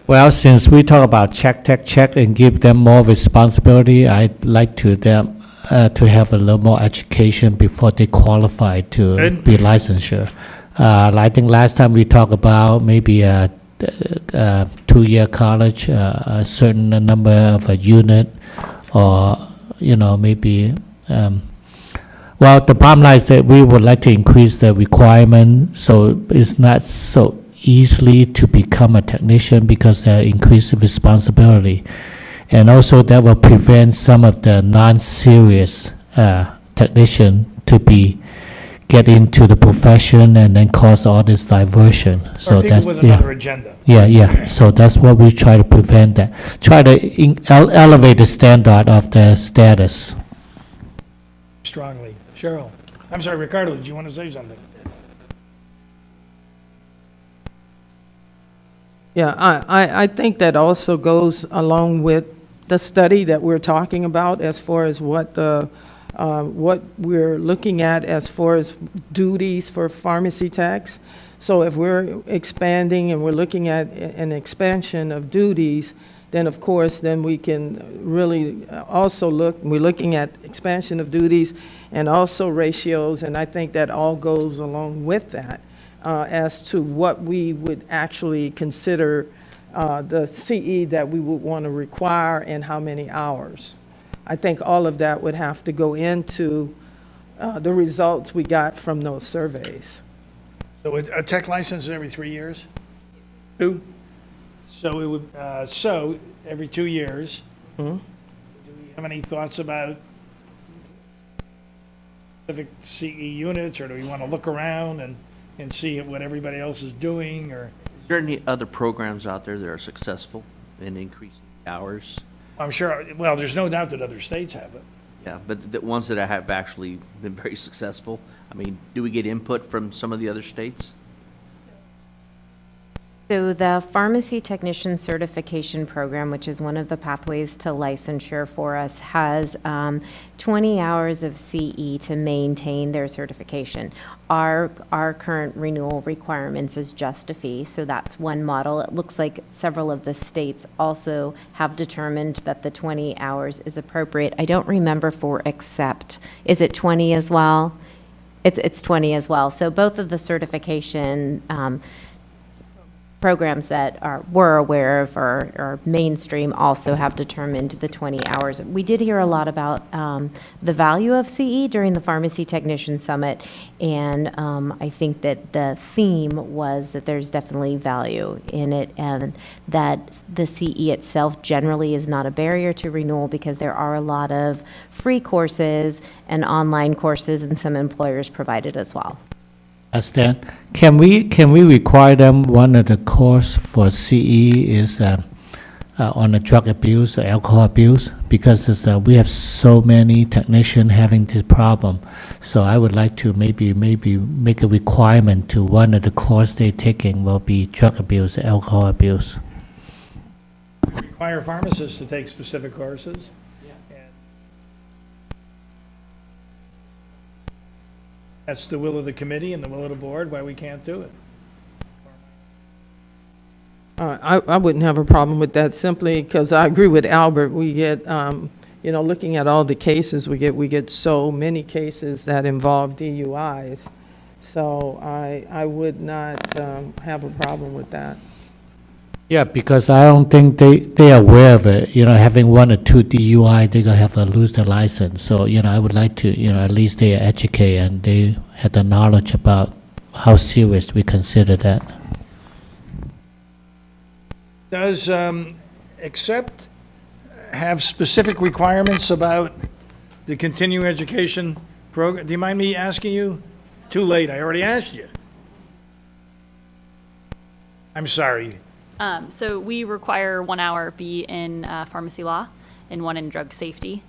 Well, since we talk about check, and give them more responsibility, I'd like to them to have a little more education before they qualify to Good. be licensure. I think last time we talked about maybe a 2-year college, a certain number of a unit, or maybe. Well, the bottom line is that we would like to increase the requirement, so it's not so easily to become a technician because they increase the responsibility. And also that will prevent some of the non-serious technician to get into the profession and then cause all this diversion. Or people with another agenda. Yeah. So that's what we try to prevent that. Try to elevate the standard of the status. Strongly. Cheryl? I'm sorry, Ricardo, did you want to say something? Yeah, I think that also goes along with the study that we're talking about as far as what we're looking at as far as duties for pharmacy techs. So if we're expanding and we're looking at an expansion of duties, then of course, then we can really also we're looking at expansion of duties and also ratios, and I think that all goes along with that. As to what we would actually consider the CE that we would want to require and how many hours. I think all of that would have to go into the results we got from those surveys. So a tech license is every 3 years? 2? So it would, every 2 years. Hmm? Do we have any thoughts about specific CE units, or do we want to look around and see what everybody else is doing, or? Is there any other programs out there that are successful in increasing hours? I'm sure, well, there's no doubt that other states have it. Yeah, but the ones that have actually been very successful, I mean, do we get input from some of the other states? So the pharmacy technician certification program, which is one of the pathways to licensure for us, has 20 hours of CE to maintain their certification. Our current renewal requirements is just a fee, so that's one model. It looks like several of the states also have determined that the 20 hours is appropriate. I don't remember for accept. Is it 20 as well? It's 20 as well. So both of the certification programs that we're aware of or mainstream also have determined the 20 hours. We did hear a lot about the value of CE during the Pharmacy Technician Summit, and I think that the theme was that there's definitely value in it, and that the CE itself generally is not a barrier to renewal because there are a lot of free courses and online courses, and some employers provide it as well. Stan, can we require them, one of the course for CE is on the drug abuse or alcohol abuse? Because we have so many technicians having this problem. So I would like to maybe make a requirement to one of the course they're taking will be drug abuse, alcohol abuse. Require pharmacists to take specific courses? That's the will of the committee and the will of the board, why we can't do it. I wouldn't have a problem with that simply because I agree with Albert. We get you know, looking at all the cases, we get so many cases that involve DUIs. So I would not have a problem with that. Yeah, because I don't think they are aware of it, having 1 or 2 DUI, they're gonna have to lose their license. So, I would like to, at least they are educated and they have the knowledge about how serious we consider that. Does accept have specific requirements about the continuing education program? Do you mind me asking you? Too late, I already asked you. I'm sorry. So we require 1 hour be in pharmacy law and 1 in drug safety,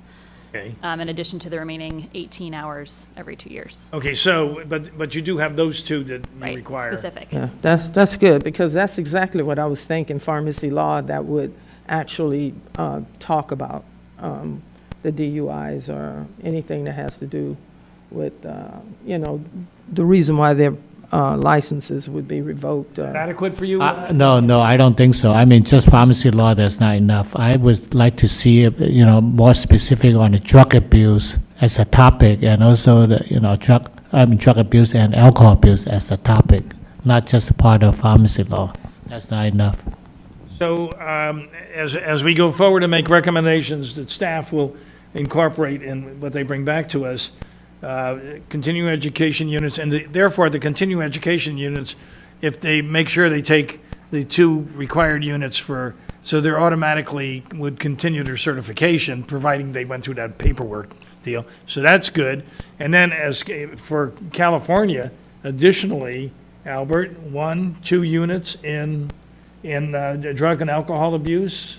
Okay. in addition to the remaining 18 hours every 2 years. Okay, so, but you do have those two that you Right, require. specific. Yeah, that's good, because that's exactly what I was thinking, pharmacy law that would actually talk about the DUIs or anything that has to do with, the reason why their licenses would be revoked. Adequate for you? No, I don't think so. I mean, just pharmacy law, that's not enough. I would like to see, more specific on the drug abuse as a topic, and also the, drug abuse and alcohol abuse as a topic, not just a part of pharmacy law. That's not enough. So, as we go forward and make recommendations that staff will incorporate in what they bring back to us, continuing education units, and therefore the continuing education units, if they make sure they take the 2 required units so they're automatically would continue their certification, providing they went through that paperwork deal. So that's good. And then as for California, additionally, Albert, 1, 2 units in drug and alcohol abuse,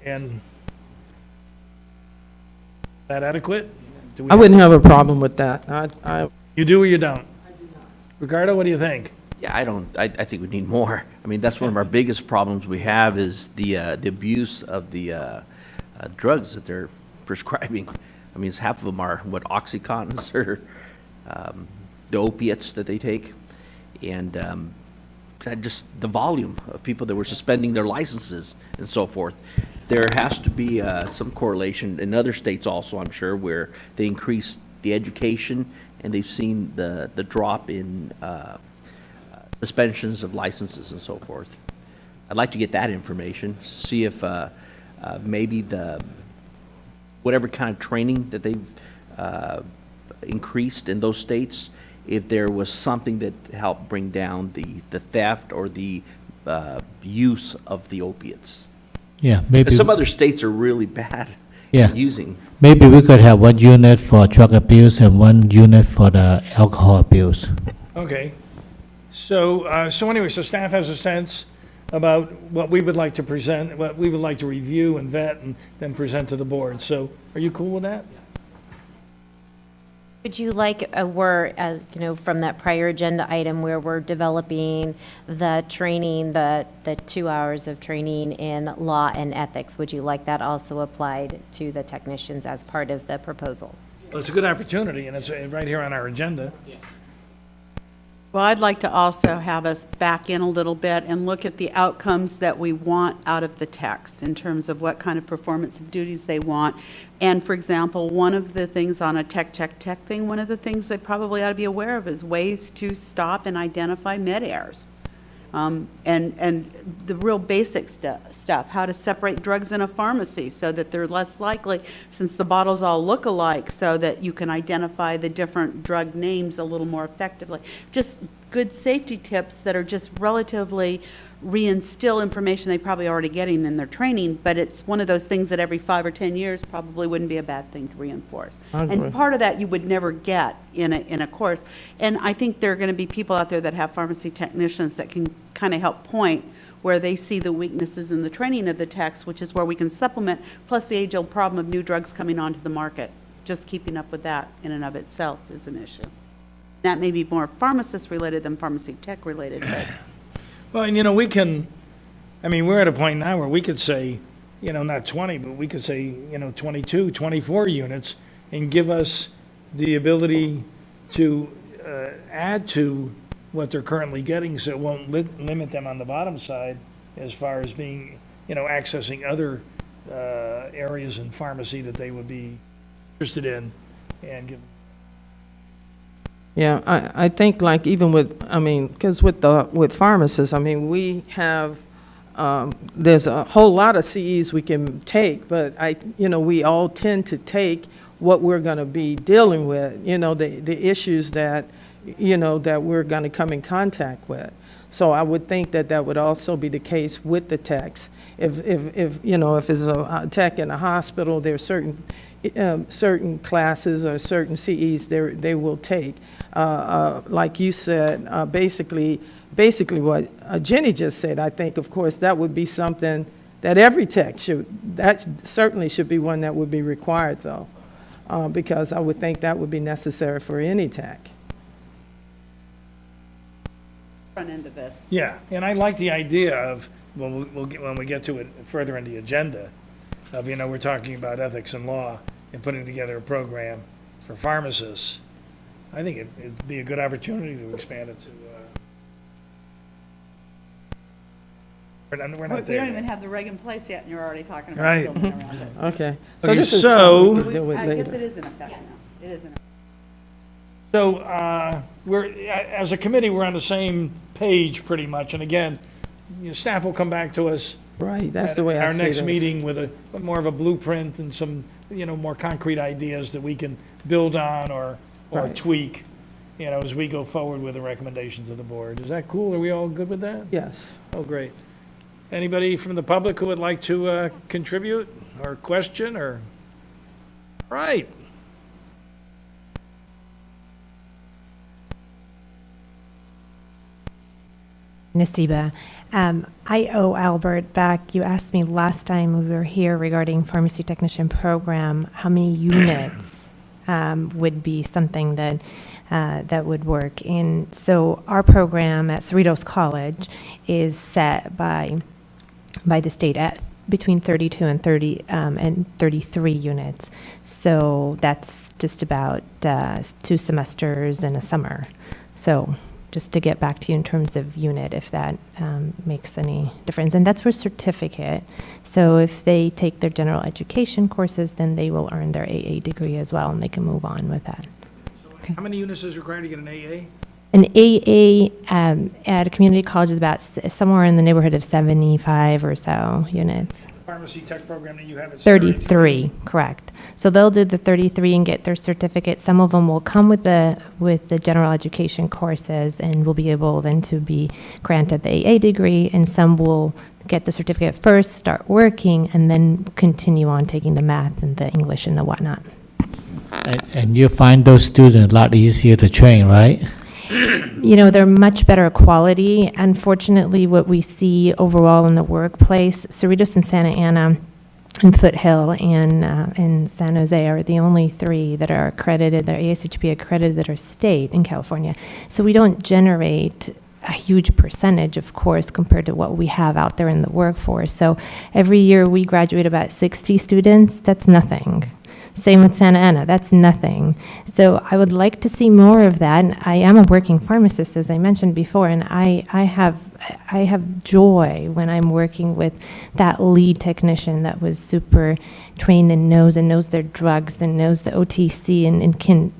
and is that adequate? Do we I wouldn't have a problem with that. You do or you don't? I do not. Ricardo, what do you think? Yeah, I think we need more. I mean, that's one of our biggest problems we have is the abuse of the drugs that they're prescribing. I mean, half of them are, Oxycontins or the opiates that they take. And just the volume of people that were suspending their licenses and so forth. There has to be some correlation in other states also, I'm sure, where they increase the education and they've seen the drop in suspensions of licenses and so forth. I'd like to get that information, see if maybe whatever kind of training that they've increased in those states, if there was something that helped bring down the theft or the use of the opiates. Yeah, maybe. Some other states are really bad Yeah. at using. Maybe we could have 1 unit for drug abuse and 1 unit for the alcohol abuse. Okay. So anyway, so staff has a sense about what we would like to present, what we would like to review and vet and then present to the board. So are you cool with that? Would you like, from that prior agenda item where we're developing the training, the 2 hours of training in law and ethics, would you like that also applied to the technicians as part of the proposal? Well, it's a good opportunity, and it's right here on our agenda. Well, I'd like to also have us back in a little bit and look at the outcomes that we want out of the text in terms of what kind of performance of duties they want. And for example, one of the things on a tech thing, one of the things they probably ought to be aware of is ways to stop and identify med errors. And the real basic stuff, how to separate drugs in a pharmacy so that they're less likely, since the bottles all look alike, so that you can identify the different drug names a little more effectively. Just good safety tips that are just relatively reinstill information they probably already getting in their training, but it's one of those things that every 5 or 10 years probably wouldn't be a bad thing to reinforce. I agree. And part of that you would never get in a course. And I think there are going to be people out there that have pharmacy technicians that can kind of help point where they see the weaknesses in the training of the techs, which is where we can supplement, plus the age-old problem of new drugs coming onto the market. Just keeping up with that in and of itself is an issue. That may be more pharmacist-related than pharmacy tech-related, but Well, and we're at a point now where we could say, not 20, but we could say, 22, 24 units and give us the ability to add to what they're currently getting, so it won't limit them on the bottom side as far as being, accessing other areas in pharmacy that they would be interested in and give. Yeah, I think like even with, I mean, because with pharmacists, I mean, we have, there's a whole lot of CEs we can take, but we all tend to take what we're going to be dealing with, the issues that, that we're going to come in contact with. So I would think that that would also be the case with the techs. If it's a tech in a hospital, there's certain classes or certain CEs they will take. Like you said, basically what Jenny just said, I think, of course, that would be something that every tech that certainly should be one that would be required, though, because I would think that would be necessary for any tech. Front end of this. Yeah, and I like the idea of, when we get to it further in the agenda, of, we're talking about ethics and law and putting together a program for pharmacists. I think it'd be a good opportunity to expand it to, we're not We there don't yet. even have the reg in place yet, and you're already talking about Right. building around it. Okay. Okay, this is so- something we'll deal with I guess later. it is in effect now. It is in effect. So, as a committee, we're on the same page pretty much, and again, staff will come back to us. Right, that's at the way I our see next this. meeting with a more of a blueprint and some, more concrete ideas that we can build on or Right. tweak, as we go forward with the recommendations of the board. Is that cool? Are we all good with that? Yes. Oh, great. Anybody from the public who would like to contribute or question or? Right. Nasiba. I owe Albert back. You asked me last time we were here regarding pharmacy technician program, how many units would be something that that would work. And so our program at Cerritos College is set by the state at between 32 and 33 units. So that's just about 2 semesters and a summer. So just to get back to you in terms of unit, if that makes any difference. And that's for certificate. So if they take their general education courses, then they will earn their AA degree as well, and they can move on with that. How many units is required to get an AA? An AA at a community college is about somewhere in the neighborhood of 75 or so units. Pharmacy tech program that you have is 33, correct. So they'll do the 33 and get their certificate. Some of them will come with the general education courses and will be able then to be granted the AA degree, and some will get the certificate first, start working, and then continue on taking the math and the English and the whatnot. And you find those students a lot easier to train, right? They're much better quality. Unfortunately, what we see overall in the workplace, Cerritos and Santa Ana and Foothill and San Jose are the only 3 that are accredited, that are ASHP accredited, that are state in California. So we don't generate a huge percentage, of course, compared to what we have out there in the workforce. So every year we graduate about 60 students. That's nothing. Same with Santa Ana, that's nothing. So I would like to see more of that. And I am a working pharmacist, as I mentioned before, and I have joy when I'm working with that lead technician that was super trained and knows their drugs and knows the OTC and can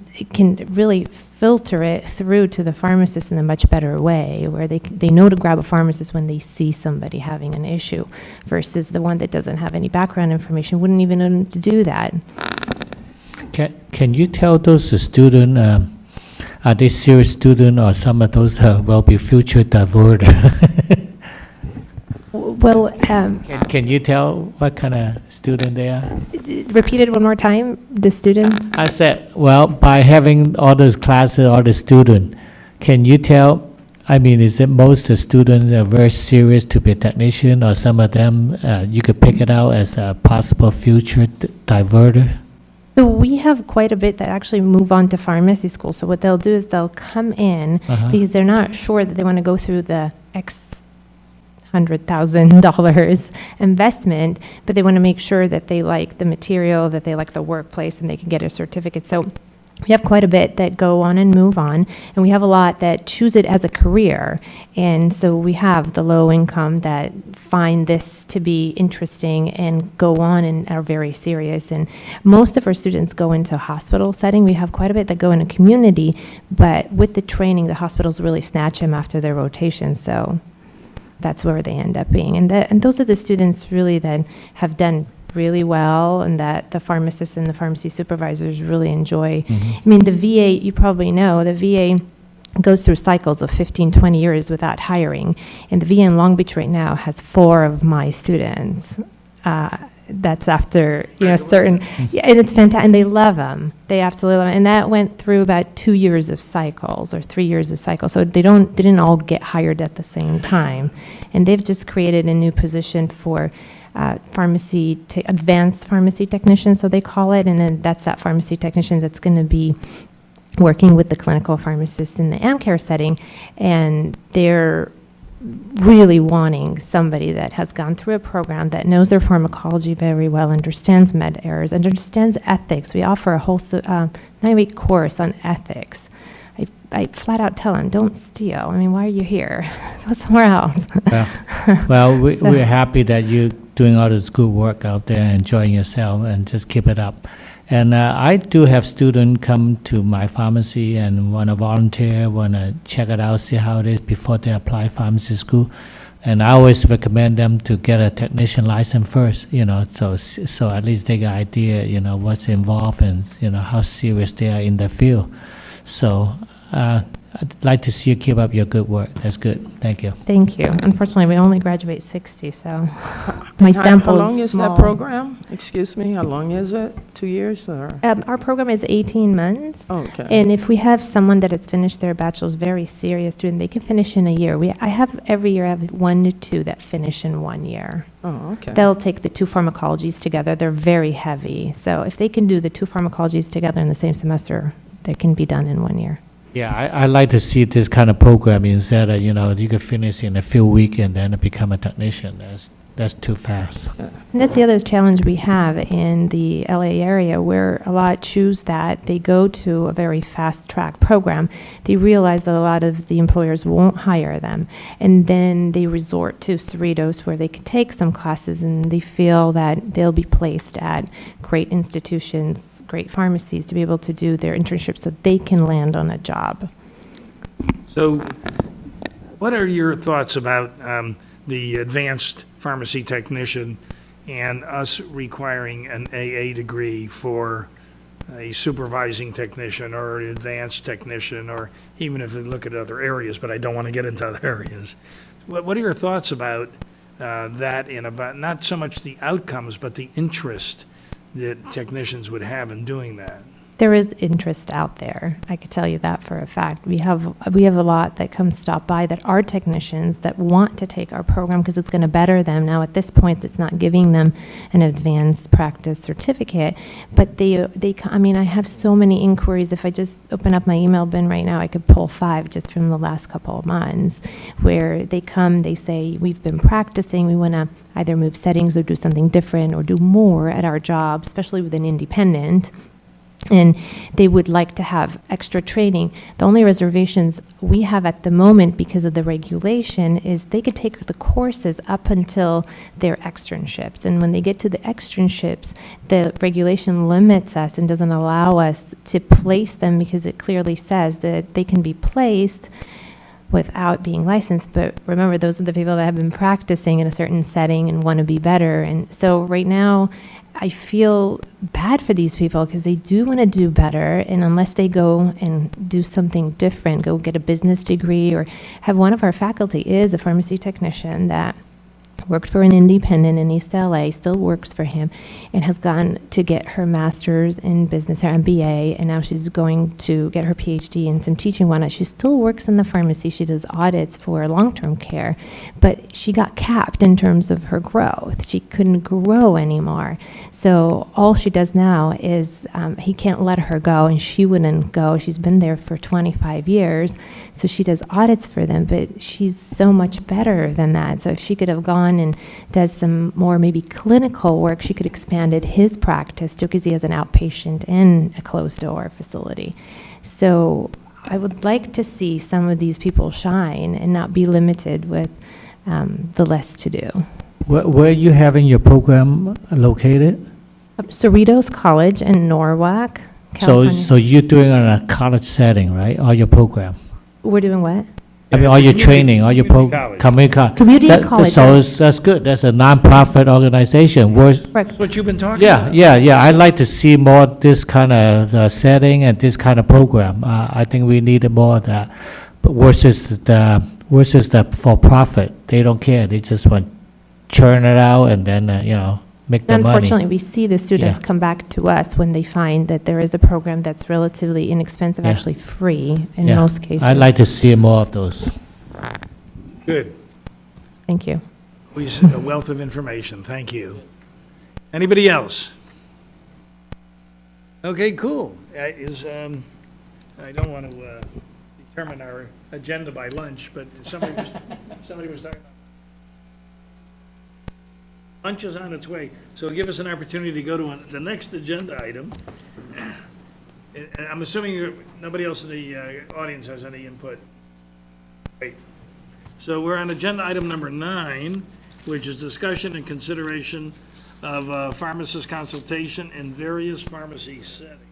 really filter it through to the pharmacist in a much better way, where they know to grab a pharmacist when they see somebody having an issue, versus the one that doesn't have any background information, wouldn't even know to do that. Can you tell those students, are they serious students, or some of those will be future diverter? Well, Can you tell what kind of student they are? repeat it one more time, the students? I said, well, by having all those classes, all the students, can you tell, is it most of the students are very serious to be a technician, or some of them, you could pick it out as a possible future diverter? So we have quite a bit that actually move on to pharmacy school. So what they'll do is they'll come in because they're not sure that they want to go through the X $100,000 investment, but they want to make sure that they like the material, that they like the workplace, and they can get a certificate. So we have quite a bit that go on and move on, and we have a lot that choose it as a career. And so we have the low income that find this to be interesting and go on and are very serious. And most of our students go into a hospital setting. We have quite a bit that go in a community, but with the training, the hospitals really snatch them after their rotation. So that's where they end up being. And those are the students really that have done really well, and that the pharmacists and the pharmacy supervisors really enjoy. I mean, the VA, you probably know, the VA goes through cycles of 15, 20 years without hiring. And the VA in Long Beach right now has 4 of my students. That's after, certain, yeah, and it's fantastic, and they love them. They absolutely love them. And that went through about 2 years of cycles or 3 years of cycles. So they didn't all get hired at the same time. And they've just created a new position for advanced pharmacy technicians, so they call it, and then that's that pharmacy technician that's going to be working with the clinical pharmacist in the AmCare setting, and they're really wanting somebody that has gone through a program, that knows their pharmacology very well, understands med errors, understands ethics. We offer a whole 9-week course on ethics. I flat out tell them, don't steal. I mean, why are you here? Go somewhere else. Well, we're happy that you're doing all this good work out there, enjoying yourself, and just keep it up. And I do have students come to my pharmacy and want to volunteer, want to check it out, see how it is before they apply pharmacy school. And I always recommend them to get a technician license first, so at least they get an idea, what's involved and, how serious they are in the field. So I'd like to see you keep up your good work. That's good. Thank you. Thank you. Unfortunately, we only graduate 60, so my sample How long is small. that program? Excuse me, how long is it? 2 years or? Our program is 18 months. Okay. And if we have someone that has finished their bachelor's, very serious student, they can finish in a year. Every year I have 1 to 2 that finish in 1 year. Oh, okay. They'll take the 2 pharmacologies together. They're very heavy. So if they can do the 2 pharmacologies together in the same semester, they can be done in 1 year. Yeah, I like to see this kind of program instead of, you could finish in a few weeks and then become a technician. That's too fast. And that's the other challenge we have in the LA area, where a lot choose that. They go to a very fast-track program. They realize that a lot of the employers won't hire them. And then they resort to Cerritos, where they can take some classes, and they feel that they'll be placed at great institutions, great pharmacies, to be able to do their internship so they can land on a job. So what are your thoughts about the advanced pharmacy technician and us requiring an AA degree for a supervising technician or an advanced technician, or even if we look at other areas, but I don't want to get into other areas. What are your thoughts about that, and about not so much the outcomes, but the interest that technicians would have in doing that? There is interest out there. I could tell you that for a fact. We have a lot that come stop by that are technicians that want to take our program because it's going to better them. Now, at this point, it's not giving them an advanced practice certificate, but I have so many inquiries. If I just open up my email bin right now, I could pull 5 just from the last couple of months, where they come, they say, we've been practicing, we want to either move settings or do something different or do more at our job, especially with an independent. And they would like to have extra training. The only reservations we have at the moment because of the regulation is they could take the courses up until their externships. And when they get to the externships, the regulation limits us and doesn't allow us to place them, because it clearly says that they can be placed without being licensed. But remember, those are the people that have been practicing in a certain setting and want to be better. And so right now, I feel bad for these people because they do want to do better, and unless they go and do something different, go get a business degree, or have one of our faculty is a pharmacy technician that worked for an independent in East LA, still works for him, and has gone to get her master's in business, her MBA, and now she's going to get her PhD in some teaching whatnot. She still works in the pharmacy. She does audits for long-term care, but she got capped in terms of her growth. She couldn't grow anymore. So all she does now is he can't let her go, and she wouldn't go. She's been there for 25 years, so she does audits for them, but she's so much better than that. So if she could have gone on and does some more maybe clinical work, she could expand his practice too, because he has an outpatient in a closed-door facility. So I would like to see some of these people shine and not be limited with the less to do. Where you having your program located? Cerritos College in Norwalk, So, California. so you're doing it in a college setting, right? All your program? We're doing what? I mean, all your training, all your Community college. Community That- college, So yes. that's good. That's a nonprofit organization. That's what you've been talking about. Yeah. I'd like to see more this kind of setting and this kind of program. I think we needed more of that. But versus the for-profit, they don't care. They just want churn it out and then, make the money. Unfortunately, we see the students Yeah. come back to us when they find that there is a program that's relatively inexpensive, Yeah. actually free in Yeah. most cases. I'd like to see more of those. Good. Thank you. A wealth of information, thank you. Anybody else? Okay, cool. I don't want to determine our agenda by lunch, but somebody was talking about lunch is on its way, so give us an opportunity to go to the next agenda item. And I'm assuming nobody else in the audience has any input. Great. So we're on agenda item number 9, which is discussion and consideration of pharmacist consultation in various pharmacy settings.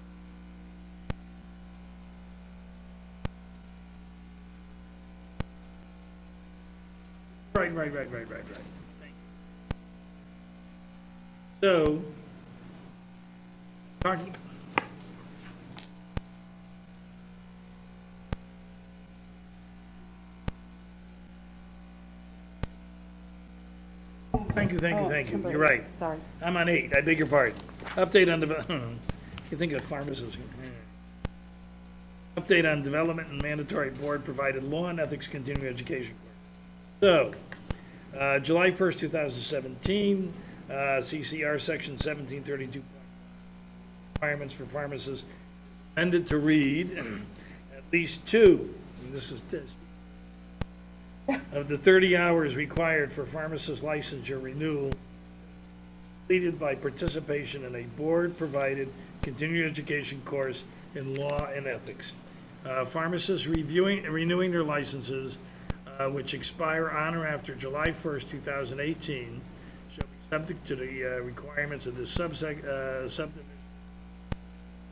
Right. So, talking. Thank you. You're right. Sorry. I'm on 8, I beg your pardon. Update on, you think of pharmacists. Update on development and mandatory board-provided law and ethics continuing education course. So, July 1st, 2017, CCR Section 1732 requirements for pharmacists amended to read at least 2, and this is of the 30 hours required for pharmacist licensure renewal completed by participation in a board-provided continuing education course in law and ethics. Pharmacists renewing their licenses, which expire on or after July 1st, 2018, shall be subject to the requirements of this subdivision.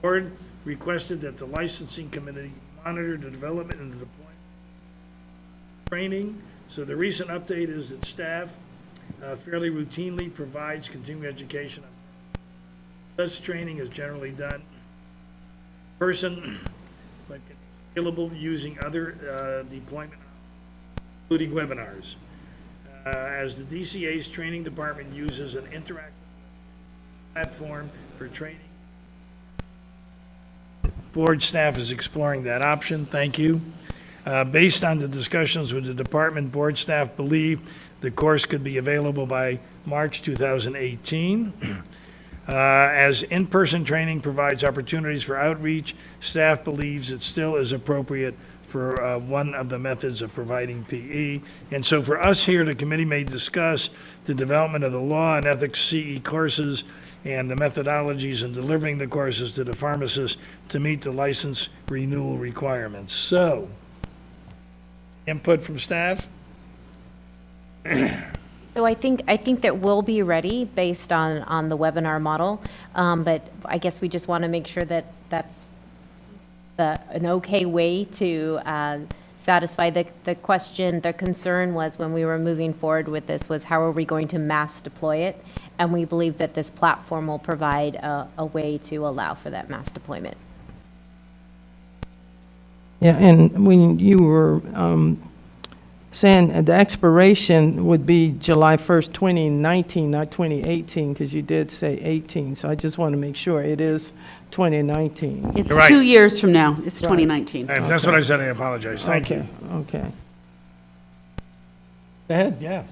Board requested that the licensing committee monitor the development and the deployment training. So the recent update is that staff fairly routinely provides continuing education. Such training is generally done in person, but can be scalable using other deployment, including webinars. As the DCA's training department uses an interactive platform for training, board staff is exploring that option. Thank you. Based on the discussions with the department, board staff believe the course could be available by March 2018. As in-person training provides opportunities for outreach, staff believes it still is appropriate for one of the methods of providing PE. And so for us here, the committee may discuss the development of the law and ethics CE courses and the methodologies in delivering the courses to the pharmacists to meet the license renewal requirements. So, input from staff? So I think that we'll be ready based on the webinar model, but I guess we just want to make sure that that's an okay way to satisfy the question. The concern was when we were moving forward with this was how are we going to mass deploy it? And we believe that this platform will provide a way to allow for that mass deployment. Yeah, and when you were saying the expiration would be July 1st, 2019, not 2018, because you did say 18, so I just want to make sure it is 2019. It's You're right. 2 years from now. It's Right. 2019. If that's what I said, I apologize. Thank you. Okay. Go ahead, yeah.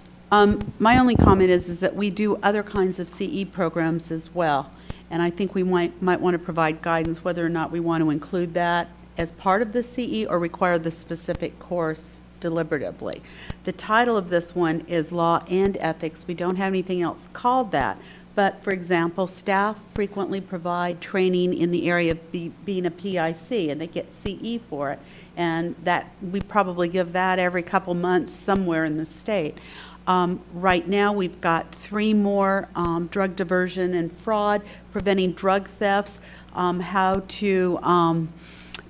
My only comment is that we do other kinds of CE programs as well, and I think we might want to provide guidance whether or not we want to include that as part of the CE or require the specific course deliberatively. The title of this one is Law and Ethics. We don't have anything else called that. But, for example, staff frequently provide training in the area of being a PIC, and they get CE for it. And that, we probably give that every couple months somewhere in the state. Right now, we've got 3 more, drug diversion and fraud, preventing drug thefts, how to,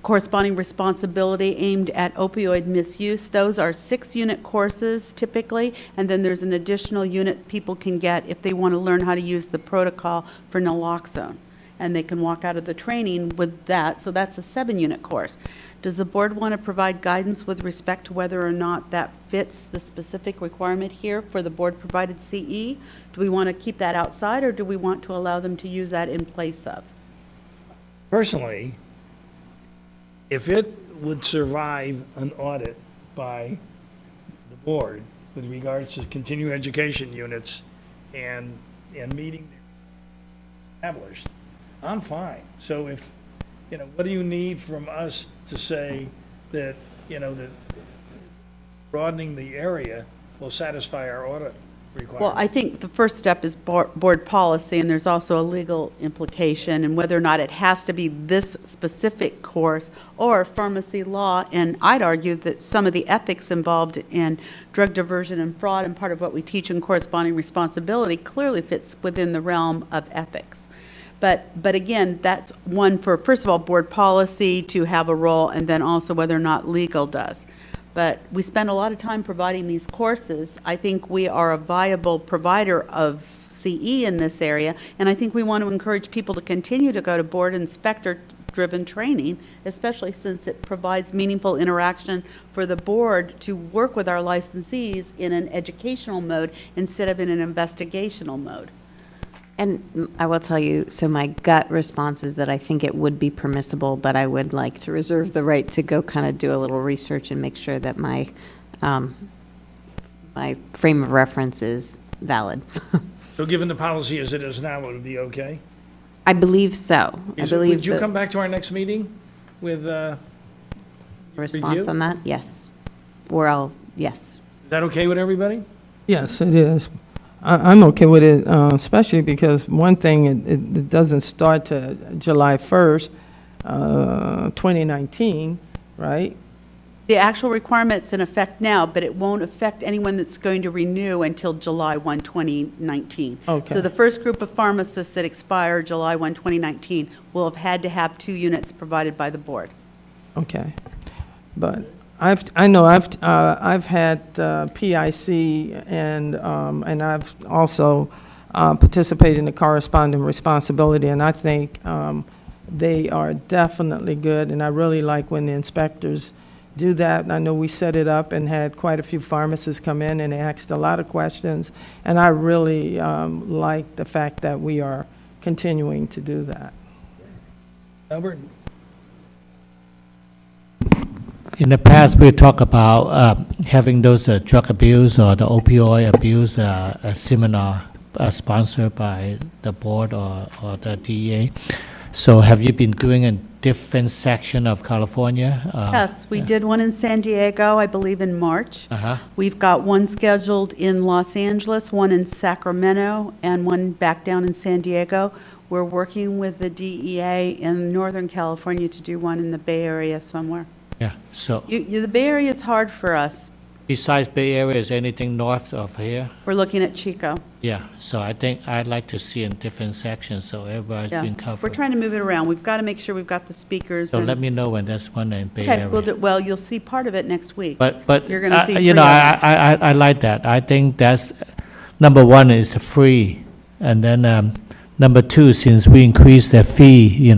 corresponding responsibility aimed at opioid misuse. Those are 6-unit courses typically, and then there's an additional unit people can get if they want to learn how to use the protocol for naloxone. And they can walk out of the training with that, so that's a 7-unit course. Does the board want to provide guidance with respect to whether or not that fits the specific requirement here for the board-provided CE? Do we want to keep that outside, or do we want to allow them to use that in place of? Personally, if it would survive an audit by the board with regards to continuing education units and meeting established, I'm fine. So if, what do you need from us to say that, that broadening the area will satisfy our audit requirements? Well, I think the first step is board policy, and there's also a legal implication, and whether or not it has to be this specific course or pharmacy law. And I'd argue that some of the ethics involved in drug diversion and fraud, and part of what we teach in corresponding responsibility, clearly fits within the realm of ethics. But again, that's one for, first of all, board policy to have a role, and then also whether or not legal does. But we spend a lot of time providing these courses. I think we are a viable provider of CE in this area, and I think we want to encourage people to continue to go to board inspector-driven training, especially since it provides meaningful interaction for the board to work with our licensees in an educational mode instead of in an investigational mode. And I will tell you, so my gut response is that I think it would be permissible, but I would like to reserve the right to go kind of do a little research and make sure that my my frame of reference is valid. So given the policy as it is now, it would be okay? I believe so. Would you come back to our next meeting with response review? on that? Yes. Or I'll, yes. Is that okay with everybody? Yes, it is. I'm okay with it, especially because one thing, it doesn't start to July 1st, 2019, right? The actual requirement's in effect now, but it won't affect anyone that's going to renew until July 1, 2019. Okay. So the first group of pharmacists that expire July 1, 2019 will have had to have 2 units provided by the board. Okay. But I know I've had PIC and I've also participated in the corresponding responsibility, and I think they are definitely good, and I really like when the inspectors do that. And I know we set it up and had quite a few pharmacists come in, and they asked a lot of questions, and I really like the fact that we are continuing to do that. Albert? In the past, we talk about having those drug abuse or the opioid abuse a seminar sponsored by the board or the DEA. So have you been doing a different section of California? Yes, we did one in San Diego, I believe in March. We've got one scheduled in Los Angeles, one in Sacramento, and one back down in San Diego. We're working with the DEA in Northern California to do one in the Bay Area somewhere. Yeah, so The Bay Area is hard for us. besides Bay Area, is anything north of here? We're looking at Chico. Yeah, so I think I'd like to see in different sections, so everybody's Yeah, been covered. we're trying to move it around. We've got to make sure we've got the speakers. So and- let me know when there's one in Bay Okay, Area. we'll do, well, you'll see part of it next week. But You're going to see you three know, of them. I like that. I think that's, number one is free. And then number two, since we increased the fee,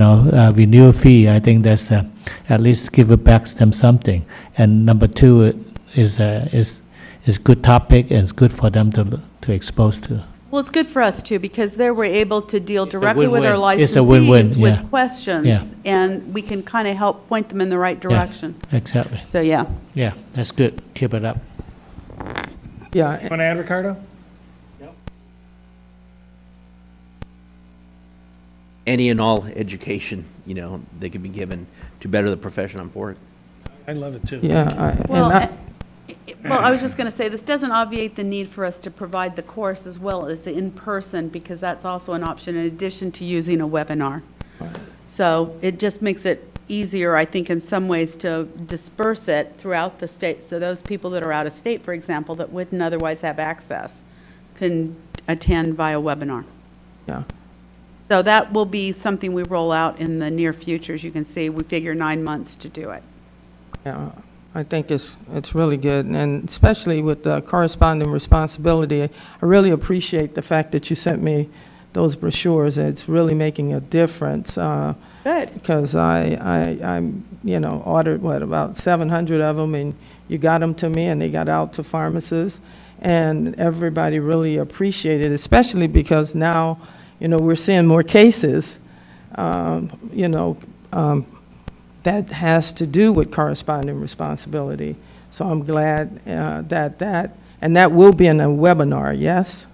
renewal fee, I think that's at least give it back them something. And number two is good topic and it's good for them to expose to. Well, it's good for us too, because there we're able to deal a directly with our win-win. It's a win-win, licensees yeah. with questions. Yeah. And we can kind of help point them in the right direction. Exactly. So, yeah. Yeah, that's good. Keep it up. Yeah, Want to add, Ricardo? Any and all education, they can be given to better the profession on board. I love it too. yeah. Well, Well, I was just going to say, this doesn't obviate the need for us to provide the course as well as the in-person, because that's also an option in addition to using a webinar. So it just makes it easier, I think, in some ways to disperse it throughout the state. So those people that are out of state, for example, that wouldn't otherwise have access, can attend via webinar. Yeah. So that will be something we roll out in the near future. As you can see, we figure 9 months to do it. Yeah, I think it's really good, and especially with the corresponding responsibility. I really appreciate the fact that you sent me those brochures. It's really making a difference. Good. Because I'm, ordered, about 700 of them, and you got them to me, and they got out to pharmacists, and everybody really appreciated it, especially because now, we're seeing more cases, that has to do with corresponding responsibility. So I'm glad that will be in a webinar, yes?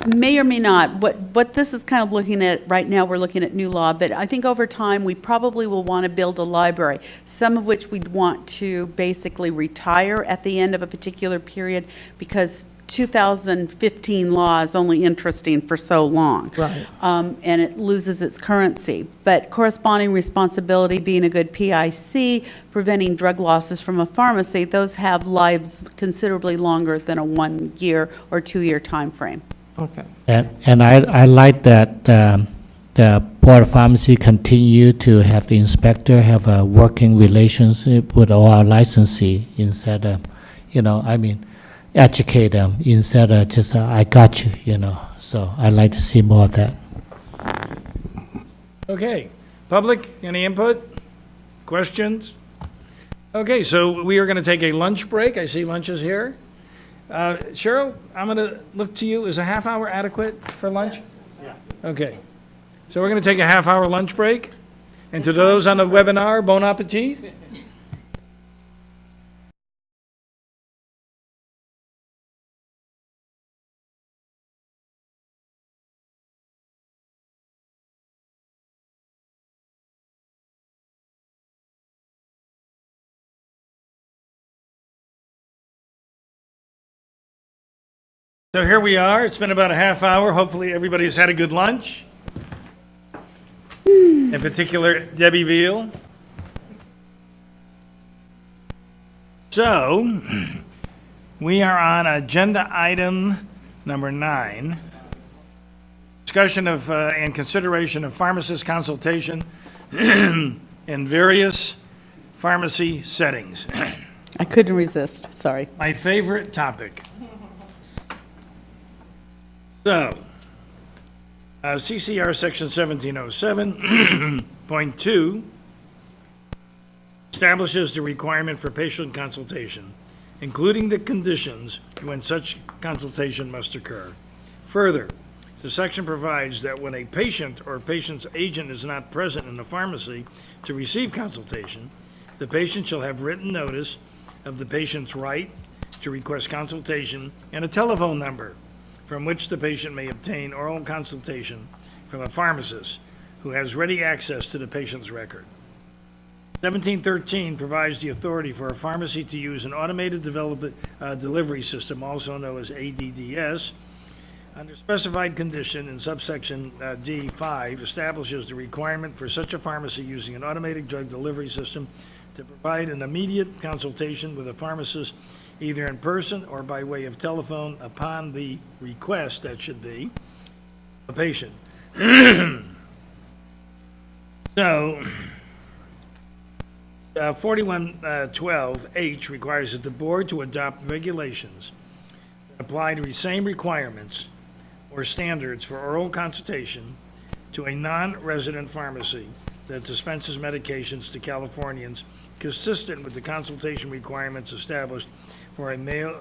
May or may not. What this is kind of looking at, right now, we're looking at new law, but I think over time, we probably will want to build a library, some of which we'd want to basically retire at the end of a particular period, because 2015 law is only interesting for so long. Right. And it loses its currency. But corresponding responsibility, being a good PIC, preventing drug losses from a pharmacy, those have lives considerably longer than a 1 year or 2 year time frame. Okay. And I like that the Board of Pharmacy continue to have the inspector have a working relationship with all our licensee instead of, educate them instead of just, I got you, So I'd like to see more of that. Okay, public, any input? Questions? Okay, so we are going to take a lunch break. I see lunch is here. Cheryl, I'm going to look to you. Is a half hour adequate for lunch? Yeah. Okay. So we're going to take a half hour lunch break. And to those on the webinar, bon appetit. So here we are. It's been about a half hour. Hopefully everybody's had a good lunch. In particular, Debbie Veal. So we are on agenda item number 9. Discussion of and consideration of pharmacist consultation in various pharmacy settings. I couldn't resist, sorry. My favorite topic. So, CCR Section 1707.2 establishes the requirement for patient consultation, including the conditions when such consultation must occur. Further, the section provides that when a patient or patient's agent is not present in the pharmacy to receive consultation, the patient shall have written notice of the patient's right to request consultation and a telephone number from which the patient may obtain oral consultation from a pharmacist who has ready access to the patient's record. 1713 provides the authority for a pharmacy to use an automated delivery system, also known as ADDS, under specified condition in subsection D5 establishes the requirement for such a pharmacy using an automated drug delivery system to provide an immediate consultation with a pharmacist either in person or by way of telephone upon the request, that should be, a patient. So, 4112H requires that the board to adopt regulations that apply to the same requirements or standards for oral consultation to a non-resident pharmacy that dispenses medications to Californians consistent with the consultation requirements established for mail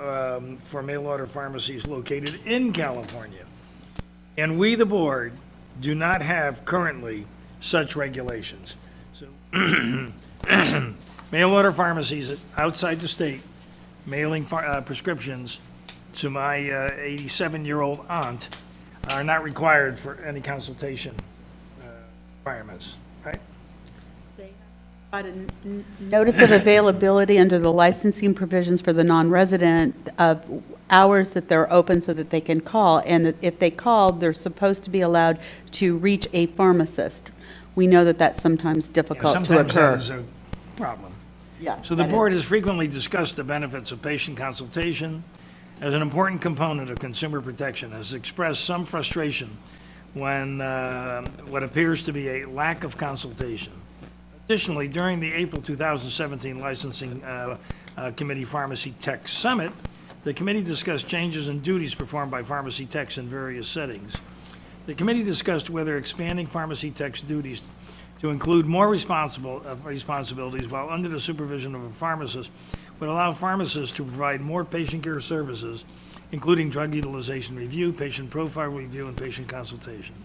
order pharmacies located in California. And we, the board, do not have currently such regulations. So mail order pharmacies outside the state mailing prescriptions to my 87-year-old aunt are not required for any consultation requirements, right? Notice of availability under the licensing provisions for the non-resident of hours that they're open so that they can call, and that if they call, they're supposed to be allowed to reach a pharmacist. We know that that's sometimes difficult to Sometimes that occur. is a problem. Yeah, So the that board is. has frequently discussed the benefits of patient consultation as an important component of consumer protection, has expressed some frustration when what appears to be a lack of consultation. Additionally, during the April 2017 Licensing Committee Pharmacy Tech Summit, the committee discussed changes in duties performed by pharmacy techs in various settings. The committee discussed whether expanding pharmacy techs' duties to include more responsibilities while under the supervision of a pharmacist would allow pharmacists to provide more patient care services, including drug utilization review, patient profile review, and patient consultation.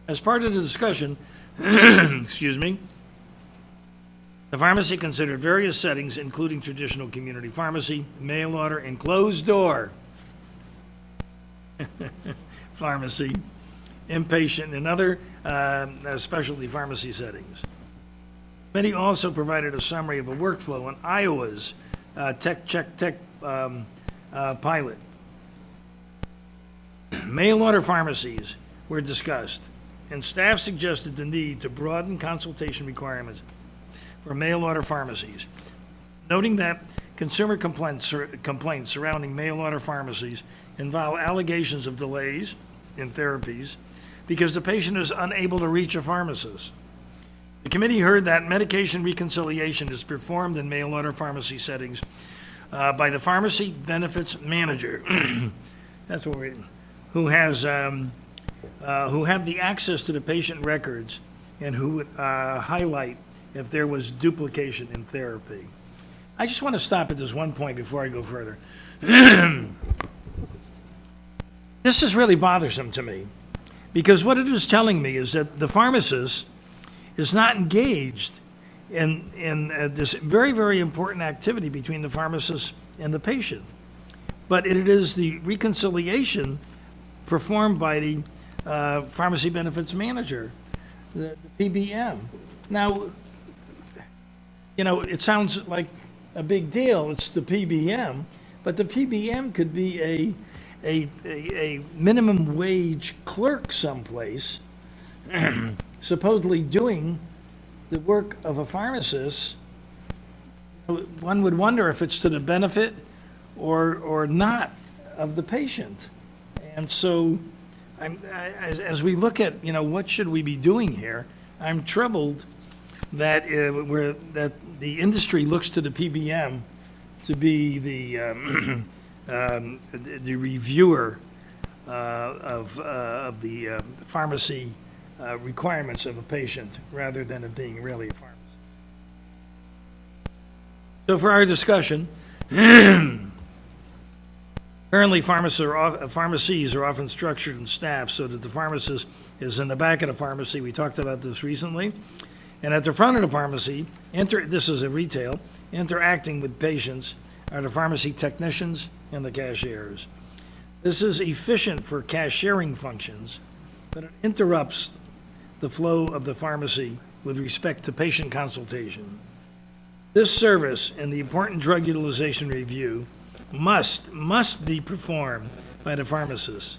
As part of the discussion, excuse me, the pharmacy considered various settings, including traditional community pharmacy, mail order, and closed door pharmacy, inpatient, and other specialty pharmacy settings. The committee also provided a summary of a workflow on Iowa's Tech pilot. Mail order pharmacies were discussed, and staff suggested the need to broaden consultation requirements for mail order pharmacies, noting that consumer complaints surrounding mail order pharmacies involve allegations of delays in therapies because the patient is unable to reach a pharmacist. The committee heard that medication reconciliation is performed in mail order pharmacy settings by the pharmacy benefits manager. That's what we, who have the access to the patient records and who would highlight if there was duplication in therapy. I just want to stop at this one point before I go further. This is really bothersome to me, because what it is telling me is that the pharmacist is not engaged in this very, very important activity between the pharmacist and the patient. But it is the reconciliation performed by the pharmacy benefits manager, the PBM. Now, you know, it sounds like a big deal, it's the PBM, but the PBM could be a minimum wage clerk someplace, supposedly doing the work of a pharmacist. One would wonder if it's to the benefit or not of the patient. And so, as we look at, you know, what should we be doing here, I'm troubled that that the industry looks to the PBM to be the reviewer of the pharmacy requirements of a patient, rather than it being really a pharmacist. So for our discussion, currently pharmacies are often structured and staffed so that the pharmacist is in the back of the pharmacy. We talked about this recently. And at the front of the pharmacy, this is a retail, interacting with patients are the pharmacy technicians and the cashiers. This is efficient for cashiering functions, but it interrupts the flow of the pharmacy with respect to patient consultation. This service and the important drug utilization review must be performed by the pharmacist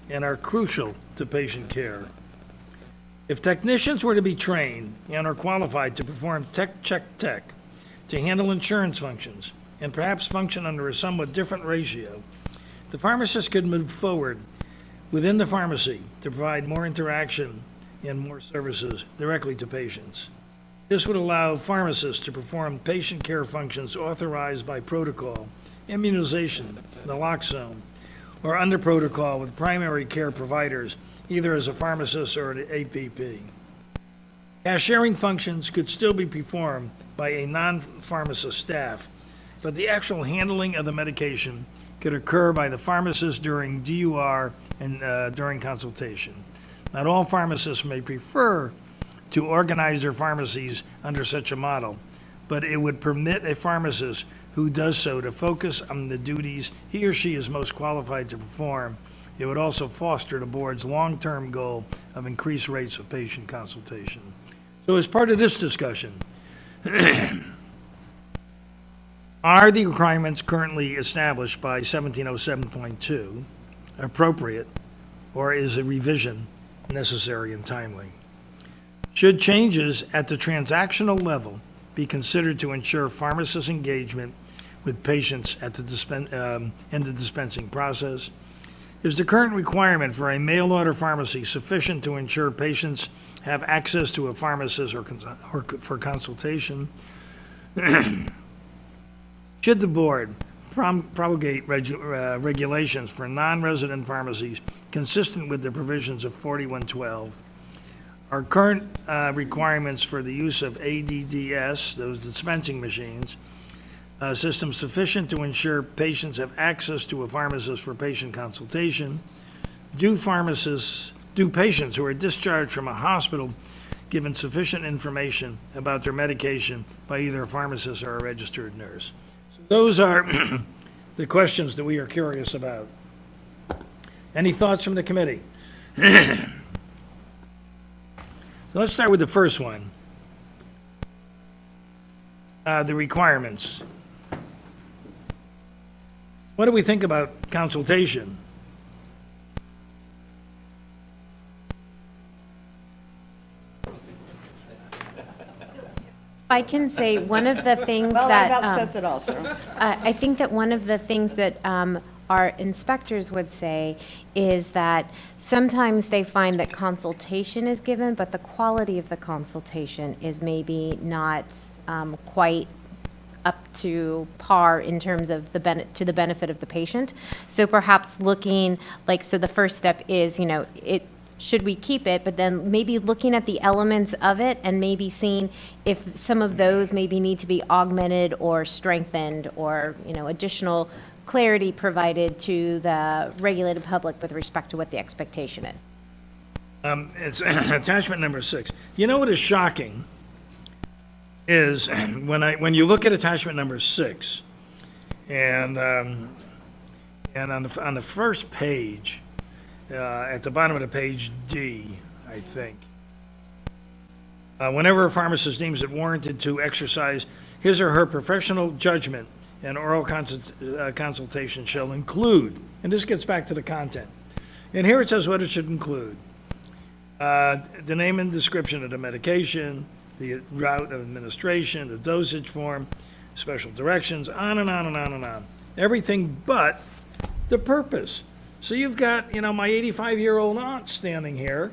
and are crucial to patient care. If technicians were to be trained and are qualified to perform tech to handle insurance functions and perhaps function under a somewhat different ratio, the pharmacist could move forward within the pharmacy to provide more interaction and more services directly to patients. This would allow pharmacists to perform patient care functions authorized by protocol, immunization, naloxone, or under protocol with primary care providers, either as a pharmacist or an APP. Cashiering functions could still be performed by a non-pharmacist staff, but the actual handling of the medication could occur by the pharmacist during DUR and during consultation. Not all pharmacists may prefer to organize their pharmacies under such a model, but it would permit a pharmacist who does so to focus on the duties he or she is most qualified to perform. It would also foster the board's long-term goal of increased rates of patient consultation. So as part of this discussion, Are the requirements currently established by 1707.2 appropriate, or is a revision necessary and timely? Should changes at the transactional level be considered to ensure pharmacist engagement with patients at the in the dispensing process? Is the current requirement for a mail order pharmacy sufficient to ensure patients have access to a pharmacist or for consultation? Should the board promulgate regulations for non-resident pharmacies consistent with the provisions of 4112? Are current requirements for the use of ADDS, those dispensing machines, systems sufficient to ensure patients have access to a pharmacist for patient consultation? Do patients who are discharged from a hospital given sufficient information about their medication by either a pharmacist or a registered nurse? So those are the questions that we are curious about. Any thoughts from the committee? Let's start with the first one. The requirements. What do we think about consultation? I can say one of the things Well, that. that about says it all, Cheryl. I think that one of the things that our inspectors would say is that sometimes they find that consultation is given, but the quality of the consultation is maybe not quite up to par in terms of to the benefit of the patient. So perhaps looking, so the first step is, should we keep it, but then maybe looking at the elements of it and maybe seeing if some of those maybe need to be augmented or strengthened or, additional clarity provided to the regulated public with respect to what the expectation is. It's attachment number 6. You know what is shocking is when you look at attachment number 6, and on the first page, at the bottom of the page D, I think, whenever a pharmacist deems it warranted to exercise his or her professional judgment, an oral consultation shall include, and this gets back to the content, and here it says what it should include. The name and description of the medication, the route of administration, the dosage form, special directions, on and on and on and on. Everything but the purpose. So you've got, my 85-year-old aunt standing here,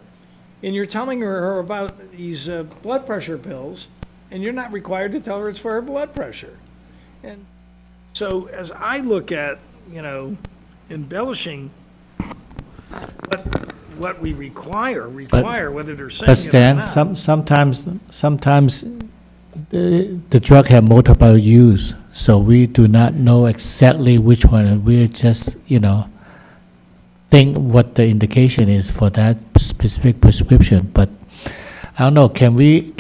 and you're telling her about these blood pressure pills, and you're not required to tell her it's for her blood pressure. And so as I look at, embellishing what we require, whether they're saying But it or Stan, not. sometimes the drug have multiple use, so we do not know exactly which one, and we just, think what the indication is for that specific prescription. But I don't know, can we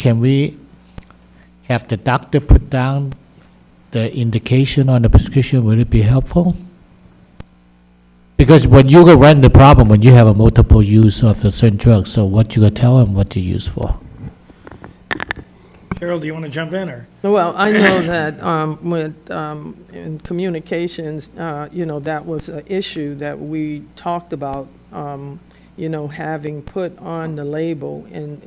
have the doctor put down the indication on the prescription? Would it be helpful? Because when you go run the problem, when you have a multiple use of a certain drug, so what you gonna tell them what to use for? Cheryl, do you want to jump in, or? Well, I know that in communications, that was an issue that we talked about, having put on the label, and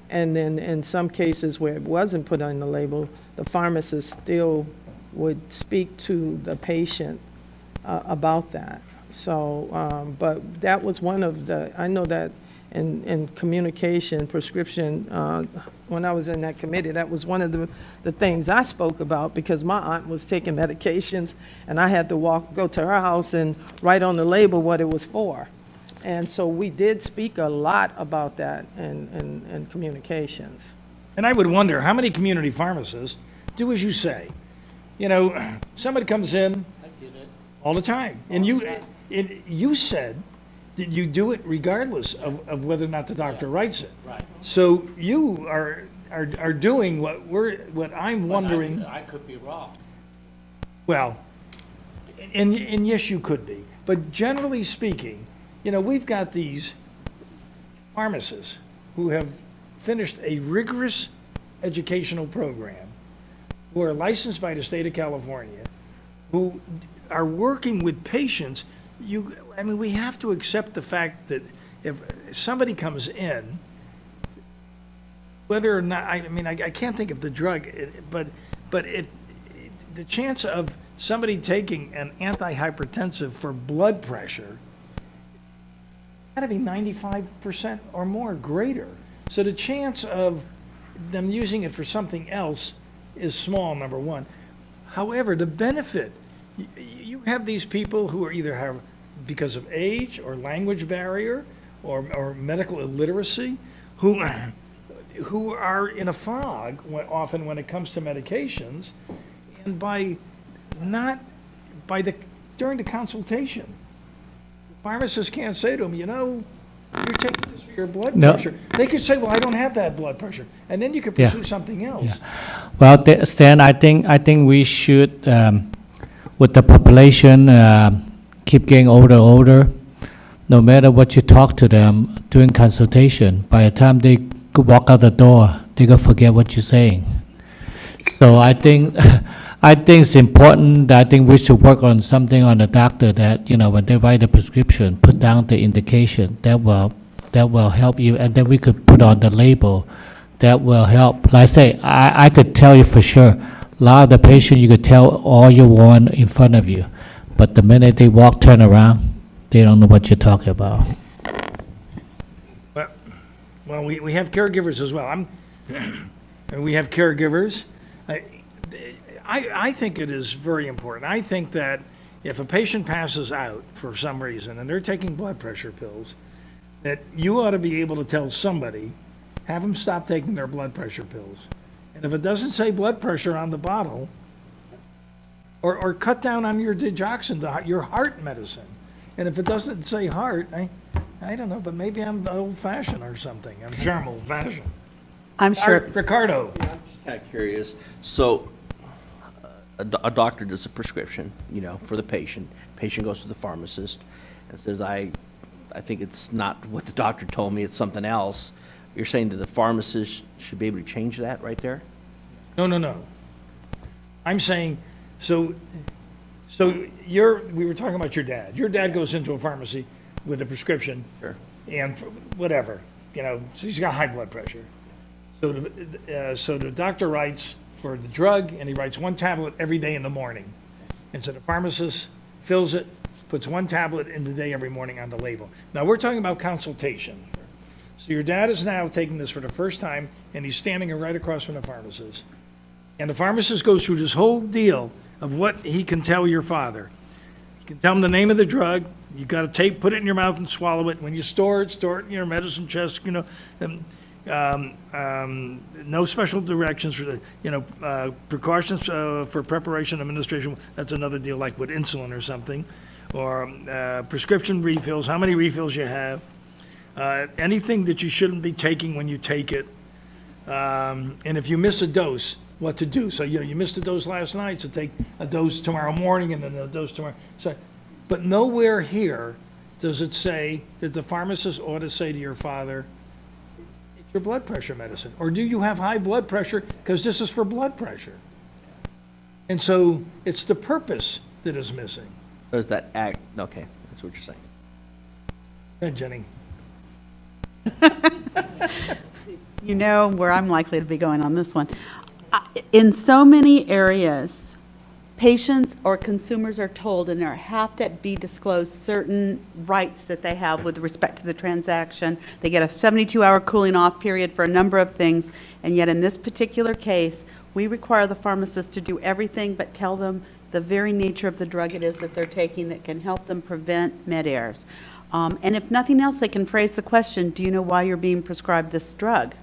then in some cases where it wasn't put on the label, the pharmacist still would speak to the patient about that. So, but that was one of I know that in communication, prescription, when I was in that committee, that was one of the things I spoke about, because my aunt was taking medications, and I had to go to her house and write on the label what it was for. And so we did speak a lot about that in communications. And I would wonder, how many community pharmacists do as you say? Somebody comes in all the time, and you said that you do it regardless of whether or not the doctor writes it. Right. So you are doing what I'm wondering. I could be wrong. Well, and yes, you could be. But generally speaking, we've got these pharmacists who have finished a rigorous educational program, who are licensed by the state of California, who are working with patients, we have to accept the fact that if somebody comes in, whether or not, I can't think of the drug, but the chance of somebody taking an antihypertensive for blood pressure got to be 95% or more greater. So the chance of them using it for something else is small, number one. However, the benefit, you have these people who are either have, because of age or language barrier or medical illiteracy, who are in a fog often when it comes to medications, and during the consultation, the pharmacist can't say to them, you're taking this for your blood No. pressure. They could say, well, I don't have bad blood pressure, and then you could Yeah. pursue something else. Well, Stan, I think we should, with the population keep getting older, no matter what you talk to them during consultation, by the time they walk out the door, they gonna forget what you're saying. So I think it's important. I think we should work on something on the doctor that, when they write a prescription, put down the indication. That will help you, and then we could put on the label. That will help. Like I say, I could tell you for sure, a lot of the patient, you could tell all you want in front of you, but the minute they turn around, they don't know what you're talking about. Well, we have caregivers as well. We have caregivers. I think it is very important. I think that if a patient passes out for some reason and they're taking blood pressure pills, that you ought to be able to tell somebody, have them stop taking their blood pressure pills. And if it doesn't say blood pressure on the bottle, or cut down on your digoxin, your heart medicine. And if it doesn't say heart, I don't know, but maybe I'm old-fashioned or something. I'm sure I'm old-fashioned. I'm sure. Ricardo. Kind of curious. So, a doctor does a prescription, for the patient. Patient goes to the pharmacist and says, I think it's not what the doctor told me, it's something else. You're saying that the pharmacist should be able to change that right there? No. I'm saying, so we were talking about your dad. Your dad goes into a pharmacy with a prescription. Sure. And whatever, so he's got high blood pressure. So the doctor writes for the drug, and he writes one tablet every day in the morning. And so the pharmacist fills it, puts one tablet in the day every morning on the label. Now, we're talking about consultation. So your dad is now taking this for the first time, and he's standing right across from the pharmacist. And the pharmacist goes through this whole deal of what he can tell your father. You can tell him the name of the drug. You got to put it in your mouth and swallow it. When you store it in your medicine chest. No special directions for the precautions for preparation and administration. That's another deal, like with insulin or something, or prescription refills. How many refills you have? Anything that you shouldn't be taking when you take it, and if you miss a dose, what to do. So you missed a dose last night, so take a dose tomorrow morning and then a dose tomorrow. So, but nowhere here does it say that the pharmacist ought to say to your father, it's your blood pressure medicine, or do you have high blood pressure because this is for blood pressure. And so it's the purpose that is missing. Does that act? Okay, that's what you're saying. Go ahead, Jenny. You know where I'm likely to be going on this one. In so many areas, patients or consumers are told, and there have to be disclosed certain rights that they have with respect to the transaction. They get a 72-hour cooling off period for a number of things, and yet in this particular case, we require the pharmacist to do everything but tell them the very nature of the drug it is that they're taking that can help them prevent med errors. And if nothing else, they can phrase the question, do you know why you're being prescribed this drug?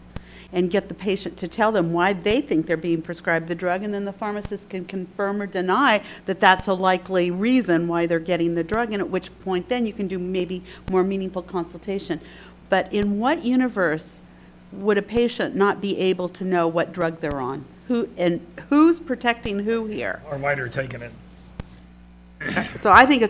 And get the patient to tell them why they think they're being prescribed the drug, and then the pharmacist can confirm or deny that that's a likely reason why they're getting the drug, and at which point then you can do maybe more meaningful consultation. But in what universe would a patient not be able to know what drug they're on? Who's protecting who here? Or why they're taking it. So I think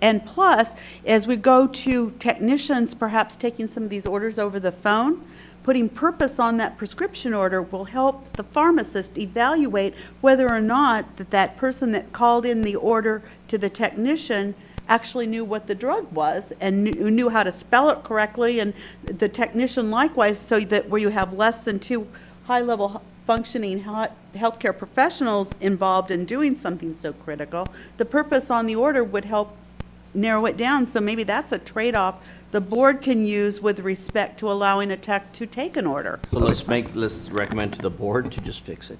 and plus, as we go to technicians perhaps taking some of these orders over the phone, putting purpose on that prescription order will help the pharmacist evaluate whether or not that person that called in the order to the technician actually knew what the drug was and knew how to spell it correctly, and the technician likewise, so that where you have less than two high-level functioning healthcare professionals involved in doing something so critical, the purpose on the order would help narrow it down. So maybe that's a trade-off the board can use with respect to allowing a tech to take an order. So let's recommend to the board to just fix it.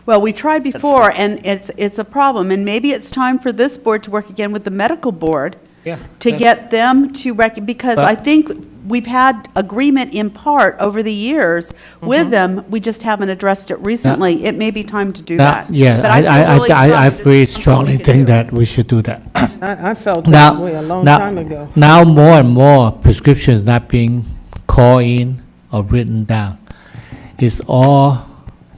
Well, we've tried before, and it's a problem, and maybe it's time for this board to work again with the medical board Yeah. to get them to because I think we've had agreement in part over the years with them, we just haven't addressed it recently. It may be time to do that. Yeah, But I feel really strong I that very this is something strongly we can think do. that we should do that. I felt that way a long time ago. Now more and more prescriptions not being called in or written down. It's all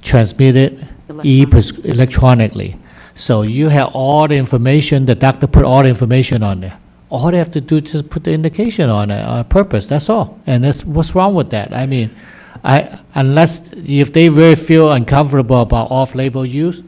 transmitted electronically. So you have all the information, the doctor put all the information on there. All they have to do is just put the indication on it, on purpose, that's all. And that's, what's wrong with that? I mean, unless, if they really feel uncomfortable about off-label use,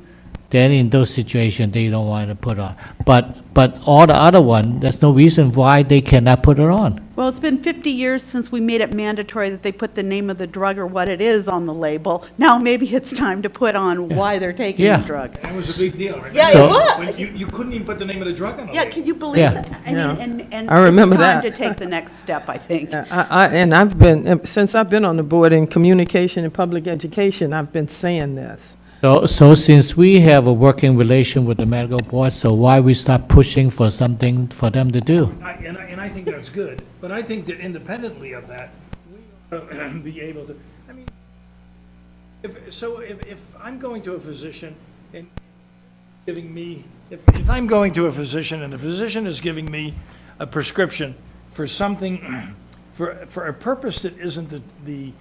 then in those situations, they don't want to put on. But all the other one, there's no reason why they cannot put it on. Well, it's been 50 years since we made it mandatory that they put the name of the drug or what it is on the label. Now maybe it's time to put on why they're taking the Yeah. drug. That was a big deal, right? Yeah, So- it was. When you couldn't even put the name of the drug on the Yeah, label. can you believe Yeah. that? I Yeah. mean, and I remember it's time that. to take the next step, I think. And I've been, since I've been on the board in communication and public education, I've been saying this. So since we have a working relation with the medical board, so why we start pushing for something for them to do? And I think that's good, but I think that independently of that, we ought to be able to, I mean, if I'm going to a physician and giving me, if I'm going to a physician and the physician is giving me a prescription for something, for a purpose that isn't the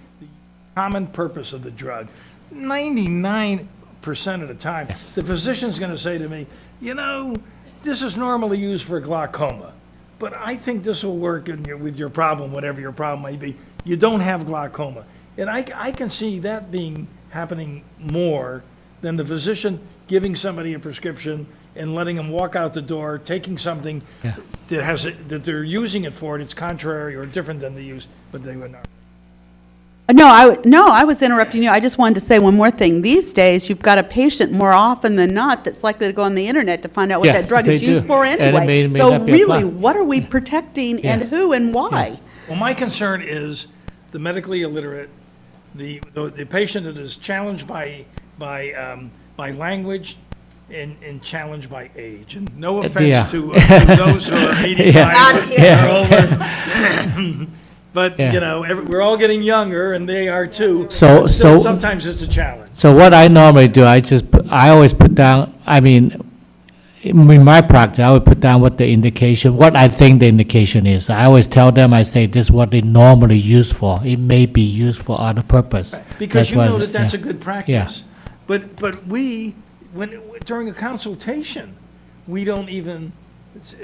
common purpose of the drug, 99% of the time, the physician's going to say to me, you know, this is normally used for glaucoma, but I think this will work with your problem, whatever your problem may be. You don't have glaucoma. And I can see that happening more than the physician giving somebody a prescription and letting them walk out the door, taking something Yeah. that they're using it for, and it's contrary or different than they use, but they would not. No, I was interrupting you. I just wanted to say one more thing. These days, you've got a patient more often than not that's likely to go on the internet to find out what Yes, that drug they is used do. for And it anyway. may So not be really, applied. what are we protecting and Yeah. who and why? Well, my concern is the medically illiterate, the patient that is challenged by language and challenged by age. And no Yeah. offense to those who are 85 or over. But, Yeah. you know, we're all getting younger, and they are too. So- But still, so- sometimes it's a challenge. So what I normally do, I always put down, I mean, in my practice, I would put down what the indication, what I think the indication is. I always tell them, I say, this is what they normally use for. It may be used for other purpose. Because That's you why- know that that's a yeah. good practice. But we, during a consultation, we don't even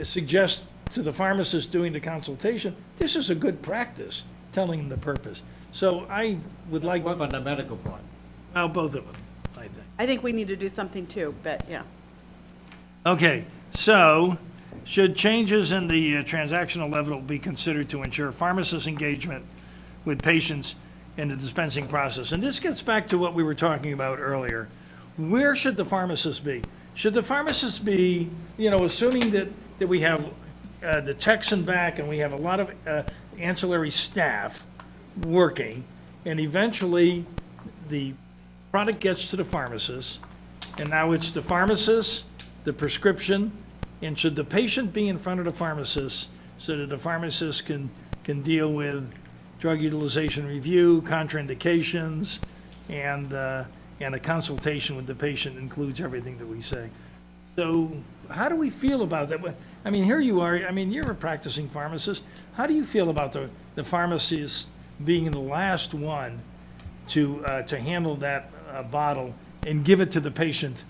suggest to the pharmacist doing the consultation, this is a good practice, telling them the purpose. So I would like. What about the medical part? Well, both of them, I think. I think we need to do something too, but yeah. Okay, so should changes in the transactional level be considered to ensure pharmacist engagement with patients in the dispensing process? And this gets back to what we were talking about earlier. Where should the pharmacist be? Should the pharmacist be, you know, assuming that we have the techs in back and we have a lot of ancillary staff working, and eventually the product gets to the pharmacist, and now it's the pharmacist, the prescription, and should the patient be in front of the pharmacist so that the pharmacist can deal with drug utilization review, contraindications, and a consultation with the patient includes everything that we say. So how do we feel about that? I mean, here you are, I mean, you're a practicing pharmacist. How do you feel about the pharmacist being the last one to handle that bottle and give it to the patient,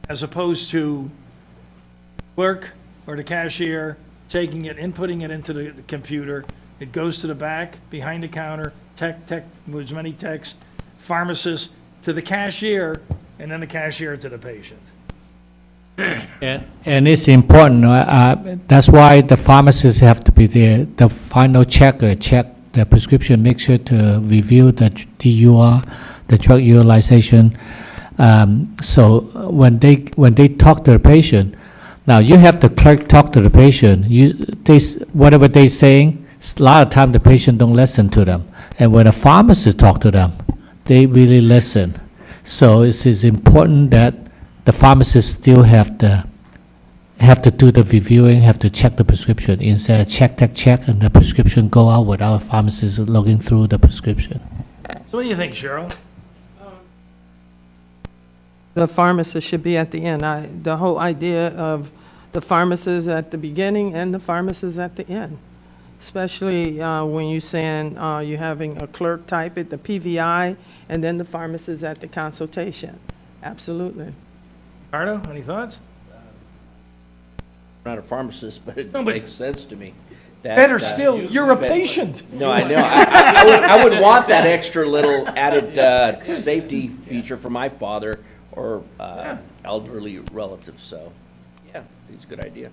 as opposed to clerk or the cashier taking it, inputting it into the computer, it goes to the back, behind the counter, tech, moves many techs, pharmacist to the cashier, and then the cashier to the patient. And it's important, that's why the pharmacists have to be there, the final checker, check the prescription, make sure to review the DUR, the drug utilization. So when they talk to the patient, now you have the clerk talk to the patient, whatever they saying, a lot of time the patient don't listen to them. And when a pharmacist talk to them, they really listen. So it is important that the pharmacists still have to do the reviewing, have to check the prescription, instead of check, and the prescription go out without a pharmacist looking through the prescription. So what do you think, Cheryl? The pharmacist should be at the end. The whole idea of the pharmacist at the beginning and the pharmacist at the end, especially when you're saying you're having a clerk type it, the PVI, and then the pharmacist at the consultation. Absolutely. Ricardo, any thoughts? I'm not a pharmacist, but it No, but- makes sense to me. that, Better still, you're a that- patient. No, I know. I would want that extra little added safety feature for my father or elderly relatives, so, yeah, it's a good idea.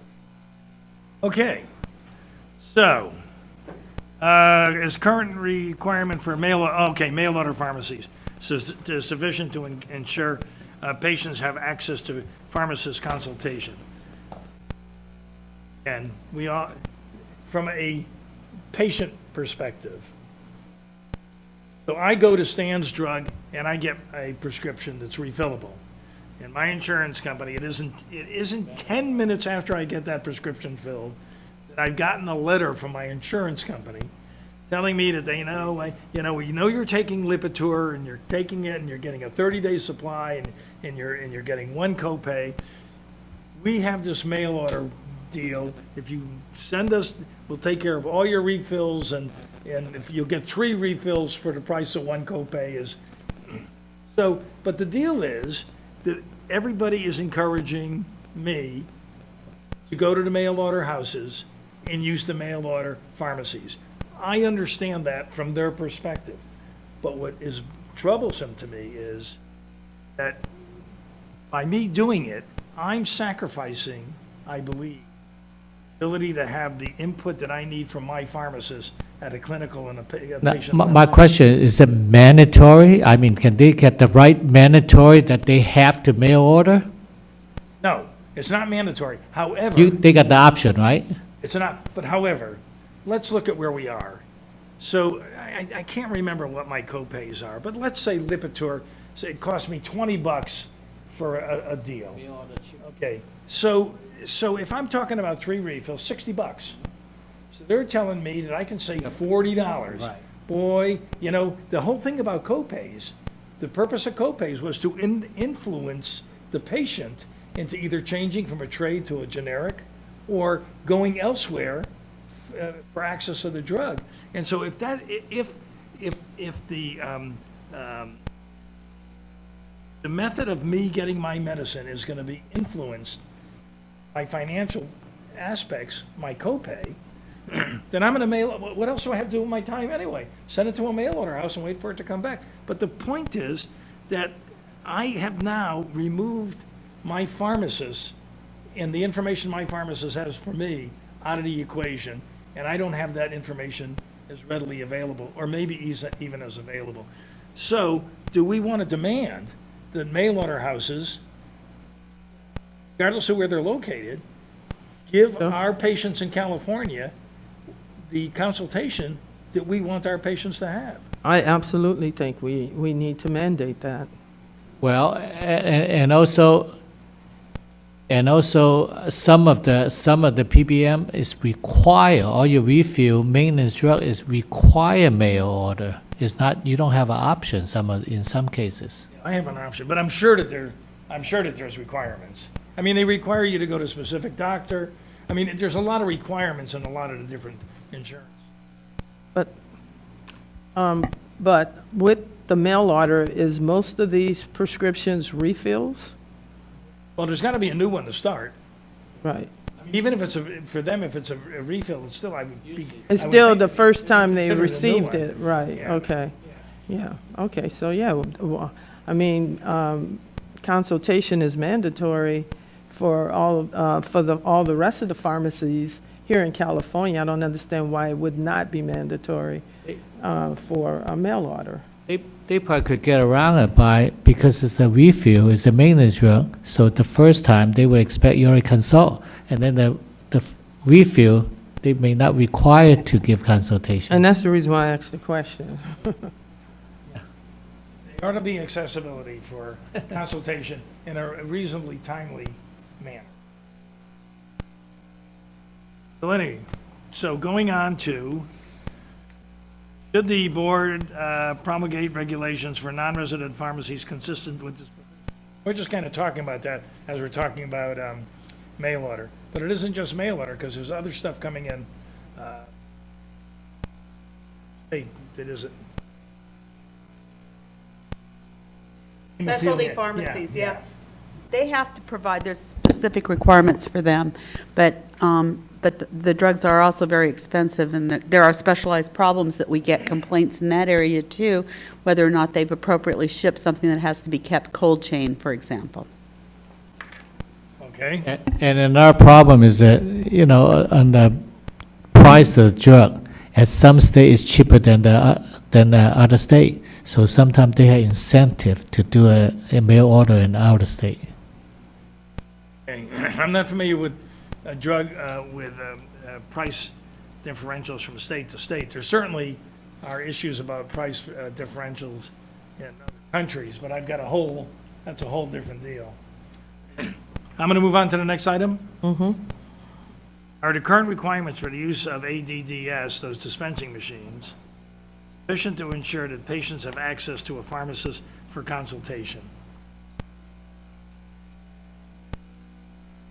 Okay, so, is current requirement for mail order pharmacies sufficient to ensure patients have access to pharmacist consultation? And we are, from a patient perspective, so I go to Stan's Drug and I get a prescription that's refillable. And my insurance company, it isn't 10 minutes after I get that prescription filled that I've gotten a letter from my insurance company telling me that they know, you're taking Lipitor and you're taking it and you're getting a 30-day supply and you're getting one copay. We have this mail order deal. If you send us, we'll take care of all your refills and if you'll get 3 refills for the price of 1 copay is. So, but the deal is that everybody is encouraging me to go to the mail order houses and use the mail order pharmacies. I understand that from their perspective. But what is troublesome to me is that by me doing it, I'm sacrificing, I believe, ability to have the input that I need from my pharmacist at a clinical and a Now, patient my level. question, is it mandatory? I mean, can they get the right mandatory that they have to mail order? No, it's not mandatory. However, They got the option, right? it's not, but however, let's look at where we are. So I can't remember what my copays are, but let's say Lipitor, say it cost me $20 for a deal. Okay, so if I'm talking about 3 refills, $60. So they're telling me that I can save $40. Right. Boy, the whole thing about copays, the purpose of copays was to influence the patient into either changing from a trade to a generic or going elsewhere for access to the drug. And so if the method of me getting my medicine is going to be influenced by financial aspects, my copay, then I'm going to mail, what else do I have to do with my time anyway? Send it to a mail order house and wait for it to come back. But the point is that I have now removed my pharmacist and the information my pharmacist has for me out of the equation, and I don't have that information as readily available, or maybe even as available. So, do we want to demand that mail order houses, regardless of where they're located, give our patients in California the consultation that we want our patients to have? I absolutely think we need to mandate that. Well, and also some of the PBM is require, all your refill maintenance drug is require mail order. It's not, you don't have an option in some cases. I have an option, but I'm sure that there's requirements. I mean, they require you to go to a specific doctor. I mean, there's a lot of requirements in a lot of the different insurance. But with the mail order, is most of these prescriptions refills? Well, there's got to be a new one to start. Right. I Even if it's for them, if it's a refill, it's still, I would be. It's I would still think the first time they consider it a new received one. it, right, Yeah. okay. Yeah, okay, so yeah, well, I mean, consultation is mandatory for all the rest of the pharmacies here in California. I don't understand why it would not be mandatory for a mail order. They probably could get around it because it's a refill, it's a maintenance drug, so the first time, they would expect you already consult, and then the refill, they may not require to give consultation. And that's the reason why I asked the question. There ought to be accessibility for consultation in a reasonably timely manner. Delaney, so going on to, should the board promulgate regulations for non-resident pharmacies consistent with this? We're just kind of talking about that as we're talking about mail order. But it isn't just mail order, because there's other stuff coming in. Hey, that isn't. Specialty Yeah, pharmacies, yeah. yeah. They have to provide, there's specific requirements for them, but the drugs are also very expensive, and there are specialized problems that we get complaints in that area too, whether or not they've appropriately shipped something that has to be kept cold chain, for example. Okay, And another problem is that, on the price of the drug, at some state it's cheaper than the other state. So sometimes they have incentive to do a mail order in out of state. okay. I'm not familiar with a drug with price differentials from state to state. There certainly are issues about price differentials in other countries, but I've got that's a whole different deal. I'm going to move on to the next item. Are the current requirements for the use of ADDS, those dispensing machines, sufficient to ensure that patients have access to a pharmacist for consultation?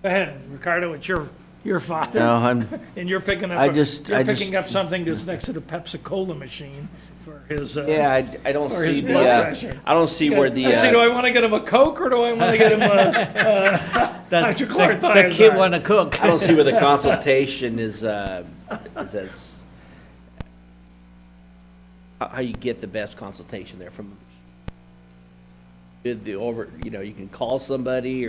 Go ahead, Ricardo, it's your father. No, I'm, And you're picking up, I you're just- picking up something that's next to the Pepsi-Cola machine for his, yeah, I don't for his see blood pressure. I don't see where the, I say, do I want to get him a Coke, or do I want to get him hydrochlorothiazide? The kid want to cook. I don't see where the consultation is as, how you get the best consultation there from, you can call somebody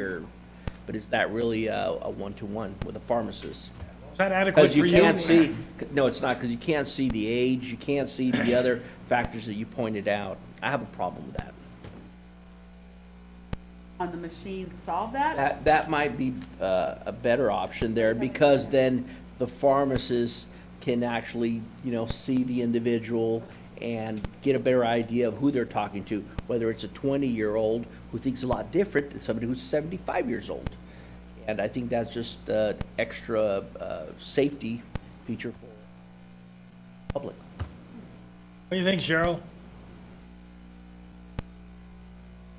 but is that really a one-to-one with a pharmacist? Is that adequate Because for you you? can't see, no, it's not, because you can't see the age, you can't see the other factors that you pointed out. I have a problem with that. On the machine, solve that? That might be a better option there, because then the pharmacist can actually, see the individual and get a better idea of who they're talking to, whether it's a 20-year-old who thinks a lot different than somebody who's 75 years old. And I think that's just extra safety feature for public. What do you think, Cheryl?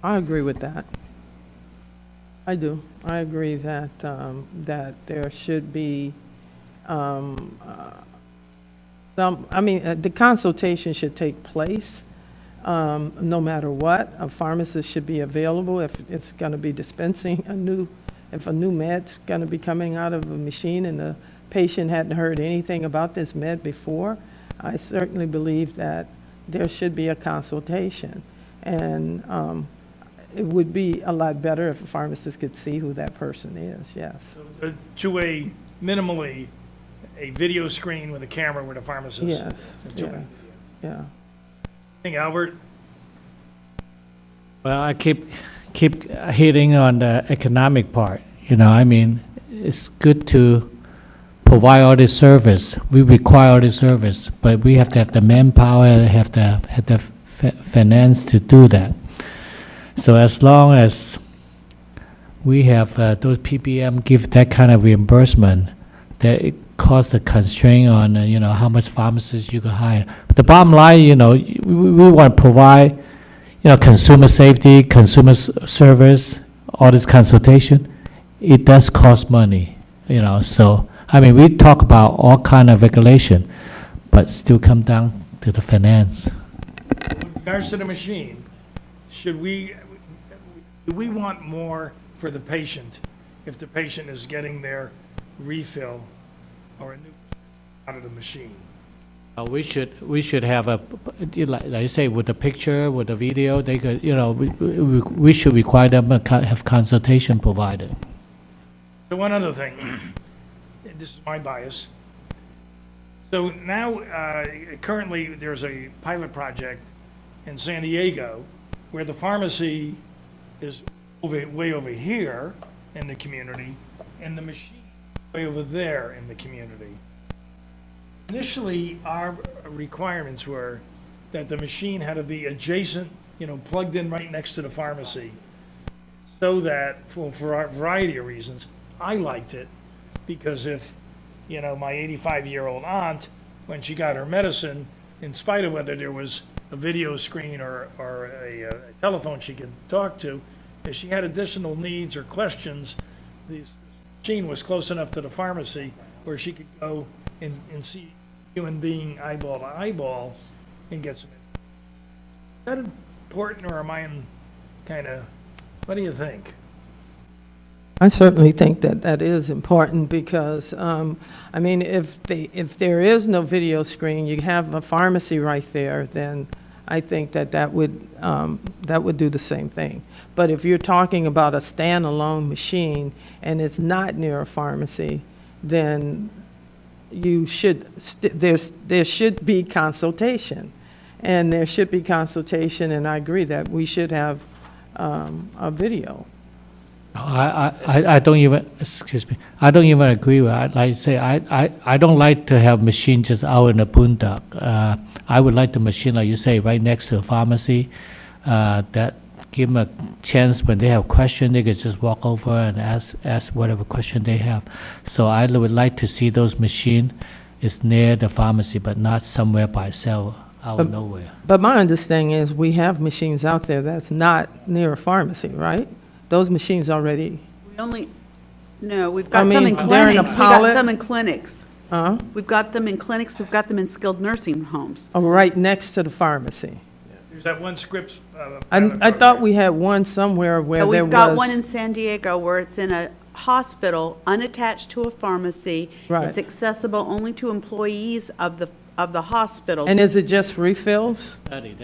I agree with that. I do. I agree that, that there should be, the consultation should take place, no matter what. A pharmacist should be available if it's going to be dispensing if a new med's going to be coming out of a machine and the patient hadn't heard anything about this med before. I certainly believe that there should be a consultation. And it would be a lot better if a pharmacist could see who that person is, yes. To minimally, a video screen with a camera with a pharmacist. Yes, To yeah, yeah. Think, Albert? Well, I keep hitting on the economic part. It's good to provide all this service. We require all this service, but we have to have the manpower, have the finance to do that. So as long as we have those PBM give that kind of reimbursement, that it cause a constraint on how much pharmacists you can hire. But the bottom line, we want to provide consumer safety, consumer service, all this consultation. It does cost money, so we talk about all kind of regulation, but still come down to the finance. With regards to the machine, do we want more for the patient if the patient is getting their refill or a new out of the machine. We should have a, like I say, with the picture, with the video, they could, we should require them to have consultation provided. So one other thing, this is my bias. So now, currently, there's a pilot project in San Diego where the pharmacy is way over here in the community and the machine way over there in the community. Initially, our requirements were that the machine had to be adjacent, plugged in right next to the pharmacy, so that, for a variety of reasons, I liked it, because if, my 85-year-old aunt, when she got her medicine, in spite of whether there was a video screen or a telephone she could talk to, if she had additional needs or questions, the machine was close enough to the pharmacy where she could go and see human being eyeball to eyeball and get some. Is that important, or am I in kind of, what do you think? I certainly think that that is important because, if there is no video screen, you have a pharmacy right there, then I think that would do the same thing. But if you're talking about a standalone machine and it's not near a pharmacy, then you should, there should be consultation. And there should be consultation, and I agree that we should have a video. I don't even, excuse me, I don't even agree with it. Like I say, I don't like to have machine just out in the boondock. I would like the machine, like you say, right next to a pharmacy, that give them a chance when they have question, they could just walk over and ask whatever question they have. So I would like to see those machine is near the pharmacy, but not somewhere by itself, out of nowhere. But my understanding is we have machines out there that's not near a pharmacy, right? Those machines already. No, we've got some in they're in a clinics. We've got pilot? some in clinics. We've got them in clinics, we've got them in skilled nursing homes. Oh, right next to the pharmacy. There's that one Scripps. I thought we had one somewhere where there was. We've got one in San Diego where it's in a hospital, unattached to a pharmacy. Right. It's accessible only to employees of the hospital. And is it just refills?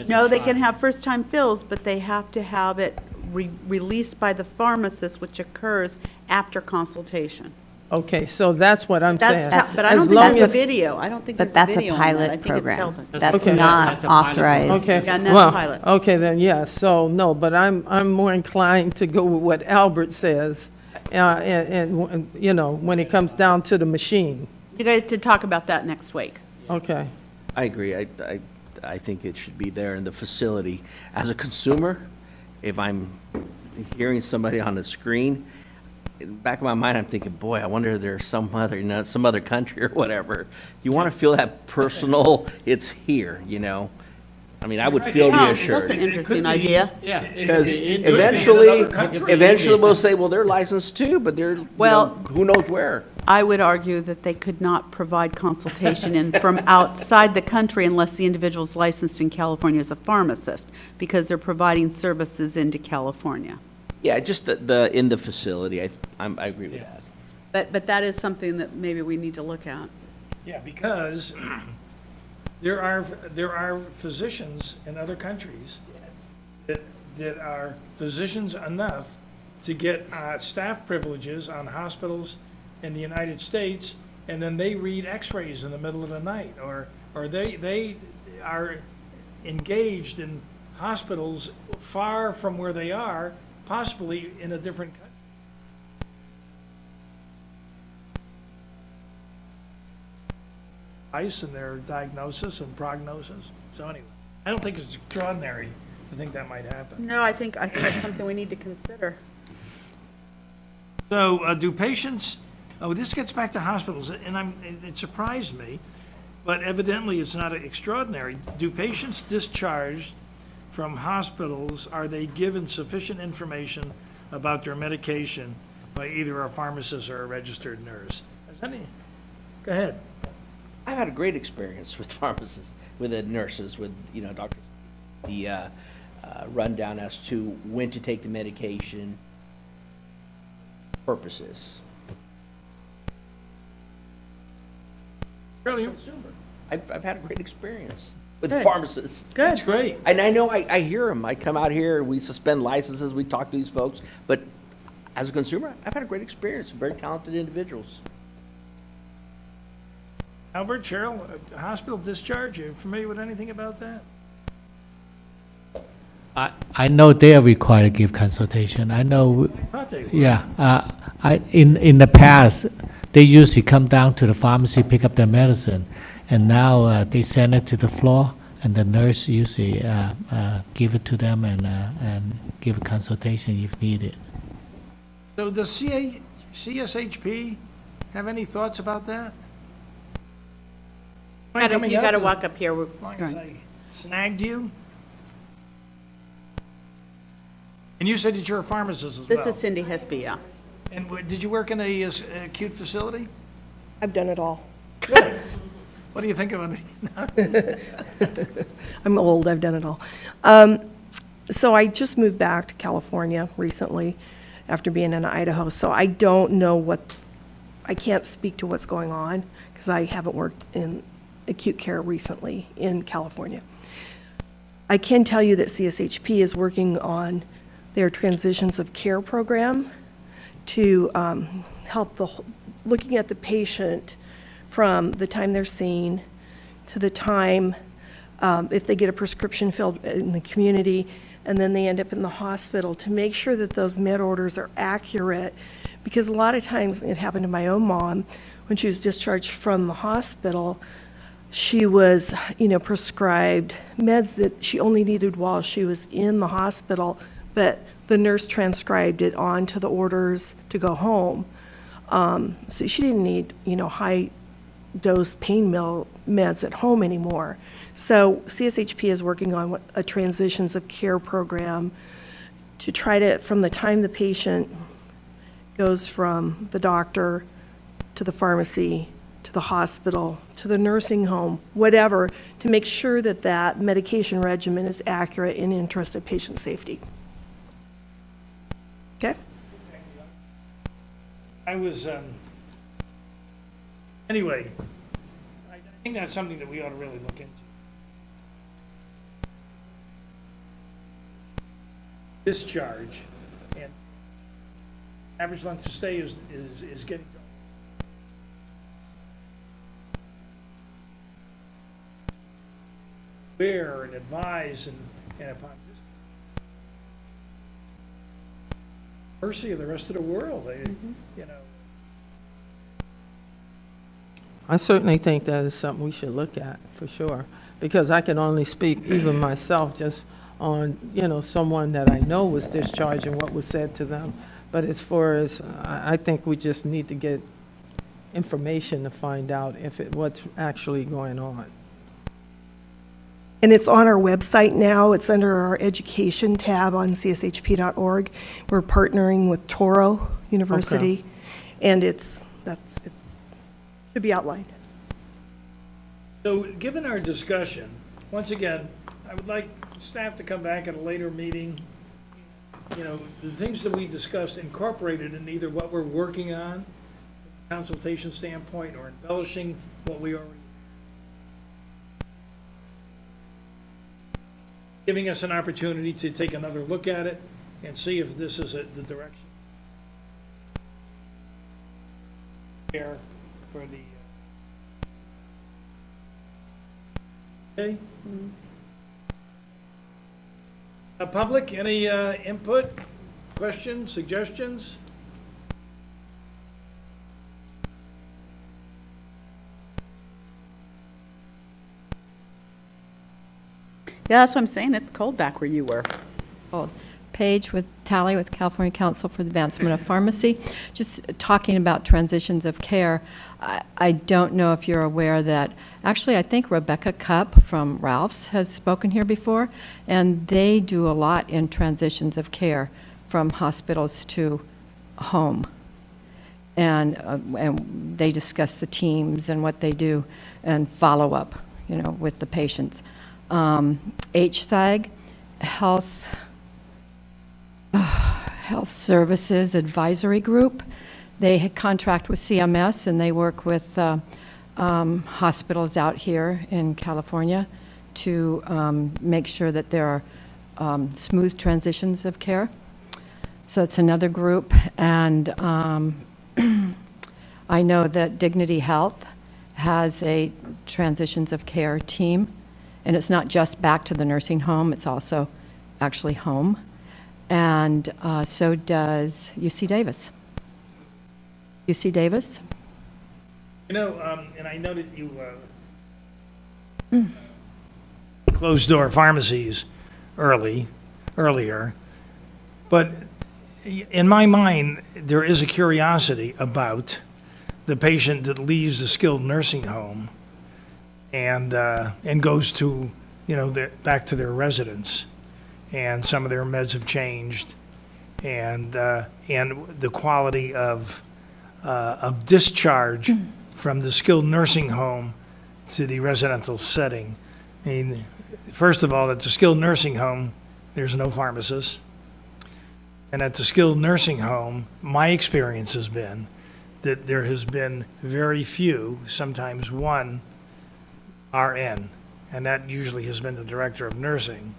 No, they can have first-time fills, but they have to have it released by the pharmacist, which occurs after consultation. Okay, so that's what I'm saying. But I don't think that's a video. I don't think there's But a that's a video on that. I pilot think it's program. telephone. That's Okay. not That's a pilot program. authorized. Okay, Yeah, and that's well, a pilot. okay, then, yeah, so, no, but I'm more inclined to go with what Albert says, and, when it comes down to the machine. You guys did talk about that next week. Okay. I agree. I think it should be there in the facility. As a consumer, if I'm hearing somebody on the screen, in the back of my mind, I'm thinking, boy, I wonder if there's some other country or whatever. You want to feel that personal, it's here, I would feel Oh, reassured. that's an interesting idea. Yeah. Because eventually we'll say, well, they're licensed too, but they're, Well- who knows where? I would argue that they could not provide consultation from outside the country unless the individual is licensed in California as a pharmacist, because they're providing services into California. Yeah, just the in the facility, I agree with that. But that is something that maybe we need to look at. Yeah, because there are physicians in other countries that are physicians enough to get staff privileges on hospitals in the United States, and then they read x-rays in the middle of the night, or they are engaged in hospitals far from where they are, possibly in a different country. In their diagnosis and prognosis. So anyway, I don't think it's extraordinary. I think that might happen. No, I think that's something we need to consider. So do patients, this gets back to hospitals, and it surprised me, but evidently it's not extraordinary. Do patients discharged from hospitals, are they given sufficient information about their medication by either a pharmacist or a registered nurse? Go ahead. I've had a great experience with pharmacists, with the nurses, with, doctors. The rundown as to when to take the medication, purposes. Really? I've had a great experience with Good. pharmacists. Good. That's great. And I know, I hear them. I come out here, we suspend licenses, we talk to these folks. But as a consumer, I've had a great experience, very talented individuals. Albert, Cheryl, hospital discharge, you familiar with anything about that? I know they are required to give consultation. I know, I thought they were. yeah, in the past, they usually come down to the pharmacy, pick up their medicine, and now they send it to the floor, and the nurse usually give it to them and give a consultation if needed. So does CSHP have any thoughts about that? You gotta walk up here. As long as I snagged you? And you said that you're a pharmacist as well? This is Cindy Hesby, yeah. And did you work in a acute facility? I've done it all. What do you think of it? I'm old, I've done it all. So I just moved back to California recently after being in Idaho, so I don't know I can't speak to what's going on because I haven't worked in acute care recently in California. I can tell you that CSHP is working on their transitions of care program to help looking at the patient from the time they're seen to the time if they get a prescription filled in the community and then they end up in the hospital, to make sure that those med orders are accurate. Because a lot of times, it happened to my own mom, when she was discharged from the hospital, she was, prescribed meds that she only needed while she was in the hospital, but the nurse transcribed it onto the orders to go home. So she didn't need, high-dose pain meds at home anymore. So CSHP is working on a transitions of care program to try to, from the time the patient goes from the doctor to the pharmacy, to the hospital, to the nursing home, whatever, to make sure that that medication regimen is accurate in interest of patient safety. Okay? I was, anyway, I think that's something that we ought to really look into. Discharge and average length of stay is getting. Aware and advise and upon mercy of the rest of the world, I certainly think that is something we should look at, for sure, because I can only speak, even myself, just on, someone that I know was discharged and what was said to them. But as far as, I think we just need to get information to find out what's actually going on. And it's on our website now. It's under our education tab on cshp.org. We're partnering with Touro University, and it should be outlined. So, given our discussion, once again, I would like staff to come back at a later meeting. The things that we discussed incorporated in either what we're working on, from a consultation standpoint, or embellishing what we already. Giving us an opportunity to take another look at it and see if this is the direction. Care for the. Okay. Public, any input, questions, suggestions? Yeah, that's what I'm saying. It's cold back where you were. Paige with Tally with California Council for the Advancement of Pharmacy. Just talking about transitions of care, I don't know if you're aware that, actually, I think Rebecca Cupp from Ralph's has spoken here before, and they do a lot in transitions of care from hospitals to home. And they discuss the teams and what they do and follow up, with the patients. HSAG, Health Services Advisory Group. They contract with CMS and they work with hospitals out here in California to make sure that there are smooth transitions of care. So it's another group, and I know that Dignity Health has a transitions of care team, and it's not just back to the nursing home, it's also actually home. And so does UC Davis. UC Davis? You know, and I know that you closed-door pharmacies earlier, but in my mind, there is a curiosity about the patient that leaves the skilled nursing home and goes to, back to their residence, and some of their meds have changed, and the quality of discharge from the skilled nursing home to the residential setting. I mean, first of all, at the skilled nursing home, there's no pharmacist. And at the skilled nursing home, my experience has been that there has been very few, sometimes one, RN. And that usually has been the director of nursing.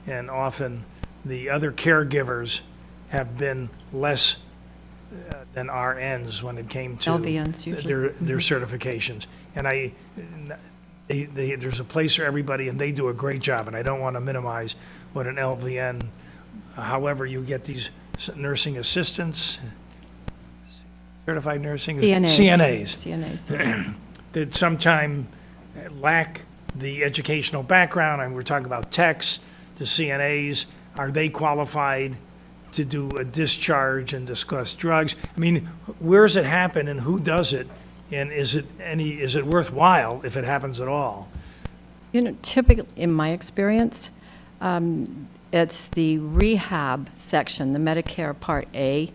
And often the other caregivers have been less than RNs when it came to LVNs usually. their certifications. And there's a place for everybody, and they do a great job. And I don't want to minimize what an LVN, however you get these nursing assistants, certified nursing, CNAs. That sometimes lack the educational background. And we're talking about techs, the CNAs. Are they qualified to do a discharge and discuss drugs? I mean, where does it happen and who does it? And is it worthwhile if it happens at all? Typically, in my experience, it's the rehab section, the Medicare Part A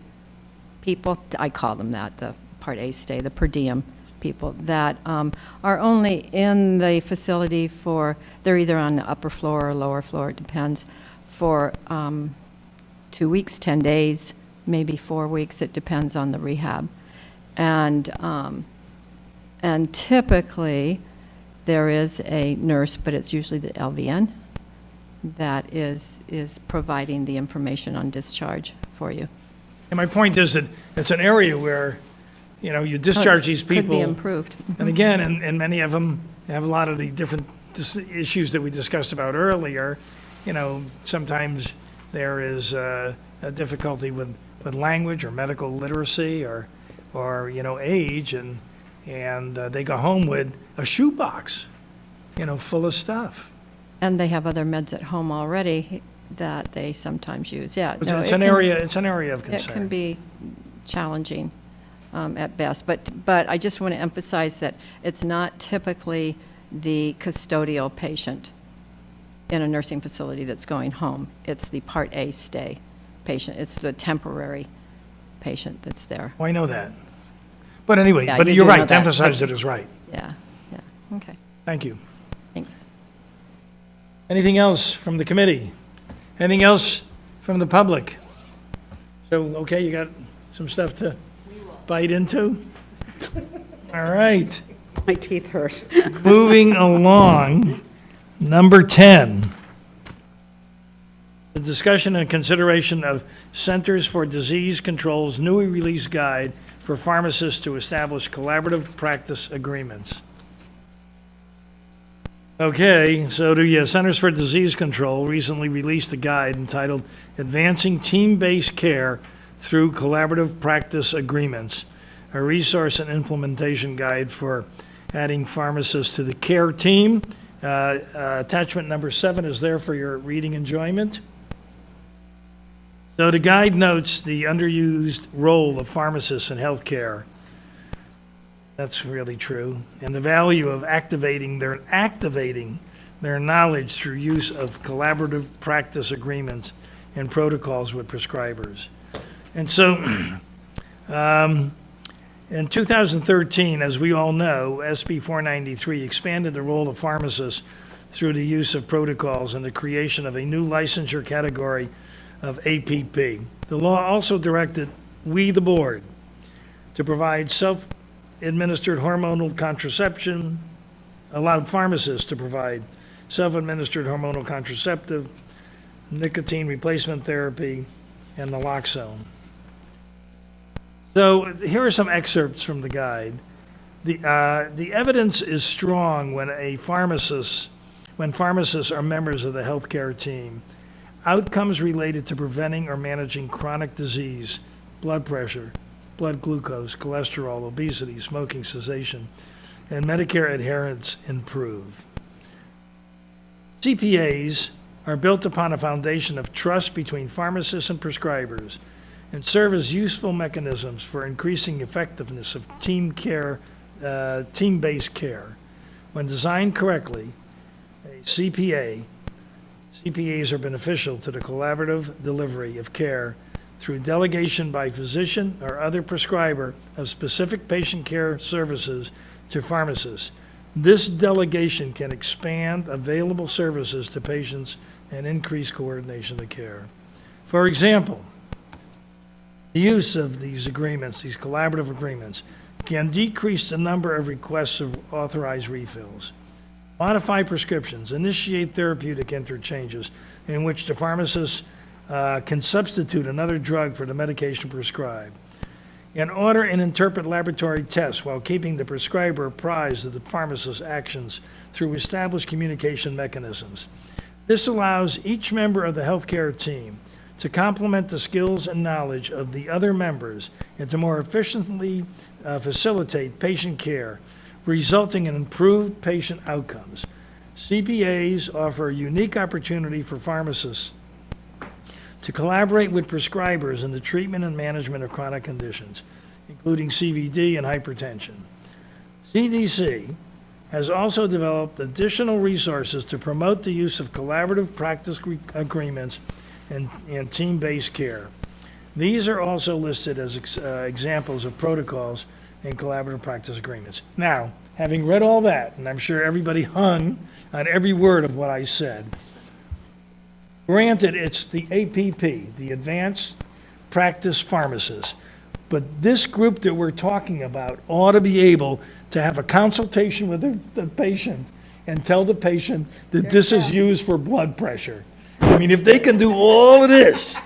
people, I call them that, the Part A stay, the per diem people, that are only in the facility they're either on the upper floor or lower floor, it depends, for 2 weeks, 10 days, maybe 4 weeks, it depends on the rehab. And typically, there is a nurse, but it's usually the LVN that is providing the information on discharge for you. And my point is that it's an area where, you discharge these people. Could be improved. And again, and many of them have a lot of the different issues that we discussed about earlier. Sometimes there is a difficulty with language or medical literacy or age, and they go home with a shoebox, full of stuff. And they have other meds at home already that they sometimes use, yeah. It's no, an area of concern. It can be challenging at best, but I just want to emphasize that it's not typically the custodial patient in a nursing facility that's going home. It's the Part A stay patient. It's the temporary patient that's there. Well, I know that. But anyway, Yeah, but you you're do know right, to that, emphasize but- it is right. Yeah, okay, Thank you. thanks. Anything else from the committee? Anything else from the public? So, okay, you got some stuff to bite into? All right. My teeth hurt. Moving along, number 10. The discussion and consideration of Centers for Disease Control's newly released guide for pharmacists to establish collaborative practice agreements. Okay, so the Centers for Disease Control recently released a guide entitled Advancing Team-Based Care Through Collaborative Practice Agreements, a resource and implementation guide for adding pharmacists to the care team. Attachment number 7 is there for your reading enjoyment. So the guide notes the underused role of pharmacists in healthcare. That's really true. And the value of activating their knowledge through use of collaborative practice agreements and protocols with prescribers. And so, in 2013, as we all know, SB 493 expanded the role of pharmacists through the use of protocols and the creation of a new licensure category of APP. The law also directed we, the board, to provide self-administered hormonal contraception, allowed pharmacists to provide self-administered hormonal contraceptive, nicotine replacement therapy, and naloxone. So here are some excerpts from the guide. The evidence is strong when pharmacists are members of the healthcare team. Outcomes related to preventing or managing chronic disease, blood pressure, blood glucose, cholesterol, obesity, smoking cessation, and Medicare adherence improve. CPAs are built upon a foundation of trust between pharmacists and prescribers and serve as useful mechanisms for increasing effectiveness of team-based care. When designed correctly, CPAs are beneficial to the collaborative delivery of care through delegation by physician or other prescriber of specific patient care services to pharmacists. This delegation can expand available services to patients and increase coordination of care. For example, the use of these agreements, these collaborative agreements, can decrease the number of requests of authorized refills, modify prescriptions, initiate therapeutic interchanges in which the pharmacist can substitute another drug for the medication prescribed, and order and interpret laboratory tests while keeping the prescriber apprised of the pharmacist's actions through established communication mechanisms. This allows each member of the healthcare team to complement the skills and knowledge of the other members and to more efficiently facilitate patient care, resulting in improved patient outcomes. CPAs offer a unique opportunity for pharmacists to collaborate with prescribers in the treatment and management of chronic conditions, including CVD and hypertension. CDC has also developed additional resources to promote the use of collaborative practice agreements and team-based care. These are also listed as examples of protocols and collaborative practice agreements. Now, having read all that, and I'm sure everybody hung on every word of what I said, granted, it's the APP, the Advanced Practice Pharmacists, but this group that we're talking about ought to be able to have a consultation with the patient and tell the patient that this is used for blood pressure. I mean, if they can do all of this,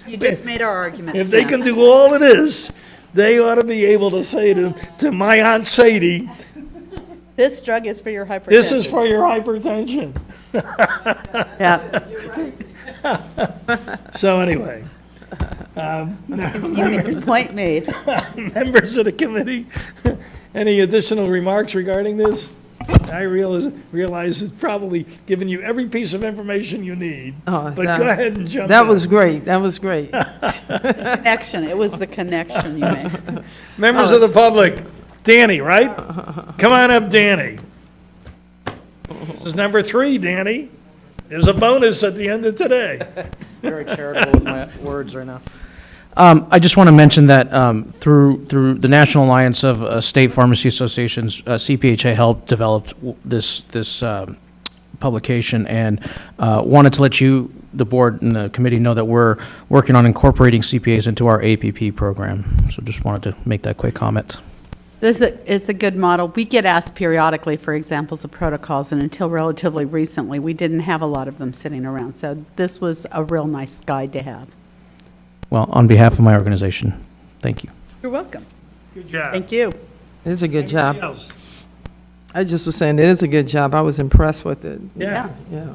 You just made our arguments. if they can do all of this, they ought to be able to say to my Aunt Sadie, This drug is for your hypertension. this is for your hypertension. Yeah. So anyway, Point made. members of the committee, any additional remarks regarding this? I realize it's probably given you every piece of information you need, but go ahead and jump in. That was great, that was great. Connection, it was the connection you made. Members of the public, Danny, right? Come on up, Danny. This is number 3, Danny. There's a bonus at the end of today. Very charitable with my words right now. I just want to mention that through the National Alliance of State Pharmacy Associations, CPHA helped develop this publication, and wanted to let you, the board and the committee, know that we're working on incorporating CPAs into our APP program. So just wanted to make that quick comment. It's a good model. We get asked periodically for examples of protocols, and until relatively recently, we didn't have a lot of them sitting around. So this was a real nice guide to have. Well, on behalf of my organization, thank you. You're welcome. Good job. Thank you. It's a good job. Anybody else? I just was saying, it is a good job. I was impressed with it. Yeah. Yeah.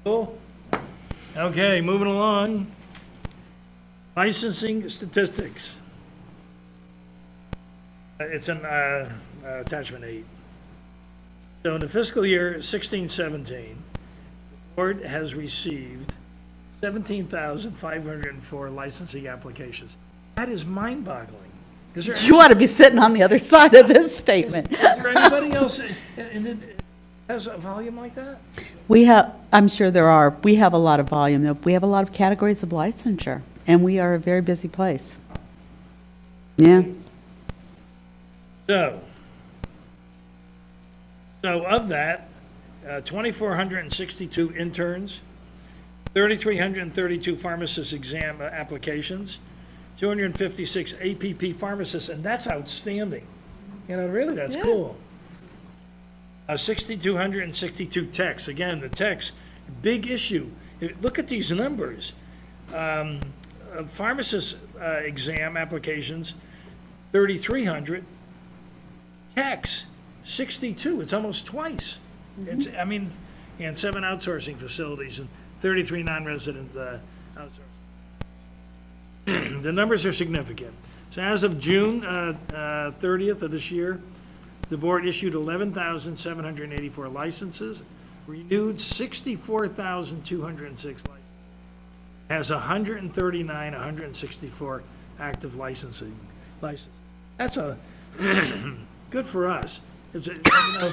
Cool. Okay, moving along. Licensing statistics. It's in attachment 8. So in the fiscal year 16-17, the board has received 17,504 licensing applications. That is mind-boggling. Is there You ought to be sitting on the other side of this statement. is there anybody else that has a volume like that? We have, I'm sure there are, we have a lot of volume, though. We have a lot of categories of licensure, and we are a very busy place. Yeah. So of that, 2,462 interns, 3,332 pharmacist exam applications, 256 APP pharmacists, and that's outstanding. You know, really, that's cool. 6,262 techs. Again, the techs, big issue. Look at these numbers. Pharmacist exam applications, 3,300. Techs, 62. It's almost twice. It's, I mean, and 7 outsourcing facilities and 33 non-resident outsourcing. The numbers are significant. So as of June 30th of this year, the board issued 11,784 licenses, renewed 64,206 licenses, has 164 active licensing licenses. That's a good for us. It's a, you know,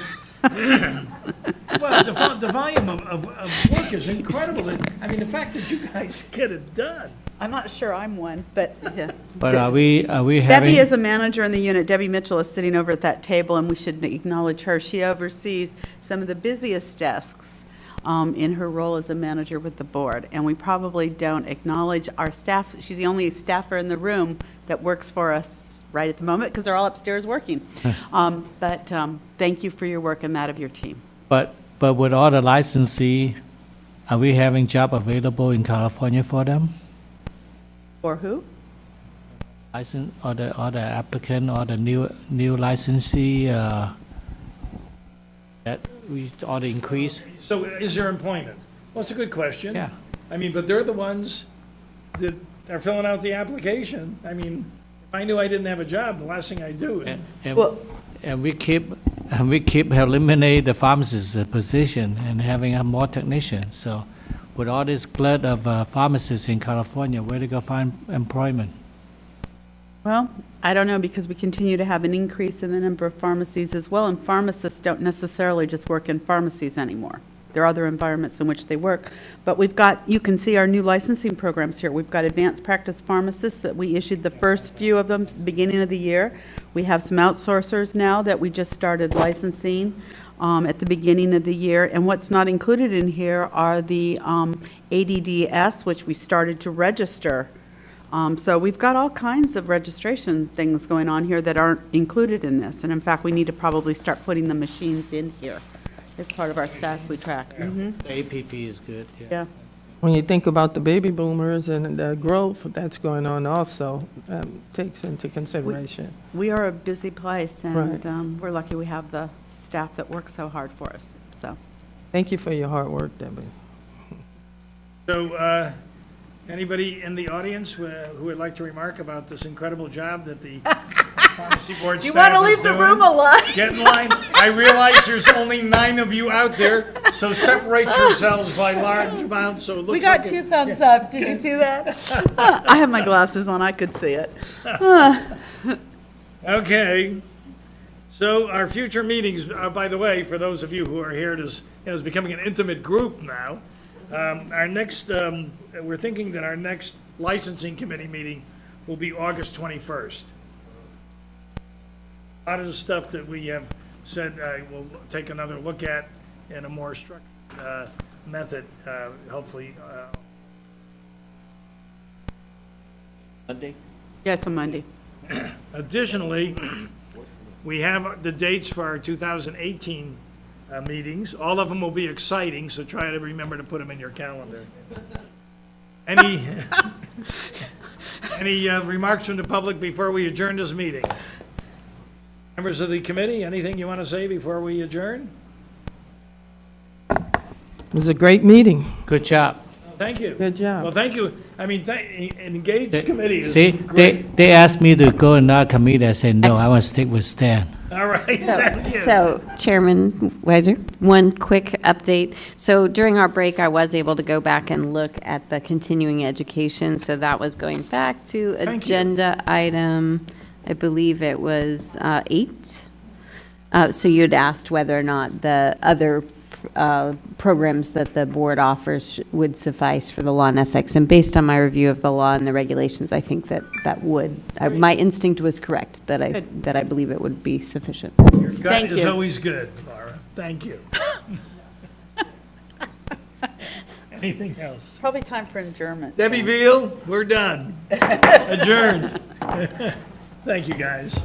well, the volume of work is incredible. I mean, the fact that you guys get it done. I'm not sure I'm one, but yeah. But are we having? Debbie is a manager in the unit. Debbie Mitchell is sitting over at that table, and we should acknowledge her. She oversees some of the busiest desks in her role as a manager with the board, and we probably don't acknowledge our staff. She's the only staffer in the room that works for us right at the moment, because they're all upstairs working. But thank you for your work and that of your team. But with all the licensee, are we having job available in California for them? For who? License, or the applicant, or the new licensee, that we, or the increase? So is there employment? Well, it's a good question. Yeah. I mean, but they're the ones that are filling out the application. I mean, if I knew I didn't have a job, the last thing I'd do is. And we keep eliminate the pharmacist position and having more technicians. So with all this glut of pharmacists in California, where to go find employment? Well, I don't know, because we continue to have an increase in the number of pharmacies as well, and pharmacists don't necessarily just work in pharmacies anymore. There are other environments in which they work. But we've got, you can see our new licensing programs here. We've got advanced practice pharmacists that we issued the first few of them at the beginning of the year. We have some outsourcers now that we just started licensing at the beginning of the year. And what's not included in here are the ADDS, which we started to register. So we've got all kinds of registration things going on here that aren't included in this. And in fact, we need to probably start putting the machines in here as part of our stats we track. Mhm. The APP is good, Yeah. When you think about the baby boomers and the growth that's going on also, takes into consideration. We are a busy place, and Right. we're lucky we have the staff that work so hard for us, so. Thank you for your hard work, Debbie. So, anybody in the audience who would like to remark about this incredible job that the pharmacy board staff is doing? You want to leave the room alive? Get in line. I realize there's only 9 of you out there, so separate yourselves by large amounts, so it looks We got like 2 thumbs up, did you see that? I have my glasses on, I could see it. Okay. So our future meetings, by the way, for those of you who are here, it's becoming an intimate group now. Our next, we're thinking that our next licensing committee meeting will be August 21st. A lot of the stuff that we have said we'll take another look at in a more structured method, hopefully. Monday? Yeah, it's a Monday. Additionally, we have the dates for our 2018 meetings. All of them will be exciting, so try to remember to put them in your calendar. Any remarks from the public before we adjourn this meeting? Members of the committee, anything you want to say before we adjourn? It was a great meeting. Good job. Thank you. Good job. Well, thank you. I mean, engaged committee is See, great. they asked me to go in that committee. I said, no, I want to stick with Stan. All right, thank you. So Chairman Weiser, one quick update. So during our break, I was able to go back and look at the continuing education. So that was going back to Thank you. agenda item, I believe it was 8. So you'd asked whether or not the other programs that the board offers would suffice for the law and ethics. And based on my review of the law and the regulations, I think that would, my instinct was correct, that I believe it would be sufficient. Your gut Thank is you. always good, Laura. Thank you. Anything else? Probably time for adjournment. Debbie Veal, we're done. Adjourned. Thank you, guys.